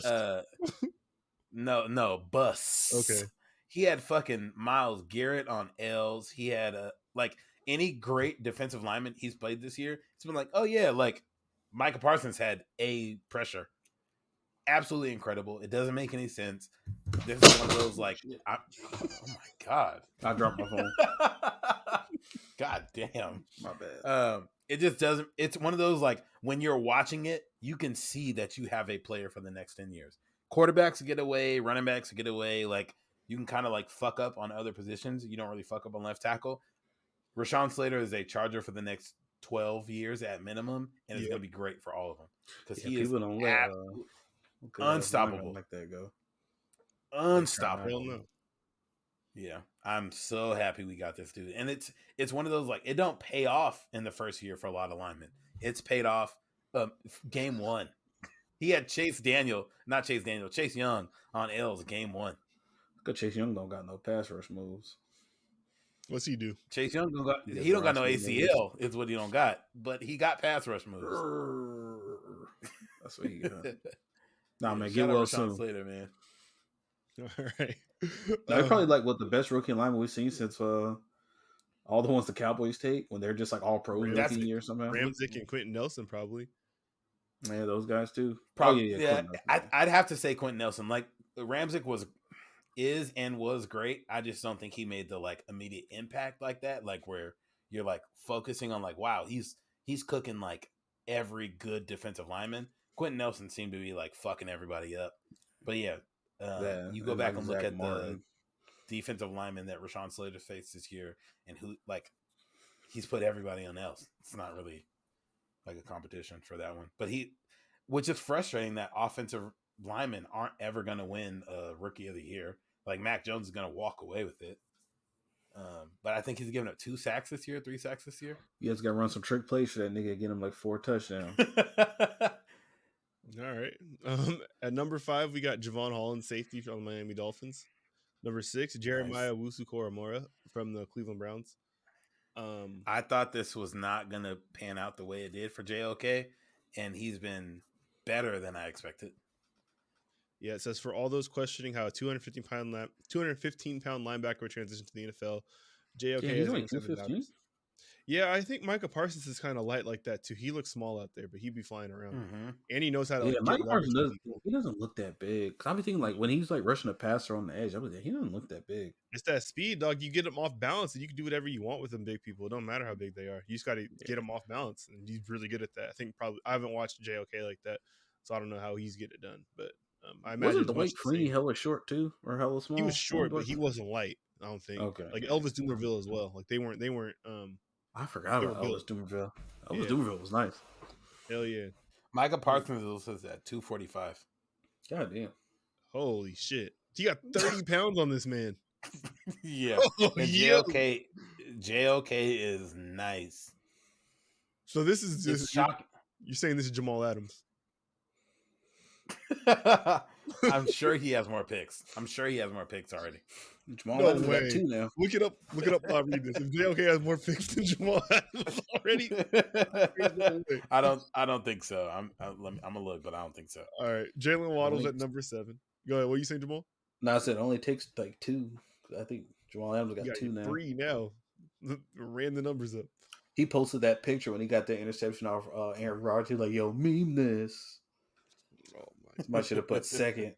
[SPEAKER 1] no bust.
[SPEAKER 2] Okay.
[SPEAKER 1] He had fucking Myles Garrett on L's. He had like any great defensive lineman he's played this year. It's been like, oh yeah, like Micah Parsons had A pressure. Absolutely incredible. It doesn't make any sense. This is one of those like, oh my God,
[SPEAKER 3] I dropped my phone.
[SPEAKER 1] God damn,
[SPEAKER 3] my bad.
[SPEAKER 1] It just doesn't. It's one of those like when you're watching it, you can see that you have a player for the next 10 years. Quarterbacks get away, running backs get away. Like you can kind of like fuck up on other positions. You don't really fuck up on left tackle. Rashawn Slater is a Charger for the next 12 years at minimum, and it's going to be great for all of them because he is
[SPEAKER 3] people don't let
[SPEAKER 1] unstoppable.
[SPEAKER 3] like that go.
[SPEAKER 1] Unstoppable.
[SPEAKER 2] Hell no.
[SPEAKER 1] Yeah, I'm so happy we got this dude, and it's one of those like it don't pay off in the first year for a lot of linemen. It's paid off game one. He had Chase Young on L's game one.
[SPEAKER 3] Because Chase Young don't got no pass rush moves.
[SPEAKER 2] What's he do?
[SPEAKER 1] Chase Young don't got no ACL is what he don't got, but he got pass rush moves.
[SPEAKER 3] That's what he got. Nah, man,
[SPEAKER 1] Shout
[SPEAKER 3] get
[SPEAKER 1] out
[SPEAKER 3] well
[SPEAKER 1] Rashawn
[SPEAKER 3] soon.
[SPEAKER 1] Slater, man.
[SPEAKER 2] All right.
[SPEAKER 3] They're probably like what the best rookie lineman we've seen since all the ones the Cowboys take when they're just like all pro rookie year somehow.
[SPEAKER 2] Ramsick and Quentin Nelson probably.
[SPEAKER 3] Yeah, those guys too.
[SPEAKER 1] Probably,
[SPEAKER 3] yeah.
[SPEAKER 1] I'd have to say Quentin Nelson. Like Ramsick was great. I just don't think he made the like immediate impact like that. Like where you're like focusing on like, wow, he's cooking like every good defensive lineman. Quentin Nelson seemed to be like fucking everybody up. But yeah, you go back and look at the defensive lineman that Rashawn Slater faced this year, and who like he's put everybody on else. It's not really like a competition for that one. But which is frustrating that offensive linemen aren't ever going to win Rookie of the Year. Like Mac Jones is going to walk away with it. But I think he's given up 3 sacks this year.
[SPEAKER 3] You guys got to run some trick plays for that nigga, get him like 4 touchdowns.
[SPEAKER 2] All right. At number 5, we got Javon Holland, safety from the Miami Dolphins. Number 6, Jeremiah Owusu-Koramoah from the Cleveland Browns.
[SPEAKER 1] I thought this was not going to pan out the way it did for JOK, and he's been better than I expected.
[SPEAKER 2] Yeah, it says for all those questioning how a 215-pound linebacker would transition to the NFL, JOK
[SPEAKER 3] he's only 215.
[SPEAKER 2] Yeah, I think Micah Parsons is kind of light like that too. He looks small out there, but he'd be flying around, and he knows how to.
[SPEAKER 3] Yeah, Micah Parsons doesn't look that big. Cause I be thinking like when he's like rushing a passer on the edge, I was like, he doesn't look that big.
[SPEAKER 2] It's that speed, dog. You get him off balance, and you can do whatever you want with them big people. It don't matter how big they are. You just got to get them off balance, and he's really good at that. I think I haven't watched JOK like that, so I don't know how he's getting it done. But I imagine
[SPEAKER 3] wasn't Dwight Freeney hella short too, or hella small?
[SPEAKER 2] He was short, but he wasn't light. I don't think.
[SPEAKER 3] Okay,
[SPEAKER 2] like Elvis Dumervil as well. Like they weren't.
[SPEAKER 3] I forgot about Elvis Dumervil. Elvis Dumervil was nice.
[SPEAKER 2] Hell yeah.
[SPEAKER 1] Micah Parsons says at 245.
[SPEAKER 3] God damn.
[SPEAKER 2] Holy shit. He got 30 pounds on this man.
[SPEAKER 1] Yeah. And JOK is nice.
[SPEAKER 2] So this is just
[SPEAKER 1] shocking.
[SPEAKER 2] You're saying this is Jamal Adams.
[SPEAKER 3] I'm sure he has more picks already. Jamal Adams got 2 now.
[SPEAKER 2] Look it up. I'll read this. If JOK has more picks than Jamal Adams already,
[SPEAKER 1] I don't think so. I'm gonna look, but I don't think so.
[SPEAKER 2] All right, Jalen Waddle's at number 7. Go ahead. What are you saying, Jamal?
[SPEAKER 3] No, I said it only takes like 2. I think Jamal Adams got 2 now.
[SPEAKER 2] 3 now. Ran the numbers up.
[SPEAKER 3] He posted that picture when he got the interception off Aaron Rodgers. He was like, "Yo, meme this."
[SPEAKER 2] Oh my!
[SPEAKER 3] Somebody should have put 2nd.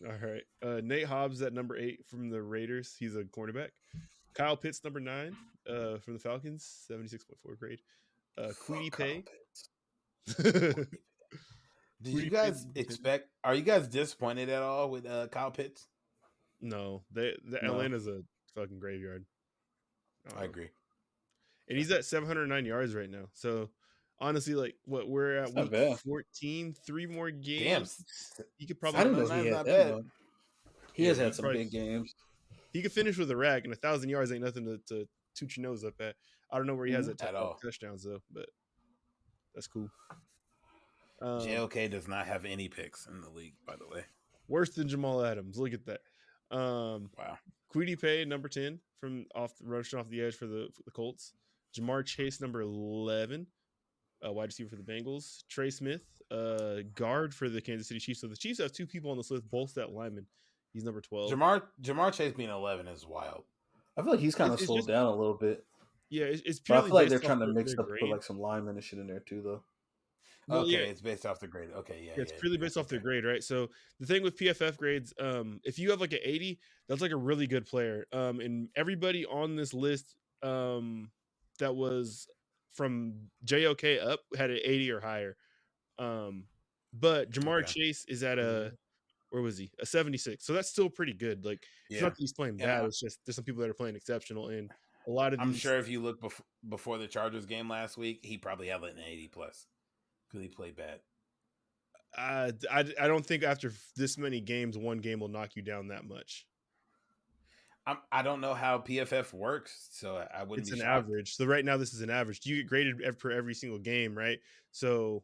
[SPEAKER 2] All right. Nate Hobbs at number 8 from the Raiders. He's a cornerback. Kyle Pitts, number 9 from the Falcons, 76.4 grade. Queenie Pay.
[SPEAKER 1] Did you guys are you guys disappointed at all with Kyle Pitts?
[SPEAKER 2] No. Atlanta's a fucking graveyard.
[SPEAKER 1] I agree.
[SPEAKER 2] And he's at 709 yards right now. So, honestly, like, we're at week 14, 3 more games.
[SPEAKER 1] Damn.
[SPEAKER 2] He could probably.
[SPEAKER 3] I don't know if he had that. He has had some big games.
[SPEAKER 2] He could finish with a rag, and 1,000 yards ain't nothing to toot your nose up at. I don't know where he has at all touchdowns though, but that's cool.
[SPEAKER 1] JOK does not have any picks in the league, by the way.
[SPEAKER 2] Worse than Jamal Adams. Look at that.
[SPEAKER 1] Wow.
[SPEAKER 2] Queenie Pay, number 10 from rushing off the edge for the Colts. Jamar Chase, number 11, wide receiver for the Bengals. Trey Smith, guard for the Kansas City Chiefs. So the Chiefs have 2 people on this list, both that lineman. He's number 12.
[SPEAKER 1] Jamar Chase being 11 is wild.
[SPEAKER 3] I feel like he's kind of slowed down a little bit.
[SPEAKER 2] Yeah, it's
[SPEAKER 3] purely. I feel like they're trying to mix up, put like some linemen and shit in there too, though.
[SPEAKER 2] Well,
[SPEAKER 1] okay, it's based off the grade. Okay, yeah.
[SPEAKER 2] It's purely based off their grade, right? So the thing with PFF grades, if you have like an 80, that's like a really good player. And everybody on this list, that was from JOK up had an 80 or higher. But Jamar Chase is at where was he? A 76. So that's still pretty good. Like it's not that he's playing bad. It's just there's some people that are playing exceptional. And A lot of
[SPEAKER 1] I'm
[SPEAKER 2] these.
[SPEAKER 1] sure if you look before the Chargers game last week, he probably had like an 80 plus because he played bad.
[SPEAKER 2] I don't think after this many games, one game will knock you down that much.
[SPEAKER 1] I don't know how PFF works, so I wouldn't
[SPEAKER 2] It's
[SPEAKER 1] be
[SPEAKER 2] an
[SPEAKER 1] shocked.
[SPEAKER 2] average. So right now, this is an average. You get graded per every single game, right? So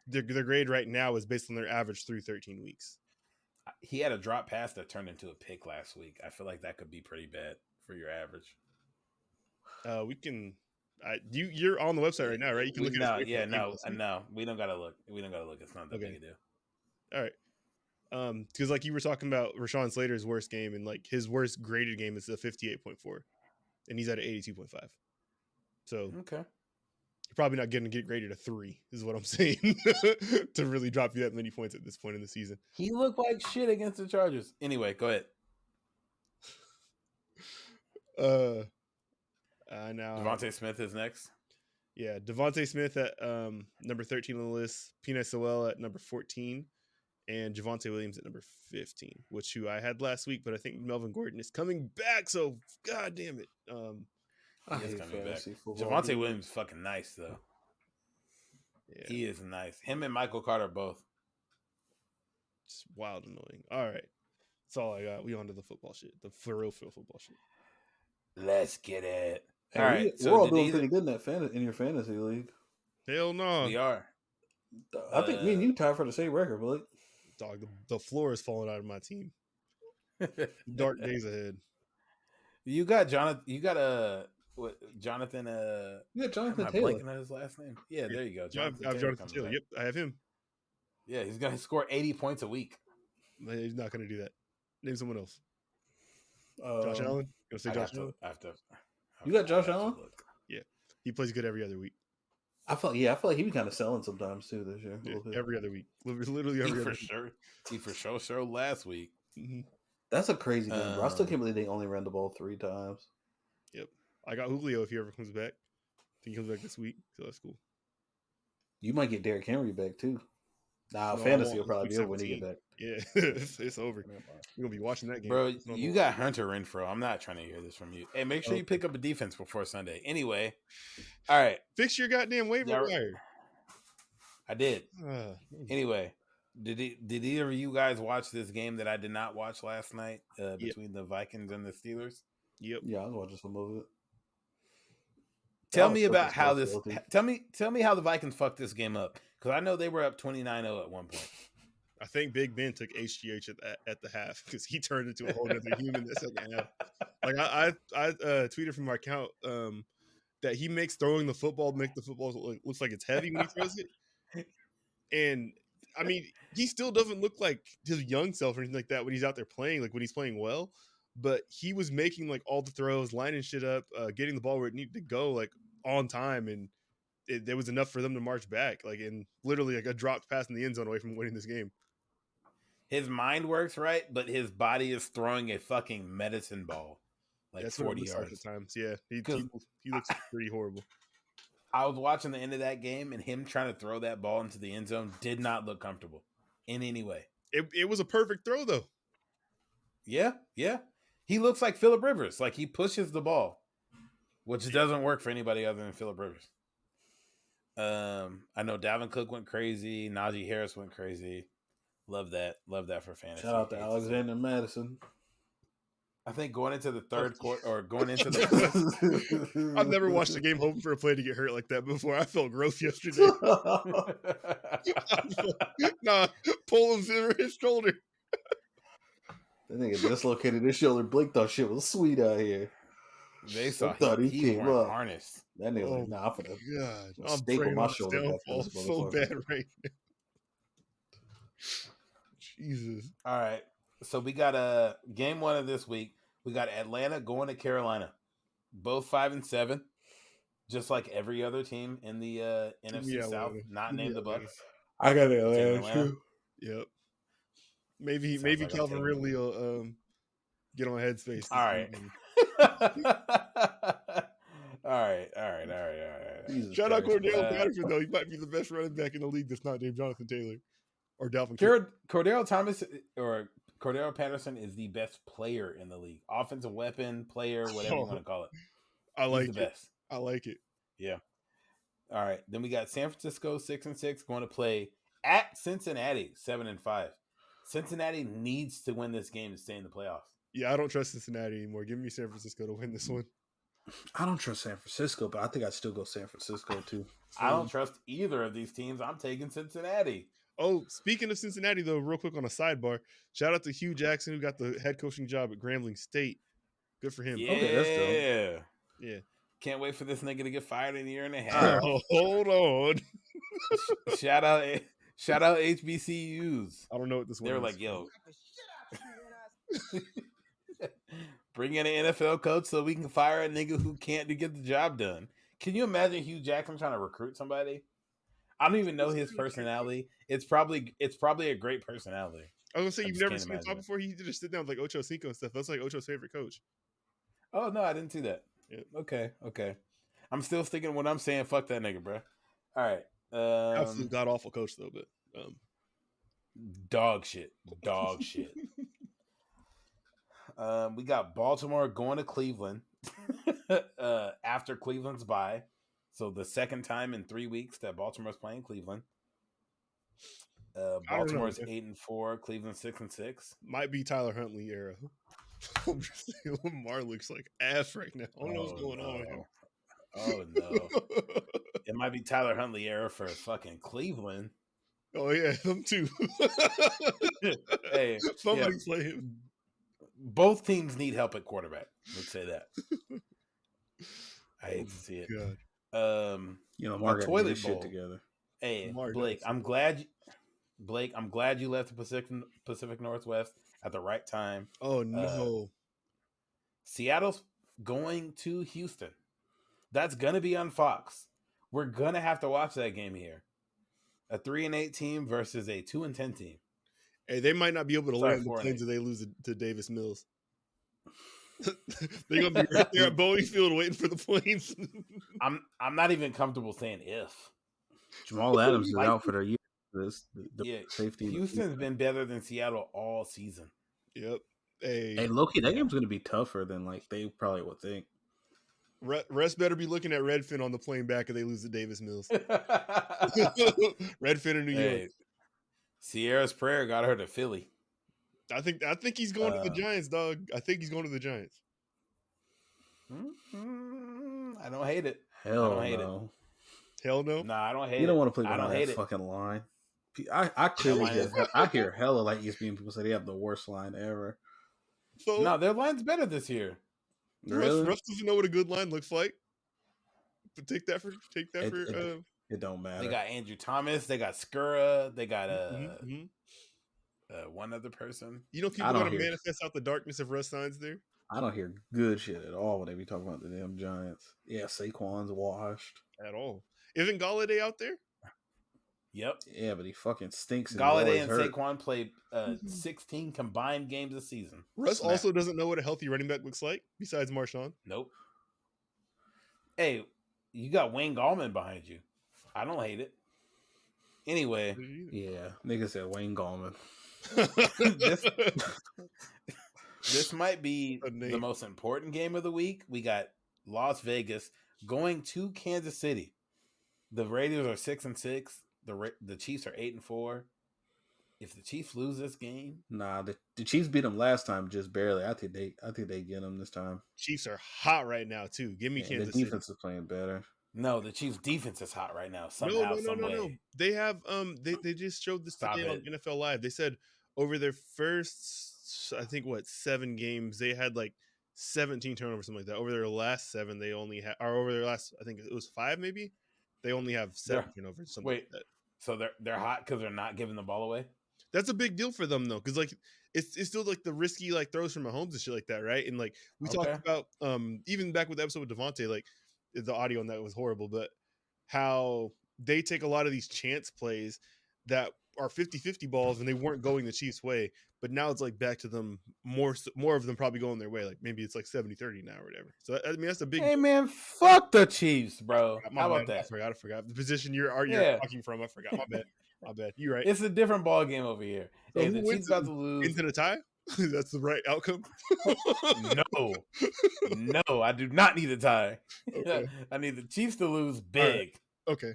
[SPEAKER 2] their grade right now is based on their average through 13 weeks.
[SPEAKER 1] He had a drop pass that turned into a pick last week. I feel like that could be pretty bad for your average.
[SPEAKER 2] We can. You're on the website right now, right? You can look at his grade for the game last week.
[SPEAKER 1] No. We don't gotta look. It's not that big a deal.
[SPEAKER 2] All right. Because like you were talking about Rashawn Slater's worst game, and like his worst graded game is a 58.4, and he's at an 82.5. So
[SPEAKER 1] Okay,
[SPEAKER 2] you're probably not going to get graded a 3, is what I'm saying, to really drop you that many points at this point in the season.
[SPEAKER 1] he looked like shit against the Chargers. Anyway, go ahead.
[SPEAKER 2] Now
[SPEAKER 1] Devontae Smith is next.
[SPEAKER 2] Yeah, Devontae Smith at number 13 on the list, Pina Sewell at number 14, and Javonte Williams at number 15, who I had last week, but I think Melvin Gordon is coming back, so god damn it.
[SPEAKER 3] I
[SPEAKER 1] He is
[SPEAKER 3] hate
[SPEAKER 1] coming back.
[SPEAKER 3] fantasy football.
[SPEAKER 1] Javonte
[SPEAKER 3] dude.
[SPEAKER 1] Williams is fucking nice though.
[SPEAKER 2] Yeah,
[SPEAKER 1] He is nice. Him and Michael Carter both.
[SPEAKER 2] it's wild annoying. All right, that's all I got. We on to the football shit, the for real football shit.
[SPEAKER 1] Let's get it.
[SPEAKER 3] Hey,
[SPEAKER 1] All right,
[SPEAKER 3] we're all doing pretty good in your fantasy league.
[SPEAKER 2] Hell no.
[SPEAKER 1] We are.
[SPEAKER 3] I think me and you tied for the same record, Blake.
[SPEAKER 2] Dog, the floor is falling out of my team. Dark days ahead.
[SPEAKER 1] You got Jonathan. You got Jonathan.
[SPEAKER 3] You got Jonathan
[SPEAKER 1] am I
[SPEAKER 3] Taylor.
[SPEAKER 1] blanking on his last name? Yeah, there you go.
[SPEAKER 2] I have Jonathan Taylor.
[SPEAKER 1] back.
[SPEAKER 2] Yep, I have him.
[SPEAKER 1] Yeah, he's gonna score 80 points a week.
[SPEAKER 2] He's not going to do that. Name someone else. Josh Allen? Gonna say Josh Allen?
[SPEAKER 3] You got Josh Allen?
[SPEAKER 2] Yeah, he plays good every other week.
[SPEAKER 3] I feel like he was kind of selling sometimes too this year.
[SPEAKER 2] Yeah, every other week, literally every other week.
[SPEAKER 1] Sure. He for sure showed last week.
[SPEAKER 2] Mm-hmm.
[SPEAKER 3] That's a crazy game, bro. I still can't believe they only ran the ball 3 times.
[SPEAKER 2] Yep, I got Julio if he ever comes back. I think he comes back this week, so that's cool.
[SPEAKER 3] You might get Derrick Henry back too. Nah,
[SPEAKER 2] No,
[SPEAKER 3] fantasy will probably be over when he get back.
[SPEAKER 2] Yeah, it's over. We're gonna be watching that game,
[SPEAKER 1] Bro. You got Hunter Renfrow. I'm not trying to hear this from you. Hey, make sure you pick up a defense before Sunday. Anyway, all right.
[SPEAKER 2] Fix your goddamn waiver wire.
[SPEAKER 1] I did. Anyway, did either of you guys watch this game that I did not watch last night between the Vikings and the Steelers?
[SPEAKER 2] Yep.
[SPEAKER 3] Yeah, I was watching some of it.
[SPEAKER 1] Tell me about how this. Tell me how the Vikings fucked this game up, because I know they were up 29-0 at one point.
[SPEAKER 2] I think Big Ben took HGH at the half because he turned into a whole other human in the second half. Like I tweeted from my account that he makes throwing the football make the football looks like it's heavy when he throws it. And I mean, he still doesn't look like his young self or anything like that when he's out there playing, like when he's playing well. But he was making like all the throws, lining shit up, getting the ball where it needed to go, like on time, and there was enough for them to march back, like in literally like a dropped pass in the end zone away from winning this game.
[SPEAKER 1] His mind works right, but his body is throwing a fucking medicine ball, like
[SPEAKER 2] That's
[SPEAKER 1] 40
[SPEAKER 2] yards
[SPEAKER 1] yards.
[SPEAKER 2] at times. Yeah, he looks pretty horrible.
[SPEAKER 1] I was watching the end of that game, and him trying to throw that ball into the end zone did not look comfortable in any way.
[SPEAKER 2] It was a perfect throw though.
[SPEAKER 1] Yeah. He looks like Phillip Rivers. Like he pushes the ball, which doesn't work for anybody other than Phillip Rivers. I know Dalvin Cook went crazy. Najee Harris went crazy. Love that for fantasy.
[SPEAKER 3] Shout out to Alexander Madison.
[SPEAKER 1] I think going into the third quarter or going into the
[SPEAKER 2] I've never watched a game hoping for a play to get hurt like that before. I felt gross yesterday. Pull him over his shoulder.
[SPEAKER 3] That nigga dislocated his shoulder. Blake thought shit was sweet out here.
[SPEAKER 1] They saw
[SPEAKER 3] he came up
[SPEAKER 1] harnessed.
[SPEAKER 3] That nigga was like, nah, I'm
[SPEAKER 2] praying
[SPEAKER 3] my
[SPEAKER 2] my
[SPEAKER 3] shoulder
[SPEAKER 2] downfall so bad right now. Jesus.
[SPEAKER 1] All right. So we got game 1 of this week. We got Atlanta going to Carolina. Both 5-7. Just like every other team in the NFC South, not named the Bucks.
[SPEAKER 3] I got Atlanta too.
[SPEAKER 2] Yep. Maybe like Calvin Ridley will get on Headspace.
[SPEAKER 1] All right. All right.
[SPEAKER 2] Shout out Cordell Patterson though. He might be the best running back in the league that's not named Jonathan Taylor or Dalvin Cook.
[SPEAKER 1] Cordell Patterson is the best player in the league. Offensive weapon, player, whatever you want to call it.
[SPEAKER 2] I
[SPEAKER 1] He's
[SPEAKER 2] like
[SPEAKER 1] the
[SPEAKER 2] it.
[SPEAKER 1] best.
[SPEAKER 2] I like it.
[SPEAKER 1] Yeah. All right. Then we got San Francisco 6-6 going to play at Cincinnati 7-5. Cincinnati needs to win this game to stay in the playoffs.
[SPEAKER 2] Yeah, I don't trust Cincinnati anymore. Give me San Francisco to win this one.
[SPEAKER 3] I don't trust San Francisco, but I think I'd still go San Francisco too.
[SPEAKER 1] I don't trust either of these teams. I'm taking Cincinnati.
[SPEAKER 2] Oh, speaking of Cincinnati, though, real quick on a sidebar, shout out to Hugh Jackson, who got the head coaching job at Grambling State. Good for him.
[SPEAKER 1] Yeah.
[SPEAKER 3] Okay, that's dope.
[SPEAKER 2] Yeah.
[SPEAKER 1] Can't wait for this nigga to get fired in a year and a half.
[SPEAKER 2] Oh, hold on.
[SPEAKER 1] shout out HBCUs.
[SPEAKER 2] I don't know what this one
[SPEAKER 1] They were
[SPEAKER 2] is.
[SPEAKER 1] like, yo, bring in an NFL coach so we can fire a nigga who can't get the job done. Can you imagine Hugh Jackson trying to recruit somebody? I don't even know his personality. It's probably a great personality.
[SPEAKER 2] I was gonna say
[SPEAKER 1] I
[SPEAKER 2] you've
[SPEAKER 1] just
[SPEAKER 2] never
[SPEAKER 1] can't
[SPEAKER 2] seen him
[SPEAKER 1] imagine
[SPEAKER 2] talk
[SPEAKER 1] it.
[SPEAKER 2] before. He just sit down with like Ocho Cinco and stuff. That's like Ocho's favorite coach.
[SPEAKER 1] Oh no, I didn't see that.
[SPEAKER 2] Yeah.
[SPEAKER 1] Okay. I'm still sticking with what I'm saying. Fuck that nigga, bro. All right.
[SPEAKER 2] Absolute god awful coach though, but
[SPEAKER 1] Dog shit. We got Baltimore going to Cleveland after Cleveland's bye. So the second time in 3 weeks that Baltimore's playing Cleveland. Baltimore's 8-4, Cleveland 6-6.
[SPEAKER 2] might be Tyler Huntley era. Lamar looks like ass right now. I don't know what's going on with him.
[SPEAKER 1] Oh no. It might be Tyler Huntley era for fucking Cleveland.
[SPEAKER 2] Oh yeah, them too.
[SPEAKER 1] Hey,
[SPEAKER 2] somebody play him.
[SPEAKER 1] Both teams need help at quarterback. Let's say that. I hate to see it.
[SPEAKER 2] God.
[SPEAKER 3] Mark got
[SPEAKER 1] toilet
[SPEAKER 3] his shit
[SPEAKER 1] bowl.
[SPEAKER 3] together.
[SPEAKER 1] Hey,
[SPEAKER 2] Lamar
[SPEAKER 1] Blake,
[SPEAKER 2] does.
[SPEAKER 1] I'm glad you left the Pacific Northwest at the right time.
[SPEAKER 2] Oh no.
[SPEAKER 1] Seattle's going to Houston. That's gonna be on Fox. We're gonna have to watch that game here. A 3-8 team versus a 2-10 team.
[SPEAKER 2] Hey, they might not be able to land the
[SPEAKER 1] 4-8.
[SPEAKER 2] planes if they lose to Davis Mills. They're gonna be right there at Bowie Field waiting for the planes.
[SPEAKER 1] I'm not even comfortable saying if.
[SPEAKER 3] Jamal Adams is out for the year. Safety.
[SPEAKER 1] Houston's been better than Seattle all season.
[SPEAKER 2] Yep. Hey,
[SPEAKER 3] Low-key, that game's gonna be tougher than like they probably would think.
[SPEAKER 2] Russ better be looking at Redfin on the plane back if they lose to Davis Mills. Redfin in New York.
[SPEAKER 1] Sierra's prayer got her to Philly.
[SPEAKER 2] I think he's going to the Giants, dog. I think he's going to the Giants.
[SPEAKER 1] I don't hate it.
[SPEAKER 3] Hell
[SPEAKER 1] no.
[SPEAKER 2] Hell no.
[SPEAKER 1] Nah, I don't hate it.
[SPEAKER 3] You don't want to play
[SPEAKER 1] I don't
[SPEAKER 3] behind
[SPEAKER 1] hate
[SPEAKER 3] that
[SPEAKER 1] it.
[SPEAKER 3] fucking line. I clearly I hear hella like ESPN people say they have the worst line ever.
[SPEAKER 2] So,
[SPEAKER 1] No, their line's better this year.
[SPEAKER 2] Russ doesn't know what a good line looks like. But take that for
[SPEAKER 3] it don't matter.
[SPEAKER 1] They got Andrew Thomas. They got Skura. They got one other person.
[SPEAKER 2] You know, people gotta manifest out the darkness if Russ signs there.
[SPEAKER 3] I don't hear good shit at all when they be talking about the damn Giants. Yeah, Saquon's washed
[SPEAKER 2] at all. Isn't Galladay out there?
[SPEAKER 1] Yep.
[SPEAKER 3] Yeah, but he fucking stinks.
[SPEAKER 1] Galladay and Saquon played 16 combined games this season.
[SPEAKER 2] Russ also doesn't know what a healthy running back looks like, besides Marshawn.
[SPEAKER 1] Nope. Hey, you got Wayne Gallman behind you. I don't hate it. Anyway.
[SPEAKER 3] Yeah, nigga said Wayne Gallman.
[SPEAKER 1] This might be the most important game of the week. We got Las Vegas going to Kansas City. The Raiders are 6-6. The Chiefs are 8-4. If the Chiefs lose this game,
[SPEAKER 3] nah, the Chiefs beat them last time just barely. I think they get them this time.
[SPEAKER 2] Chiefs are hot right now too. Give me Kansas City.
[SPEAKER 3] The defense is playing better.
[SPEAKER 1] No, the Chiefs' defense is hot right now.
[SPEAKER 2] No. They have they just showed this today on NFL Live. They said over their first, I think 7 games, they had like 17 turnovers, something like that. Over their last 7, they only had, or over their last, I think it was 5 maybe. They only have 7 turnovers. Something like that.
[SPEAKER 1] So they're hot because they're not giving the ball away.
[SPEAKER 2] That's a big deal for them though, because like it's still like the risky like throws from Mahomes and shit like that, right? And like we talked about even back with the episode with Devontae, like the audio on that was horrible, but how they take a lot of these chance plays that are 50-50 balls and they weren't going the Chiefs' way, but now it's like back to them more of them probably going their way. Like maybe it's like 70-30 now or whatever. So I mean that's a big.
[SPEAKER 1] Hey man, fuck the Chiefs, bro. How about that?
[SPEAKER 2] I forgot the position you're talking from. I forgot. My bad. You're right.
[SPEAKER 1] It's a different ball game over here.
[SPEAKER 2] So
[SPEAKER 1] hey, the Chiefs about to lose
[SPEAKER 2] into the tie. That's the right outcome.
[SPEAKER 1] No, I do not need a tie.
[SPEAKER 2] Okay.
[SPEAKER 1] I need the Chiefs to lose
[SPEAKER 2] All right.
[SPEAKER 1] big
[SPEAKER 2] Okay.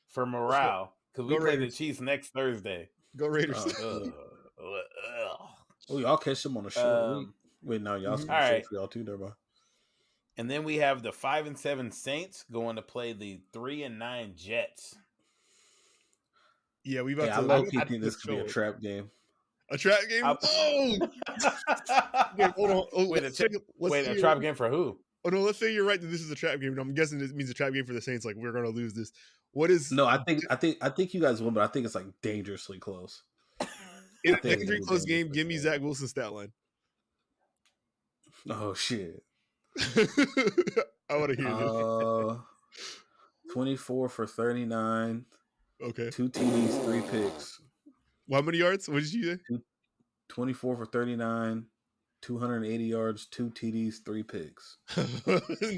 [SPEAKER 1] for morale because
[SPEAKER 2] Go
[SPEAKER 1] we play the
[SPEAKER 2] Raiders.
[SPEAKER 1] Chiefs next Thursday.
[SPEAKER 2] Go Raiders.
[SPEAKER 3] Oh,
[SPEAKER 1] Ugh.
[SPEAKER 3] oh, y'all catch them on a short week. Wait, no, y'all
[SPEAKER 2] Mhm.
[SPEAKER 3] some
[SPEAKER 1] All
[SPEAKER 3] short
[SPEAKER 1] right.
[SPEAKER 3] for y'all too, there, bro.
[SPEAKER 1] And then we have the 5-7 Saints going to play the 3-9 Jets.
[SPEAKER 2] Yeah, we
[SPEAKER 3] Hey,
[SPEAKER 2] about
[SPEAKER 3] I
[SPEAKER 2] to.
[SPEAKER 3] low key think this could be a
[SPEAKER 2] show.
[SPEAKER 3] trap game.
[SPEAKER 2] A trap game?
[SPEAKER 1] I-
[SPEAKER 2] Oh, okay, hold on. Oh,
[SPEAKER 1] Wait,
[SPEAKER 2] let's say
[SPEAKER 1] a
[SPEAKER 2] you're-
[SPEAKER 1] trap game for who?
[SPEAKER 2] Oh no, let's say you're right that this is a trap game. And I'm guessing this means a trap game for the Saints. Like we're gonna lose this. What is?
[SPEAKER 3] No, I think you guys win, but I think it's like dangerously close.
[SPEAKER 2] In
[SPEAKER 3] I
[SPEAKER 2] a
[SPEAKER 3] think
[SPEAKER 2] dangerously
[SPEAKER 3] it's
[SPEAKER 2] close game,
[SPEAKER 3] dangerously
[SPEAKER 2] give me
[SPEAKER 3] close.
[SPEAKER 2] Zach Wilson's stat line.
[SPEAKER 3] Oh shit.
[SPEAKER 2] I want to hear this.
[SPEAKER 3] 24 for 39,
[SPEAKER 2] Okay.
[SPEAKER 3] 2 TDs, 3 picks.
[SPEAKER 2] How many yards? What did you say?
[SPEAKER 3] 24 for 39, 280 yards, 2 TDs, 3 picks.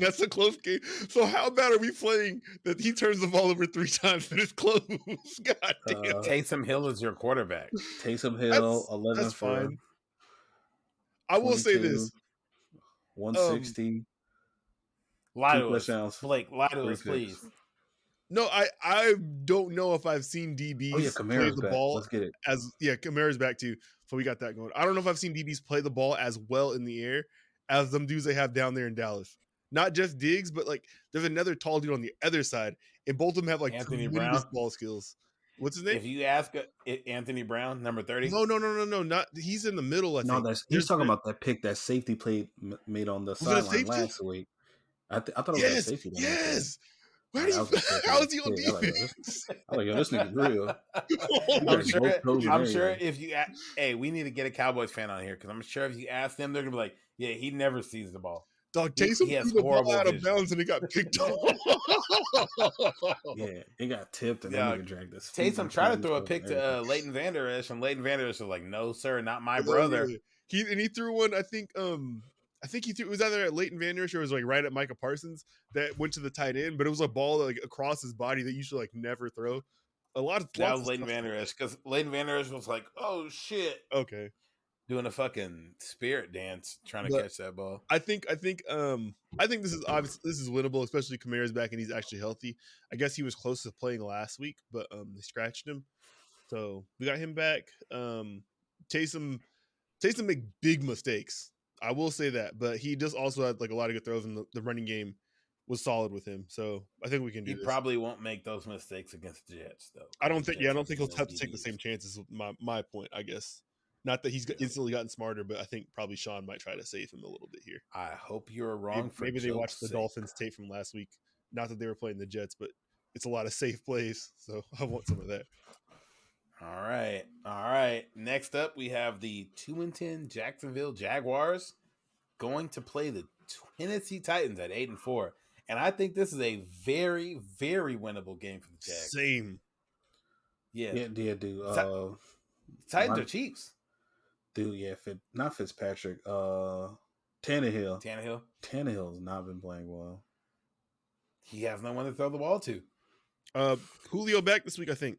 [SPEAKER 2] That's a close game. So how bad are we playing that he turns the ball over 3 times and it's close? God damn.
[SPEAKER 1] Taysom Hill is your quarterback.
[SPEAKER 3] Taysom Hill, 11
[SPEAKER 2] that's
[SPEAKER 3] for
[SPEAKER 2] fine. I will say this.
[SPEAKER 3] 160.
[SPEAKER 1] Lie
[SPEAKER 3] Two
[SPEAKER 1] to us,
[SPEAKER 3] touchdowns,
[SPEAKER 1] Blake. Lie to
[SPEAKER 3] 3
[SPEAKER 1] us, please.
[SPEAKER 3] picks.
[SPEAKER 2] No, I don't know if I've seen DBs
[SPEAKER 3] Oh yeah,
[SPEAKER 2] play
[SPEAKER 3] Kamara's
[SPEAKER 2] the
[SPEAKER 3] back.
[SPEAKER 2] ball
[SPEAKER 3] Let's get it.
[SPEAKER 2] Kamara's back too. So we got that going. I don't know if I've seen DBs play the ball as well in the air as them dudes they have down there in Dallas. Not just Diggs, but like there's another tall dude on the other side, and both of them have like
[SPEAKER 1] Anthony
[SPEAKER 2] tremendous
[SPEAKER 1] Brown?
[SPEAKER 2] ball skills. What's his name?
[SPEAKER 1] If you ask Anthony Brown, number 30.
[SPEAKER 2] No, not he's in the middle. I
[SPEAKER 3] No,
[SPEAKER 2] think
[SPEAKER 3] he's talking about that pick that safety made on the
[SPEAKER 2] Was it a
[SPEAKER 3] sideline
[SPEAKER 2] safety?
[SPEAKER 3] last week. I thought it was a safety.
[SPEAKER 2] Yes. Why
[SPEAKER 3] Nah,
[SPEAKER 2] do
[SPEAKER 3] that
[SPEAKER 2] you?
[SPEAKER 3] was a pick.
[SPEAKER 2] How is he on
[SPEAKER 3] Yeah, I like
[SPEAKER 2] defense?
[SPEAKER 3] I like, yo, this nigga's real.
[SPEAKER 1] I'm sure if you hey, we need to get a Cowboys fan on here because I'm sure if you ask them, they're gonna be like, yeah, he never sees the ball.
[SPEAKER 2] Dog, Taysom
[SPEAKER 1] he has
[SPEAKER 2] threw the ball
[SPEAKER 1] horrible
[SPEAKER 2] out of
[SPEAKER 1] vision.
[SPEAKER 2] bounds and it got picked off.
[SPEAKER 3] Yeah, it got tipped and
[SPEAKER 1] Yeah,
[SPEAKER 3] that nigga dragged his feet.
[SPEAKER 1] Taysom tried to throw a pick to Leighton Vander Esch, and Leighton Vander Esch was like, "No, sir, not my brother."
[SPEAKER 2] He threw one. I think he threw. It was either at Leighton Vander Esch or it was like right at Micah Parsons that went to the tight end, but it was a ball like across his body that you should like never throw.
[SPEAKER 1] That was Leighton Vander Esch because Leighton Vander Esch was like, "Oh shit."
[SPEAKER 2] Okay.
[SPEAKER 1] Doing a fucking spirit dance trying to catch that ball.
[SPEAKER 2] I think this is obvious. This is winnable, especially Kamara's back and he's actually healthy. I guess he was close to playing last week, but they scratched him, so we got him back. Taysom make big mistakes. I will say that, but he does also have like a lot of good throws, and the running game was solid with him. So I think we can do this.
[SPEAKER 1] He probably won't make those mistakes against the Jets, though.
[SPEAKER 2] I don't think he'll have to take the same chances. My point, I guess. Not that he's instantly gotten smarter, but I think probably Sean might try to save him a little bit here.
[SPEAKER 1] I hope you're wrong.
[SPEAKER 2] Maybe they watched the Dolphins tape from last week. Not that they were playing the Jets, but it's a lot of safe plays, so I want some of that.
[SPEAKER 1] All right. Next up, we have the 2-10 Jacksonville Jaguars going to play the Tennessee Titans at 8-4, and I think this is a very, very winnable game for the Jags.
[SPEAKER 2] Same.
[SPEAKER 3] Yeah, dude.
[SPEAKER 1] Titans are Chiefs.
[SPEAKER 3] Dude, yeah, not Fitzpatrick. Tannehill has not been playing well.
[SPEAKER 1] He has no one to throw the ball to.
[SPEAKER 2] Julio back this week, I think.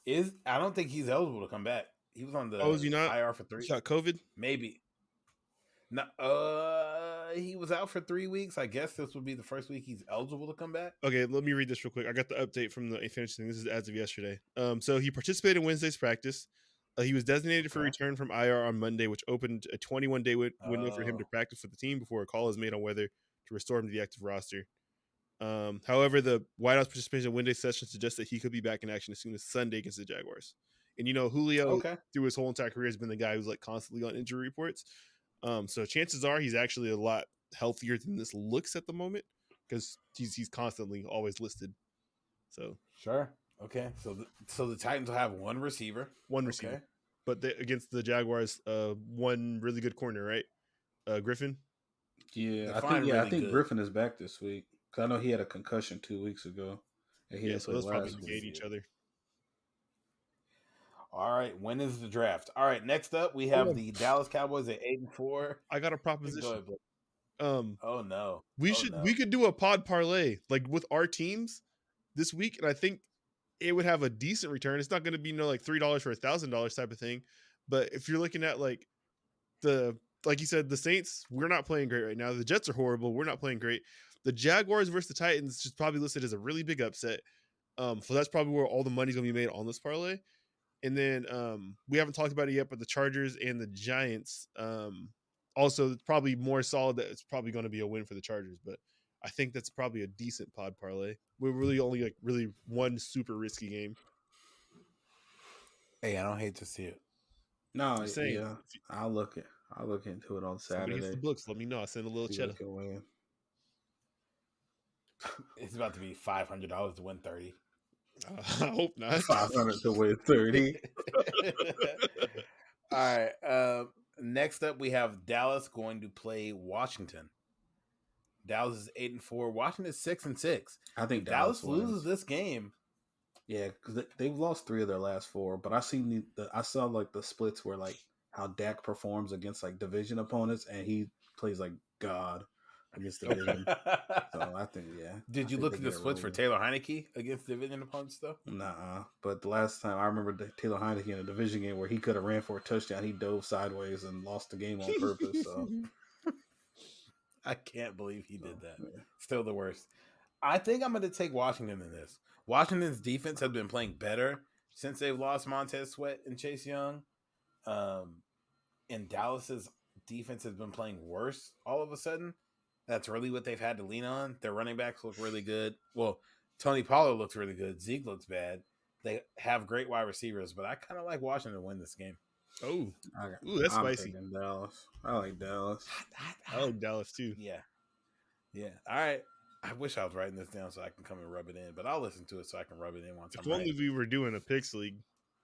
[SPEAKER 1] I don't think he's eligible to come back. He was on the
[SPEAKER 2] is he not?
[SPEAKER 1] IR for 3.
[SPEAKER 2] He got COVID?
[SPEAKER 1] Maybe. No, he was out for 3 weeks. I guess this would be the first week he's eligible to come back.
[SPEAKER 2] Okay, let me read this real quick. I got the update from the fantasy thing. This is as of yesterday. So he participated in Wednesday's practice. He was designated for return from IR on Monday, which opened a 21-day window for him to practice with the team before a call is made on whether to restore him to the active roster. However, the White House participation in Wednesday session suggests that he could be back in action as soon as Sunday against the Jaguars. And Julio, through his whole entire career, has been the guy who's like constantly on injury reports. So chances are he's actually a lot healthier than this looks at the moment because he's constantly always listed. So
[SPEAKER 1] sure, okay. So the Titans will have one receiver,
[SPEAKER 2] but against the Jaguars, one really good corner, right? Griffin.
[SPEAKER 3] Yeah, I think Griffin is back this week. Cause I know he had a concussion 2 weeks ago. And he
[SPEAKER 2] so those probably negate each other.
[SPEAKER 1] All right, when is the draft? All right, next up we have the Dallas Cowboys at 8-4.
[SPEAKER 2] I got a proposition.
[SPEAKER 1] Oh no,
[SPEAKER 2] we could do a pod parlay like with our teams this week, and I think it would have a decent return. It's not going to be like $3 for $1,000 type of thing, But if you're looking at like you said, the Saints, we're not playing great right now. The Jets are horrible. We're not playing great. The Jaguars versus the Titans is probably listed as a really big upset. So that's probably where all the money's gonna be made on this parlay. And then we haven't talked about it yet, but the Chargers and the Giants, also it's probably more solid that it's probably going to be a win for the Chargers. But I think that's probably a decent pod parlay. We're really only like really one super risky game.
[SPEAKER 1] Hey, I don't hate to see it.
[SPEAKER 3] No,
[SPEAKER 2] I'm saying,
[SPEAKER 3] yeah, I'll look into it on
[SPEAKER 2] somebody hits
[SPEAKER 3] Saturday.
[SPEAKER 2] the books, let me know. I'll send a little
[SPEAKER 3] See
[SPEAKER 2] cheddar.
[SPEAKER 3] what can win.
[SPEAKER 1] It's about to be $500 to win 30.
[SPEAKER 2] I hope not.
[SPEAKER 3] 500 to win 30.
[SPEAKER 1] All right. Next up, we have Dallas going to play Washington. Dallas is 8-4. Washington is 6-6.
[SPEAKER 3] I think
[SPEAKER 1] Dallas
[SPEAKER 3] wins.
[SPEAKER 1] loses this game.
[SPEAKER 3] Yeah, because they've lost 3 of their last 4. But I saw like the splits where like how Dak performs against like division opponents, and he plays like God against division. So I think
[SPEAKER 1] Did you look at the splits for Taylor Heineke against division opponents though?
[SPEAKER 3] Nah, but the last time I remember Taylor Heineke in a division game where he could have ran for a touchdown, he dove sideways and lost the game on purpose. So
[SPEAKER 1] I can't believe he did that.
[SPEAKER 3] Yeah.
[SPEAKER 1] Still the worst. I think I'm going to take Washington in this. Washington's defense has been playing better since they've lost Montez Sweat and Chase Young. And Dallas's defense has been playing worse all of a sudden. That's really what they've had to lean on. Their running backs look really good. Well, Tony Pollard looks really good. Zeke looks bad. They have great wide receivers, but I kind of like Washington to win this game.
[SPEAKER 2] Oh, that's spicy.
[SPEAKER 3] Dallas. I like Dallas.
[SPEAKER 2] I like Dallas too.
[SPEAKER 1] Yeah. All right. I wish I was writing this down so I can come and rub it in, but I'll listen to it so I can rub it in once.
[SPEAKER 2] If only we were doing a picks league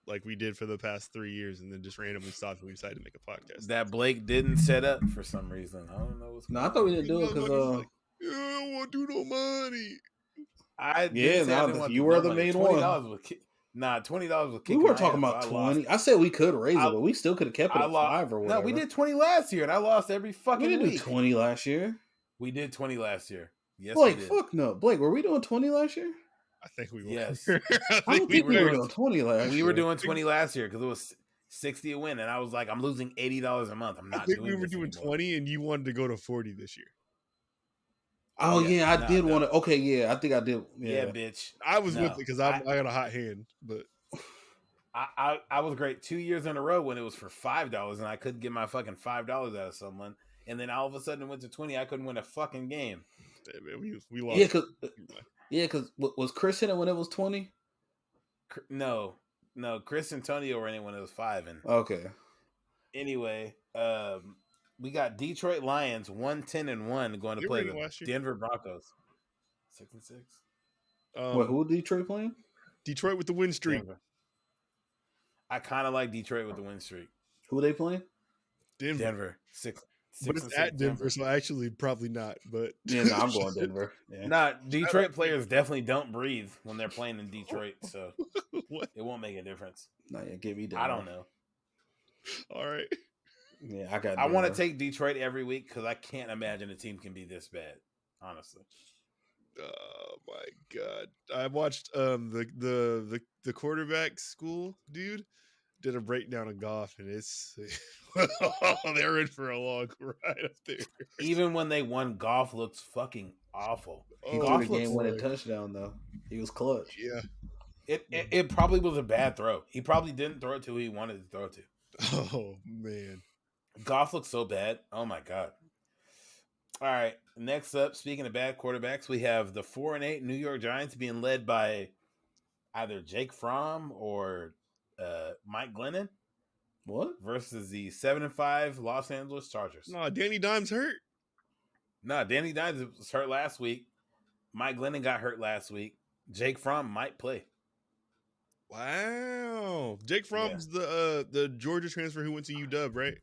[SPEAKER 2] like we did for the past 3 years, and then just randomly stopped and we decided to make a podcast.
[SPEAKER 1] That Blake didn't set up for some reason. I don't know what's going on.
[SPEAKER 3] I thought we didn't do it because
[SPEAKER 2] I don't want to do no money.
[SPEAKER 3] You were the main one.
[SPEAKER 1] $20 was
[SPEAKER 3] We were talking about 20. I said we could raise it, but we still could have kept it at 5 or whatever.
[SPEAKER 1] No, we did 20 last year, and I lost every fucking week.
[SPEAKER 3] We didn't do 20 last year.
[SPEAKER 1] We did 20 last year. Yes,
[SPEAKER 3] Blake,
[SPEAKER 1] we did.
[SPEAKER 3] fuck no. Blake, were we doing 20 last year?
[SPEAKER 2] I think we were.
[SPEAKER 1] Yes.
[SPEAKER 3] I don't think we were doing 20 last year.
[SPEAKER 1] We were doing 20 last year because it was 60 a win, and I was like, I'm losing $80 a month. I'm not.
[SPEAKER 2] I think we were doing 20, and you wanted to go to 40 this year.
[SPEAKER 3] Oh yeah, I did want to. Okay, yeah, I think I did.
[SPEAKER 1] Yeah, bitch.
[SPEAKER 2] I was with it because I got a hot hand, but
[SPEAKER 1] I was great 2 years in a row when it was for $5, and I couldn't get my fucking $5 out of someone, and then all of a sudden it went to 20. I couldn't win a fucking game.
[SPEAKER 2] Damn, man, we lost.
[SPEAKER 3] Yeah, because was Chris in it when it was 20?
[SPEAKER 1] No, Chris and Antonio were in it when it was 5. And
[SPEAKER 3] okay.
[SPEAKER 1] Anyway, we got Detroit Lions 1-10-1 going to play the Denver Broncos 6-6.
[SPEAKER 3] Who Detroit playing?
[SPEAKER 2] Detroit with the win streak.
[SPEAKER 1] Denver. I kind of like Detroit with the win streak.
[SPEAKER 3] Who they playing?
[SPEAKER 1] Denver 6.
[SPEAKER 2] But it's at Denver, so actually probably not. But
[SPEAKER 3] yeah, no, I'm going Denver. Yeah.
[SPEAKER 1] Detroit players definitely don't breathe when they're playing in Detroit, so it won't make a difference.
[SPEAKER 3] No, yeah, give me Denver.
[SPEAKER 1] I don't know.
[SPEAKER 2] All right.
[SPEAKER 3] Yeah, I got.
[SPEAKER 1] I want to take Detroit every week because I can't imagine a team can be this bad. Honestly.
[SPEAKER 2] Oh my god! I watched the quarterback school dude did a breakdown of Goff, and it's they're in for a long ride up there.
[SPEAKER 1] Even when they won, Goff looks fucking awful.
[SPEAKER 3] He got a game-winning touchdown though. He was clutch.
[SPEAKER 2] Yeah.
[SPEAKER 1] It probably was a bad throw. He probably didn't throw it to who he wanted to throw to.
[SPEAKER 2] Oh man,
[SPEAKER 1] Goff looks so bad. Oh my god. All right. Next up, speaking of bad quarterbacks, we have the 4-8 New York Giants being led by either Jake Fromm or Mike Glennon.
[SPEAKER 3] What?
[SPEAKER 1] Versus the 7-5 Los Angeles Chargers.
[SPEAKER 2] No, Danny Dimes hurt.
[SPEAKER 1] No, Danny Dimes was hurt last week. Mike Glennon got hurt last week. Jake Fromm might play.
[SPEAKER 2] Wow. Jake Fromm's the Georgia transfer who went to UW, right?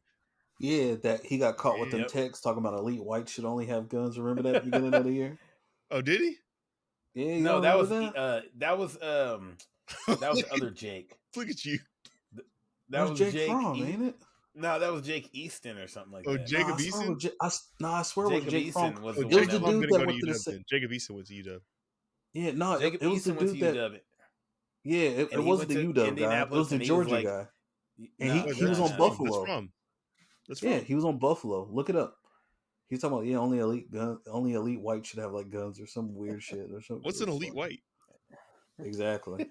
[SPEAKER 3] Yeah, that he got caught with them texts talking about elite whites should only have guns. Remember that at the beginning of the year?
[SPEAKER 2] Oh, did he?
[SPEAKER 3] Yeah,
[SPEAKER 1] no, that was the other Jake.
[SPEAKER 2] Look at you.
[SPEAKER 3] That was Jake Fromm, ain't it?
[SPEAKER 1] No, that was Jake Easton or something like that.
[SPEAKER 3] Jacob Easton? I swear it was Jake Fromm.
[SPEAKER 1] Was
[SPEAKER 3] it was the dude that went to UW.
[SPEAKER 2] Jacob Easton went to UW.
[SPEAKER 3] Yeah, no,
[SPEAKER 1] Jacob
[SPEAKER 3] it was
[SPEAKER 1] Easton
[SPEAKER 3] the dude that. Yeah, it wasn't the UW guy. It was the Georgia guy. And
[SPEAKER 1] Nah,
[SPEAKER 3] he was
[SPEAKER 2] That's
[SPEAKER 3] on
[SPEAKER 1] nah.
[SPEAKER 2] from. That's
[SPEAKER 3] Buffalo.
[SPEAKER 2] from. That's
[SPEAKER 3] Yeah,
[SPEAKER 2] from.
[SPEAKER 3] he was on Buffalo. Look it up. He's talking about only elite white should have like guns or some weird shit or something.
[SPEAKER 2] What's an elite white?
[SPEAKER 3] Exactly.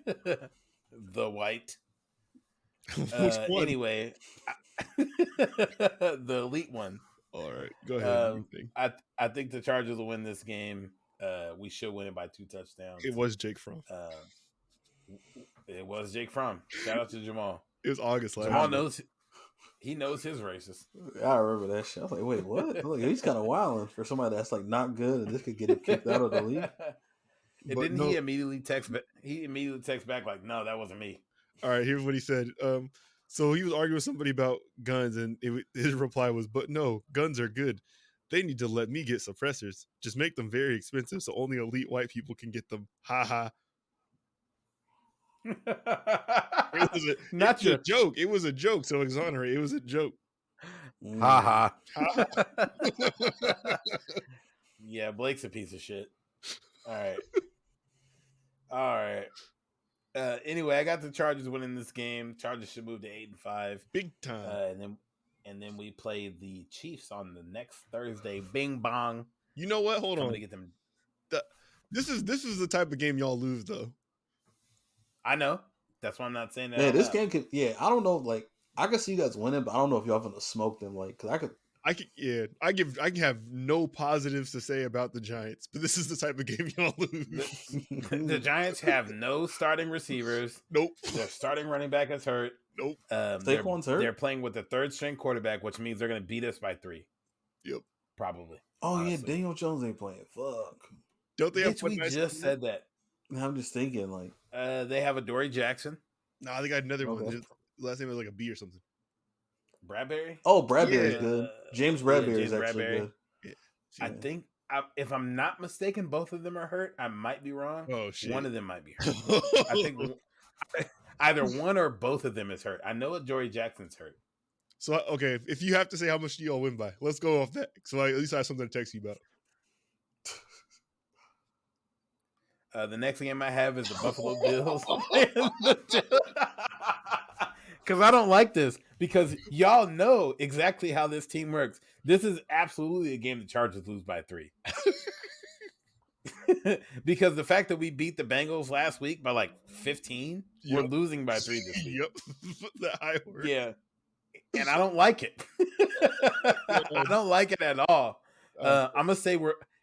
[SPEAKER 1] The white.
[SPEAKER 2] Which one?
[SPEAKER 1] Anyway, the elite one.
[SPEAKER 2] All right, go ahead.
[SPEAKER 1] I think the Chargers will win this game. We should win it by 2 touchdowns.
[SPEAKER 2] It was Jake Fromm.
[SPEAKER 1] It was Jake Fromm. Shout out to Jamal.
[SPEAKER 2] It was August last
[SPEAKER 1] Jamal
[SPEAKER 2] year.
[SPEAKER 1] knows. He knows his races.
[SPEAKER 3] I remember that shit. I was like, wait, what? Like, he's kind of wilding for somebody that's like not good, and this could get him kicked out of the league.
[SPEAKER 1] And didn't he immediately text back? He immediately text back like, "No, that wasn't me."
[SPEAKER 2] All right, here's what he said. So he was arguing with somebody about guns, and his reply was, "But no, guns are good. They need to let me get suppressors. Just make them very expensive, so only elite white people can get them." Ha ha. It was a joke. It was a joke. So exonerate. It was a joke.
[SPEAKER 1] Ha ha. Yeah, Blake's a piece of shit. All right. Anyway, I got the Chargers winning this game. Chargers should move to 8-5,
[SPEAKER 2] big time.
[SPEAKER 1] And then we play the Chiefs on the next Thursday. Bing bong.
[SPEAKER 2] You know what? Hold on.
[SPEAKER 1] To get them.
[SPEAKER 2] This is the type of game y'all lose, though.
[SPEAKER 1] I know. That's why I'm not saying that.
[SPEAKER 3] Yeah, this game could. Yeah, I don't know. Like, I could see you guys winning, but I don't know if y'all gonna smoke them. Like, because I have no positives to say about the Giants, but this is the type of game y'all lose.
[SPEAKER 1] The Giants have no starting receivers.
[SPEAKER 2] Nope.
[SPEAKER 1] Their starting running back is hurt.
[SPEAKER 2] Nope.
[SPEAKER 3] Saquon's hurt.
[SPEAKER 1] They're playing with the third string quarterback, which means they're going to beat us by 3.
[SPEAKER 2] Yep.
[SPEAKER 1] Probably.
[SPEAKER 3] Oh honestly. Yeah, Daniel Jones ain't playing. Fuck.
[SPEAKER 2] Don't they have?
[SPEAKER 1] We just said that.
[SPEAKER 3] I'm just thinking like
[SPEAKER 1] they have a Dory Jackson.
[SPEAKER 2] No, I think I had another one. His last name was like a B or something.
[SPEAKER 1] Bradbury?
[SPEAKER 3] Oh, Bradbury's good. James Bradbury is actually good.
[SPEAKER 2] Yeah.
[SPEAKER 1] I think, if I'm not mistaken, both of them are hurt. I might be wrong.
[SPEAKER 2] Oh, shit.
[SPEAKER 1] One of them might be hurt. I think either one or both of them is hurt. I know Dory Jackson's hurt.
[SPEAKER 2] So, okay, if you have to say how much do y'all win by, let's go off that. So at least I have something to text you about.
[SPEAKER 1] The next game I have is the Buffalo Bills. Because I don't like this. Because y'all know exactly how this team works. This is absolutely a game the Chargers lose by 3. Because the fact that we beat the Bengals last week by like 15, we're losing by 3 this week.
[SPEAKER 2] Yep. That high word.
[SPEAKER 1] Yeah. And I don't like it. I don't like it at all. I'm going to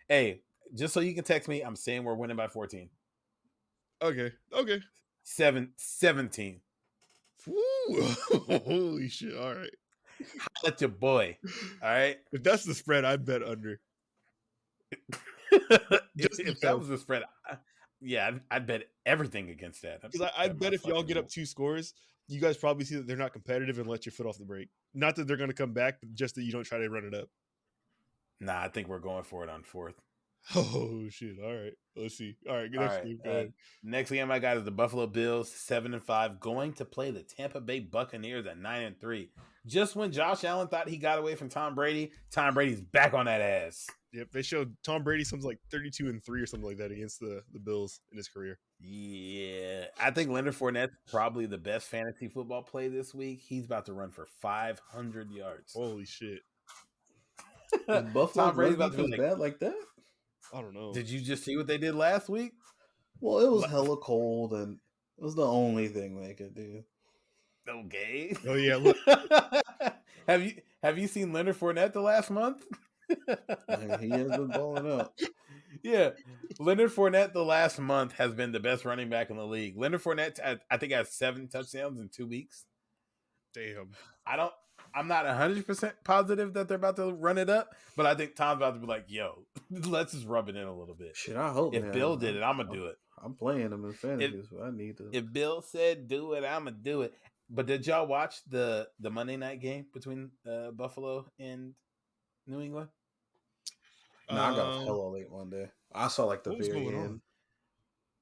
[SPEAKER 1] say just so you can text me, I'm saying we're winning by 14.
[SPEAKER 2] Okay.
[SPEAKER 1] 17.
[SPEAKER 2] Ooh. Holy shit. All right.
[SPEAKER 1] Let your boy. All right.
[SPEAKER 2] If that's the spread, I'd bet under.
[SPEAKER 1] if that was the spread, I'd bet everything against that.
[SPEAKER 2] Because I'd bet if y'all get up 2 scores, you guys probably see that they're not competitive and let your foot off the brake. Not that they're going to come back, but just that you don't try to run it up.
[SPEAKER 1] Nah, I think we're going for it on 4th.
[SPEAKER 2] Oh shit! All right, let's see. All right,
[SPEAKER 1] next game I got is the Buffalo Bills, 7-5, going to play the Tampa Bay Buccaneers at 9-3. Just when Josh Allen thought he got away from Tom Brady's back on that ass.
[SPEAKER 2] Yep, they showed Tom Brady something like 32-3 or something like that against the Bills in his career.
[SPEAKER 1] Yeah, I think Leonard Fournette's probably the best fantasy football play this week. He's about to run for 500 yards.
[SPEAKER 2] Holy shit!
[SPEAKER 3] Buffalo Brady's about to be bad like that.
[SPEAKER 2] I don't know.
[SPEAKER 1] Did you just see what they did last week?
[SPEAKER 3] Well, it was hella cold, and it was the only thing they could do.
[SPEAKER 1] Okay.
[SPEAKER 2] Oh yeah. Look.
[SPEAKER 1] Have you seen Leonard Fournette the last month?
[SPEAKER 3] He has been balling up.
[SPEAKER 1] Yeah, Leonard Fournette the last month has been the best running back in the league. Leonard Fournette, I think, has 7 touchdowns in 2 weeks.
[SPEAKER 2] Damn.
[SPEAKER 1] I'm not 100% positive that they're about to run it up, but I think Tom's about to be like, "Yo, let's just rub it in a little bit."
[SPEAKER 3] Shit, I hope.
[SPEAKER 1] If Bill did it, I'm gonna do it.
[SPEAKER 3] I'm playing him in fantasy, so I need to.
[SPEAKER 1] If Bill said do it, I'm gonna do it. But did y'all watch the Monday night game between Buffalo and New England?
[SPEAKER 3] No, I got hella late one day. I saw like the very end.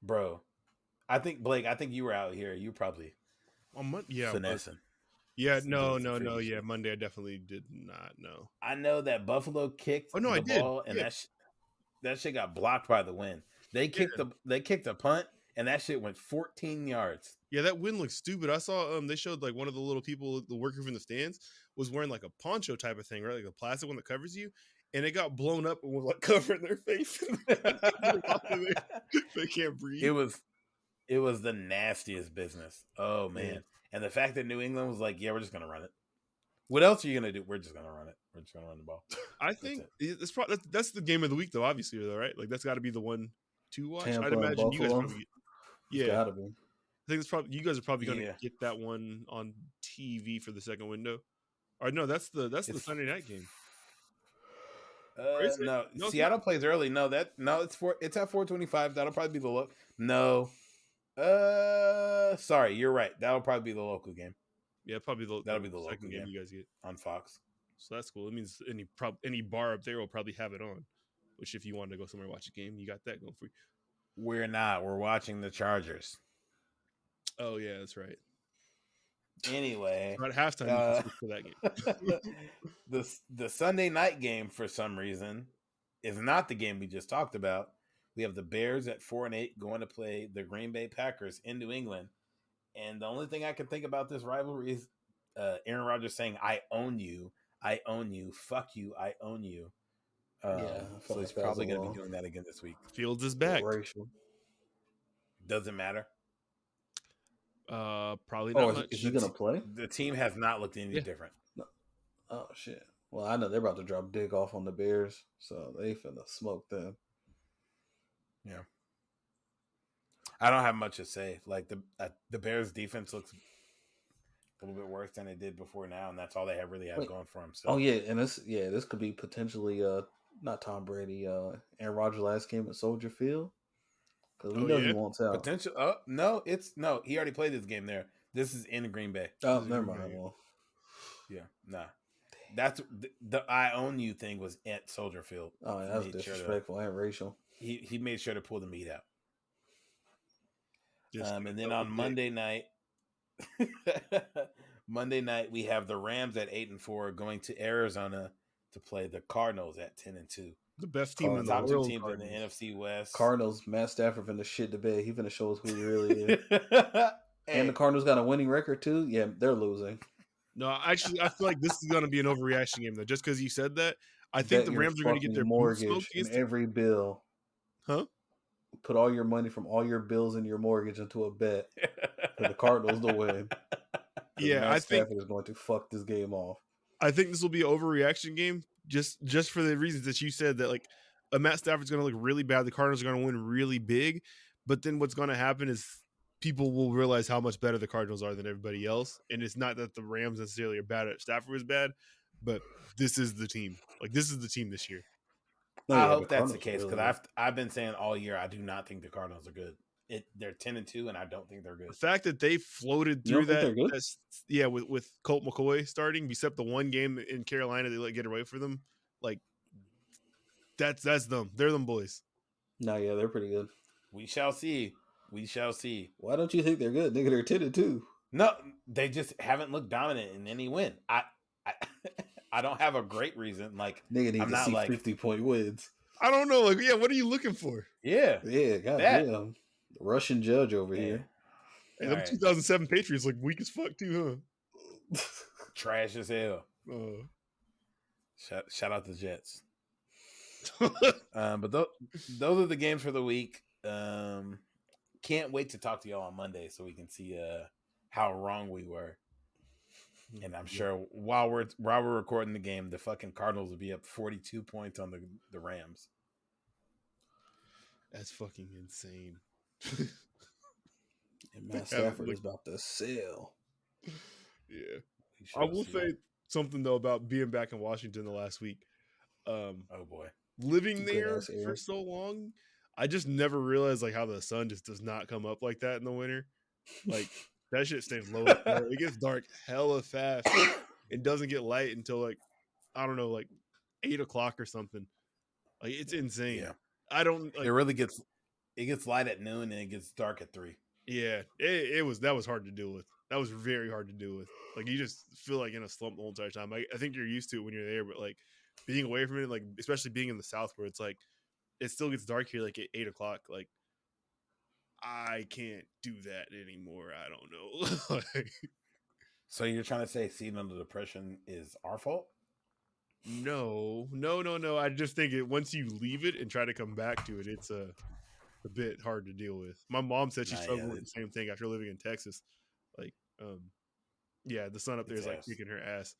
[SPEAKER 1] Bro, I think Blake. I think you were out here. You probably finessing.
[SPEAKER 2] Yeah, no. Yeah, Monday I definitely did not know.
[SPEAKER 1] I know that Buffalo kicked the ball, and that shit got blocked by the wind. They kicked a punt, and that shit went 14 yards.
[SPEAKER 2] Yeah, that wind looks stupid. I saw they showed like one of the little people, the worker from the stands, was wearing like a poncho type of thing, right? Like a plastic one that covers you, and it got blown up and was like covering their face. They can't breathe.
[SPEAKER 1] It was the nastiest business. Oh man.
[SPEAKER 2] Yeah.
[SPEAKER 1] And the fact that New England was like, yeah, we're just gonna run it. What else are you gonna do? We're just gonna run it. We're just gonna run the ball.
[SPEAKER 2] I think it's probably that's the game of the week though, obviously, though, right? Like that's got to be the one to watch.
[SPEAKER 3] Tampa
[SPEAKER 2] I'd
[SPEAKER 3] and
[SPEAKER 2] imagine you guys
[SPEAKER 3] Buffalo.
[SPEAKER 2] probably
[SPEAKER 3] It's gotta be.
[SPEAKER 2] I think it's probably you guys are probably going to
[SPEAKER 1] Yeah.
[SPEAKER 2] get that one on TV for the second window. Or no, that's the Sunday night game. Is it?
[SPEAKER 1] No,
[SPEAKER 2] No, it's
[SPEAKER 1] Seattle plays early. No, it's at 4:25. That'll probably be the look. No, sorry, you're right. That'll probably be the local game
[SPEAKER 2] Yeah, probably
[SPEAKER 1] that'll be the
[SPEAKER 2] second
[SPEAKER 1] local
[SPEAKER 2] game
[SPEAKER 1] game
[SPEAKER 2] you guys get.
[SPEAKER 1] on Fox.
[SPEAKER 2] So that's cool. It means any bar up there will probably have it on. Which if you wanted to go somewhere and watch a game, you got that going for you.
[SPEAKER 1] We're not. We're watching the Chargers.
[SPEAKER 2] Oh yeah, that's right.
[SPEAKER 1] Anyway,
[SPEAKER 2] At halftime, you can switch to that game.
[SPEAKER 1] the Sunday night game for some reason is not the game we just talked about. We have the Bears at 4-8 going to play the Green Bay Packers in New England, and the only thing I can think about this rivalry is Aaron Rodgers saying, "I own you, I own you, fuck you, I own you." So he's probably going to be doing that again this week.
[SPEAKER 2] Fields is back.
[SPEAKER 3] Racial.
[SPEAKER 1] Doesn't matter.
[SPEAKER 2] Probably not much.
[SPEAKER 3] Is he gonna play?
[SPEAKER 1] The team has not looked any different.
[SPEAKER 3] Oh shit. Well, I know they're about to drop Dick off on the Bears, so they finna smoke them.
[SPEAKER 1] Yeah. I don't have much to say. Like the Bears defense looks a little bit worse than it did before now, and that's all they really have going for them. So.
[SPEAKER 3] Oh yeah, and this could be potentially not Tom Brady, Aaron Rodgers' last game at Soldier Field. Because we know he wants out.
[SPEAKER 1] Potential. No, he already played this game there. This is in Green Bay.
[SPEAKER 3] Oh, never mind. Well,
[SPEAKER 1] yeah, nah. That's the "I own you" thing was at Soldier Field.
[SPEAKER 3] Oh, yeah, that's disrespectful and racial.
[SPEAKER 1] He made sure to pull the meat out.
[SPEAKER 2] Just
[SPEAKER 1] and then on Monday night, we have the Rams at 8-4 going to Arizona to play the Cardinals at 10-2.
[SPEAKER 2] The best team in the
[SPEAKER 1] top
[SPEAKER 2] world.
[SPEAKER 1] Two teams in the NFC West.
[SPEAKER 3] Cardinals, Matt Stafford finna shit the bed. He finna show us who he really is.
[SPEAKER 1] Hey.
[SPEAKER 3] And the Cardinals got a winning record too. Yeah, they're losing.
[SPEAKER 2] No, actually, I feel like this is going to be an overreaction game though. Just because you said that, I think the Rams are going to get their
[SPEAKER 3] mortgage in every bill.
[SPEAKER 2] Huh?
[SPEAKER 3] Put all your money from all your bills and your mortgage into a bet for the Cardinals to win.
[SPEAKER 2] Yeah,
[SPEAKER 3] Matt
[SPEAKER 2] I think
[SPEAKER 3] Stafford is going to fuck this game off.
[SPEAKER 2] I think this will be an overreaction game, just for the reasons that you said that like Matt Stafford's going to look really bad. The Cardinals are going to win really big, but then what's going to happen is people will realize how much better the Cardinals are than everybody else, and it's not that the Rams necessarily are bad. Stafford was bad, but this is the team. Like this is the team this year.
[SPEAKER 1] I hope that's the case because I've been saying all year I do not think the Cardinals are good. They're 10-2, and I don't think they're good.
[SPEAKER 2] The fact that they floated through that, with Colt McCoy starting, except the one game in Carolina they let get away for them, like that's them. They're them boys.
[SPEAKER 3] No, yeah, they're pretty good.
[SPEAKER 1] We shall see. We shall see.
[SPEAKER 3] Why don't you think they're good? Nigga, they're 10-2.
[SPEAKER 1] No, they just haven't looked dominant in any win. I don't have a great reason. Like
[SPEAKER 3] nigga need to see 50-point wins.
[SPEAKER 2] I don't know. Like, yeah, what are you looking for?
[SPEAKER 1] Yeah,
[SPEAKER 3] goddamn. Russian judge over here.
[SPEAKER 2] Hey, them 2007 Patriots look weak as fuck too, huh?
[SPEAKER 1] Trash as hell. Shout out the Jets. But those are the games for the week. Can't wait to talk to y'all on Monday so we can see how wrong we were. And I'm sure while we're recording the game, the fucking Cardinals will be up 42 points on the Rams.
[SPEAKER 2] That's fucking insane.
[SPEAKER 3] And Matt Stafford is about to sell.
[SPEAKER 2] Yeah. I will say something though about being back in Washington the last week.
[SPEAKER 1] Oh boy.
[SPEAKER 2] Living there for so long, I just never realized like how the sun just does not come up like that in the winter. Like that shit stays low. It gets dark hella fast. It doesn't get light until like I don't know, like 8 o'clock or something. Like it's insane. Yeah. I don't. Like,
[SPEAKER 1] it gets light at noon and it gets dark at 3.
[SPEAKER 2] Yeah, that was hard to deal with. That was very hard to deal with. Like you just feel like in a slump the whole entire time. I think you're used to it when you're there, but like being away from it, like especially being in the South where it's like it still gets dark here like at 8 o'clock. Like I can't do that anymore. I don't know.
[SPEAKER 1] So you're trying to say seeing under depression is our fault?
[SPEAKER 2] No. I just think once you leave it and try to come back to it, it's a bit hard to deal with. My mom said she struggled with the same thing after living in Texas. Like, yeah, the sun up there is like kicking her ass.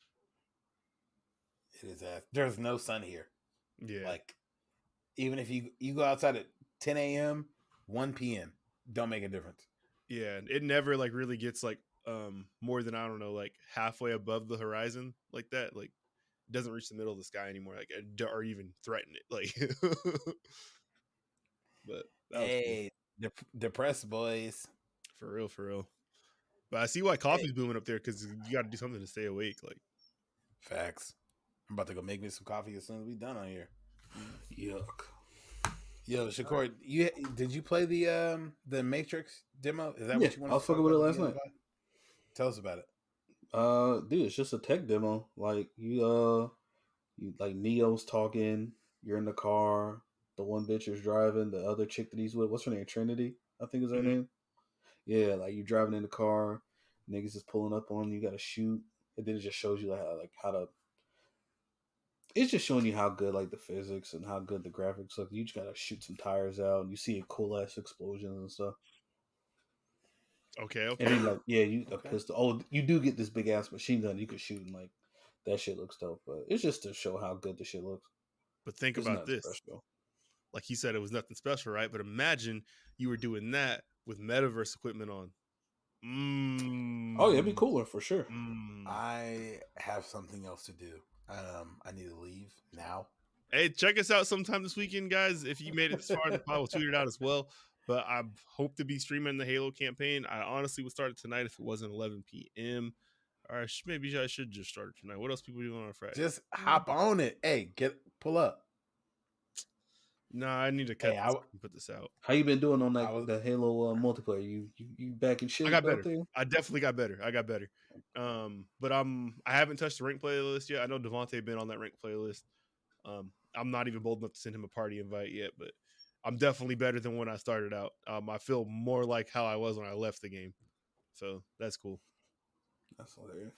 [SPEAKER 1] It is ass. There's no sun here.
[SPEAKER 2] Yeah.
[SPEAKER 1] Like, even if you go outside at 10 a.m., 1 p.m., don't make a difference.
[SPEAKER 2] Yeah, and it never like really gets like more than, I don't know, like halfway above the horizon like that. Like, it doesn't reach the middle of the sky anymore, like, or even threaten it. Like, but that was cool.
[SPEAKER 1] Depressed boys.
[SPEAKER 2] For real. But I see why coffee's booming up there, because you got to do something to stay awake. Like,
[SPEAKER 1] facts. I'm about to go make me some coffee as soon as we done on here.
[SPEAKER 3] Yuck.
[SPEAKER 1] Yo, Shakur, did you play the Matrix demo? Is that what you want?
[SPEAKER 3] I was fucking with it last night.
[SPEAKER 1] Tell us about it.
[SPEAKER 3] Dude, it's just a tech demo. Like you like Neo's talking. You're in the car. The one bitch is driving. The other chick that he's with, what's her name? Trinity, I think is her name. Yeah, like you driving in the car, niggas is pulling up on you. You got to shoot, and then it just shows you how to. It's just showing you how good like the physics and how good the graphics look. You just gotta shoot some tires out, and you see cool ass explosions and stuff.
[SPEAKER 2] Okay.
[SPEAKER 3] And then a pistol. Oh, you do get this big ass machine gun you can shoot, and like that shit looks dope. But it's just to show how good the shit looks.
[SPEAKER 2] But think about this. Special. Like he said, it was nothing special, right? But imagine you were doing that with Metaverse equipment on.
[SPEAKER 3] Oh yeah, it'd be cooler for sure.
[SPEAKER 1] I have something else to do. I need to leave now.
[SPEAKER 2] Hey, check us out sometime this weekend, guys. If you made it this far in the pod, we'll tweet it out as well. But I hope to be streaming the Halo campaign. I honestly would start it tonight if it wasn't 11 p.m. Or maybe I should just start it tonight. What else people doing on a Friday?
[SPEAKER 1] Just hop on it. Hey, pull up.
[SPEAKER 2] Nah, I need to cut this and put this out.
[SPEAKER 3] How you been doing on the Halo multiplayer? You back in shape?
[SPEAKER 2] I got better. I definitely got better. But I haven't touched the rank playlist yet. I know Devontae been on that rank playlist. I'm not even bold enough to send him a party invite yet, but I'm definitely better than when I started out. I feel more like how I was when I left the game, so that's cool.
[SPEAKER 3] That's hilarious.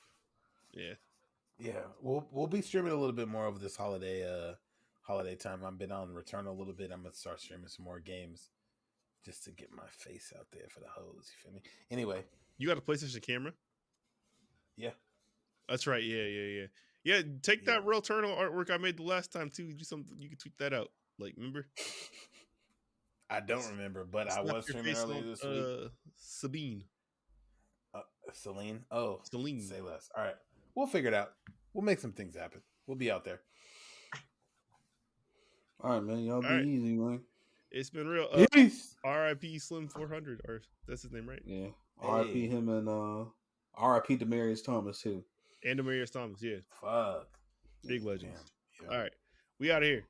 [SPEAKER 1] Yeah. We'll be streaming a little bit more over this holiday time. I've been on Return a little bit. I'm gonna start streaming some more games just to get my face out there for the hoes. You feel me? Anyway,
[SPEAKER 2] you got a PlayStation camera?
[SPEAKER 1] Yeah,
[SPEAKER 2] that's right. Yeah. Take that Real Eternal artwork I made the last time too. Do something. You can tweet that out. Like, remember?
[SPEAKER 1] I don't remember, but I was streaming earlier this week.
[SPEAKER 2] Sabine.
[SPEAKER 1] Celine. Oh,
[SPEAKER 2] Celine.
[SPEAKER 1] Say less. All right, we'll figure it out. We'll make some things happen. We'll be out there.
[SPEAKER 3] All right, man. Y'all be easy, man.
[SPEAKER 2] It's been real. R.I.P. Slim 400, or that's his name, right?
[SPEAKER 3] Yeah. R.I.P. him and R.I.P. Demaryius Thomas too.
[SPEAKER 2] And Demaryius Thomas, yeah.
[SPEAKER 1] Fuck.
[SPEAKER 2] Big legends. Yeah. All right, we out of here.